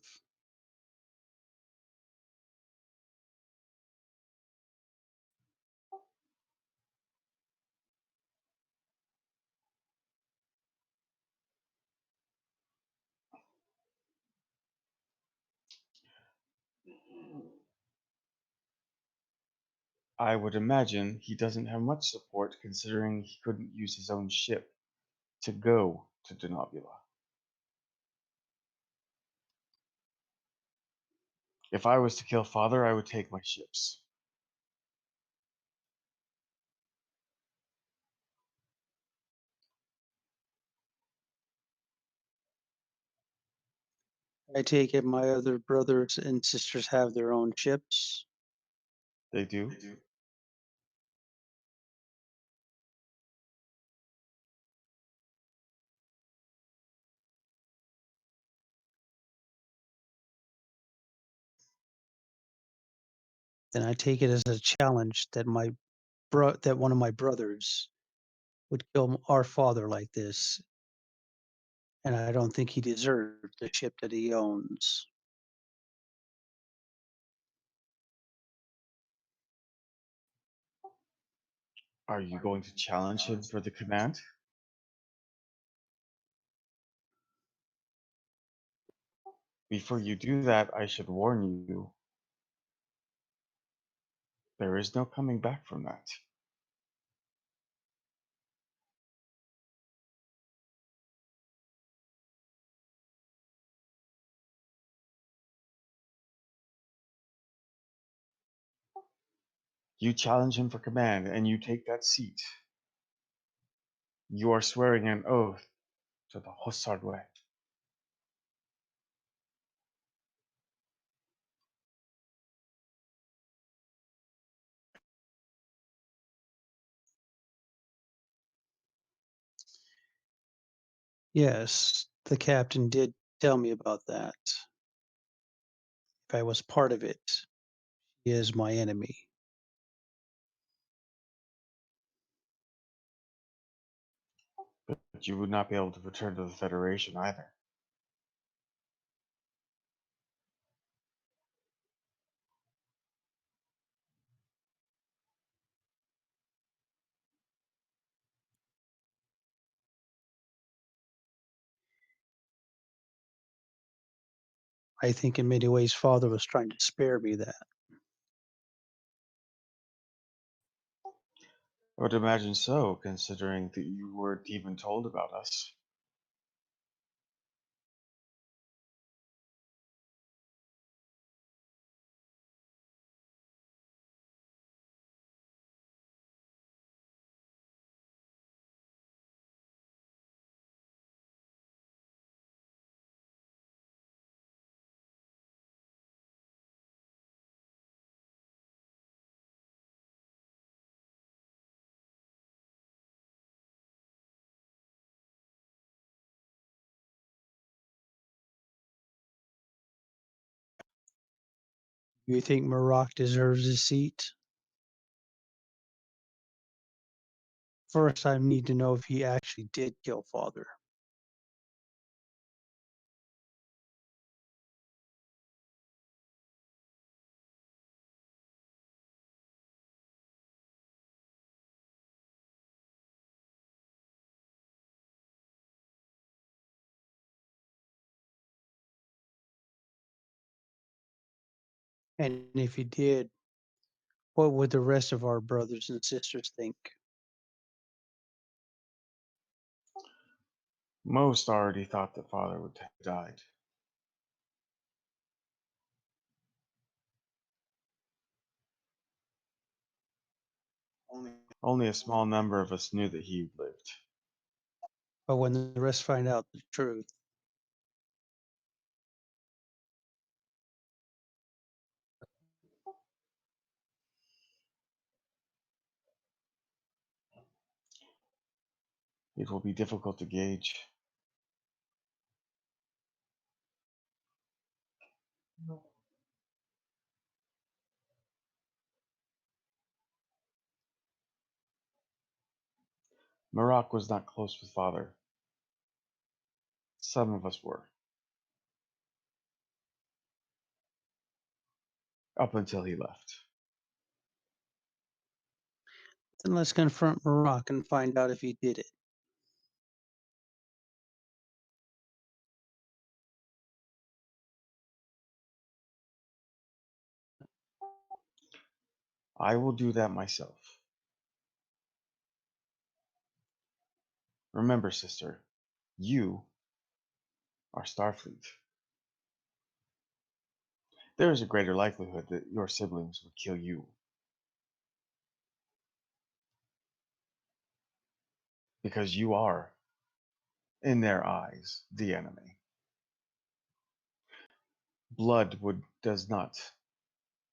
I would imagine he doesn't have much support considering he couldn't use his own ship to go to Denobula. If I was to kill Father, I would take my ships.
I take it my other brothers and sisters have their own ships.
They do.
then I take it as a challenge that that one of my brothers would kill our father like this, and I don't think he deserves the ship that he owns.
Are you going to challenge him for the command? Before you do that, I should warn you, there is no coming back from that. You challenge him for command and you take that seat. You are swearing an oath to the Hussard way.
Yes, the captain did tell me about that. If I was part of it, he is my enemy.
But you would not be able to return to the Federation either.
I think in many ways, Father was trying to spare me that.
I would imagine so, considering that you weren't even told about us.
You think Maroc deserves a seat? First, I need to know if he actually did kill Father. And if he did, what would the rest of our brothers and sisters think?
Most already thought that Father would have died. Only a small number of us knew that he lived.
But when the rest find out the truth,
It will be difficult to gauge. Maroc was not close with Father. Some of us were. Up until he left.
then let's confront Maroc and find out if he did it.
I will do that myself. Remember, sister, you are Starfleet. There is a greater likelihood that your siblings would kill you. Because you are, in their eyes, the enemy. Blood does not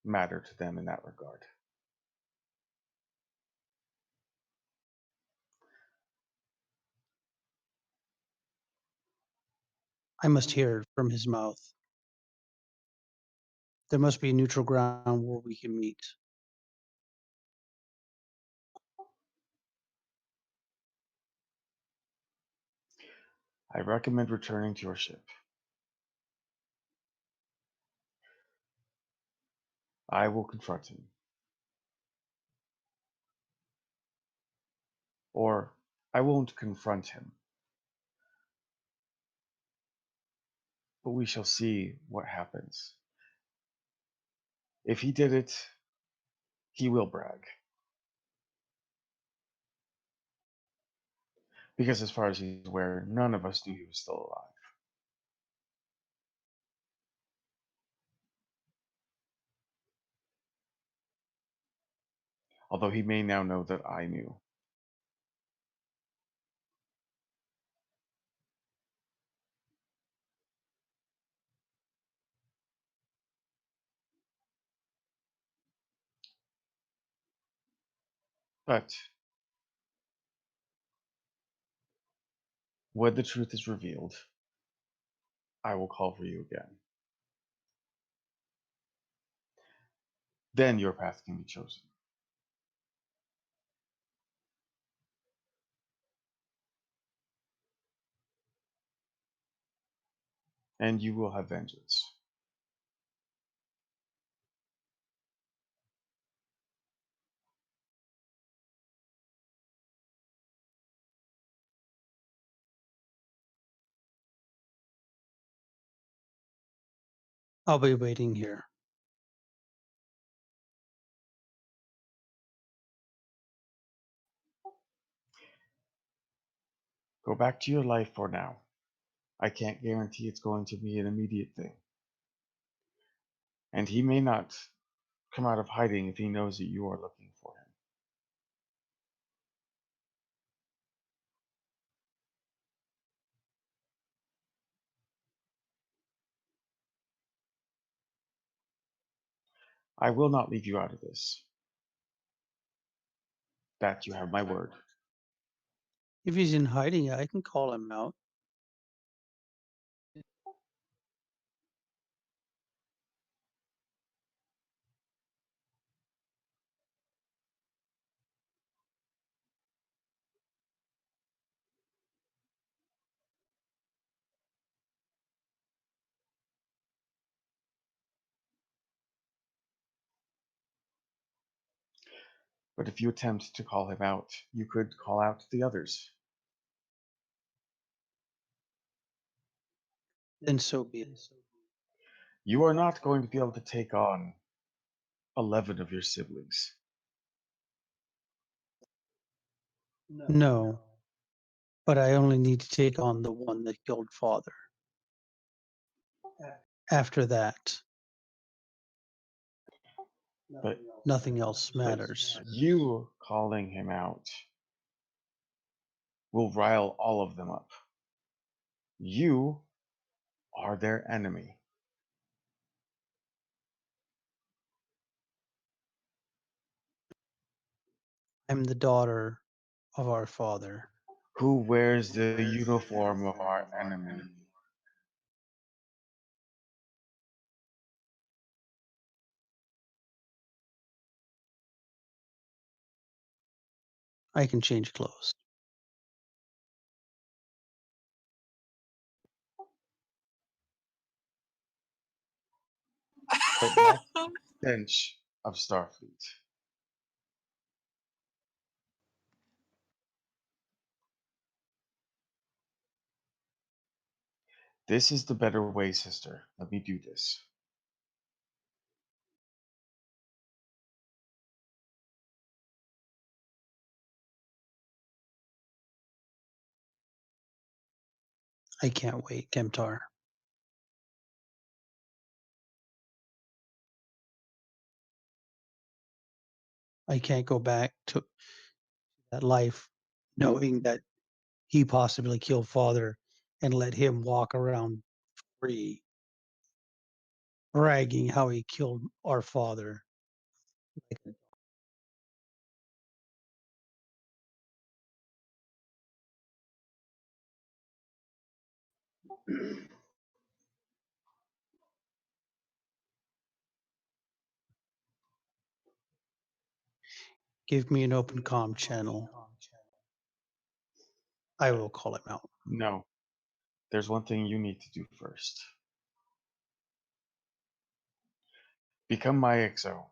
matter to them in that regard.
I must hear it from his mouth. There must be a neutral ground where we can meet.
I recommend returning to your ship. I will confront him. Or I won't confront him. But we shall see what happens. If he did it, he will brag. Because as far as he's aware, none of us knew he was still alive. Although he may now know that I knew. But when the truth is revealed, I will call for you again. Then your path can be chosen. And you will have vengeance.
I'll be waiting here.
Go back to your life for now. I can't guarantee it's going to be an immediate thing. And he may not come out of hiding if he knows that you are looking for him. I will not leave you out of this. That you have my word.
If he's in hiding, I can call him out.
But if you attempt to call him out, you could call out the others.
Then so be it.
You are not going to be able to take on 11 of your siblings.
No, but I only need to take on the one that killed father. After that,
But
nothing else matters.
you calling him out will rile all of them up. You are their enemy.
I'm the daughter of our father.
Who wears the uniform of our enemy?
I can change clothes.
But not the stench of Starfleet. This is the better way, sister. Let me do this.
I can't wait, Kemtar. I can't go back to that life knowing that he possibly killed father and let him walk around free, bragging how he killed our father. give me an open comm channel. I will call him out.
No. There's one thing you need to do first. Become my XO.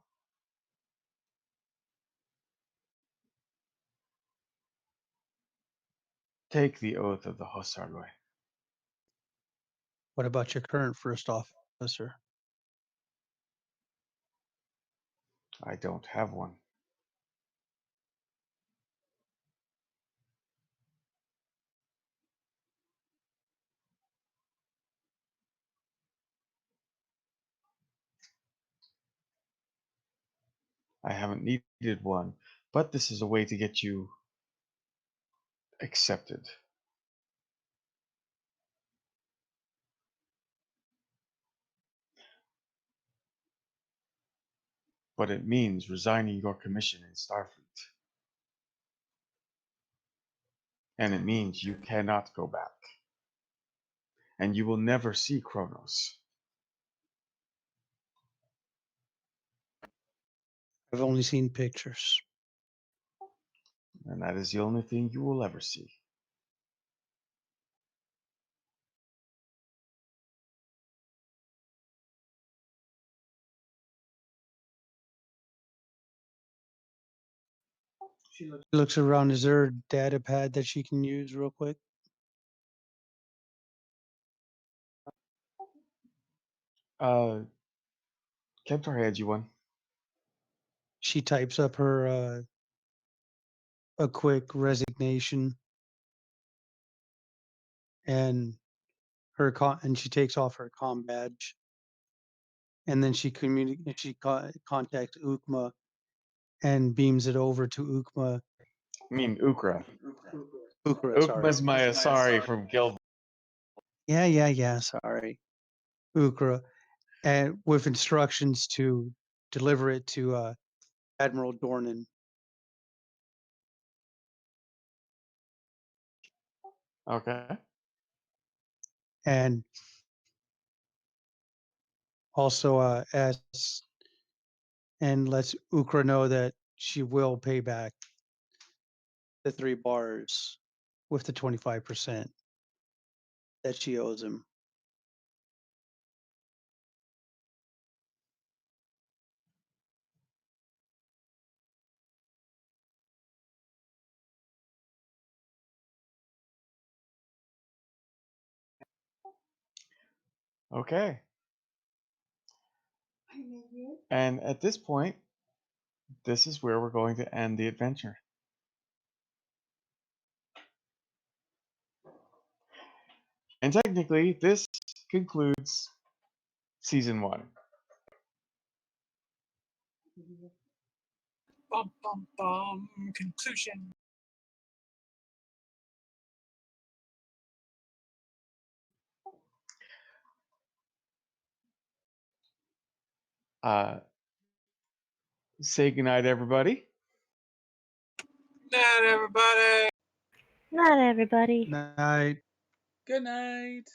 Take the oath of the Hosarloi.
What about your current first officer?
I don't have one. I haven't needed one, but this is a way to get you accepted. But it means resigning your commission in Starfleet. And it means you cannot go back. And you will never see Kronos.
I've only seen pictures.
And that is the only thing you will ever see.
She looks around. Is there a data pad that she can use real quick?
Kemptor hands you one.
She types up her a quick resignation, and and she takes off her comm badge, and then she contacts Ukma and beams it over to Ukma.
I mean, Ukra.
Ukra, sorry.
Ukma's my Asari from Guild.
Yeah. Sorry, Ukra, and with instructions to deliver it to Admiral Dornan.
Okay.
And also asks and lets Ukra know that she will pay back the 3 bars with the 25% that she owes him.
Okay. And at this point, this is where we're going to end the adventure. And technically, this concludes season 1.
Bum, bum, bum. Conclusion.
Say goodnight, everybody.
Night, everybody.
Not everybody.
Night.
Good night.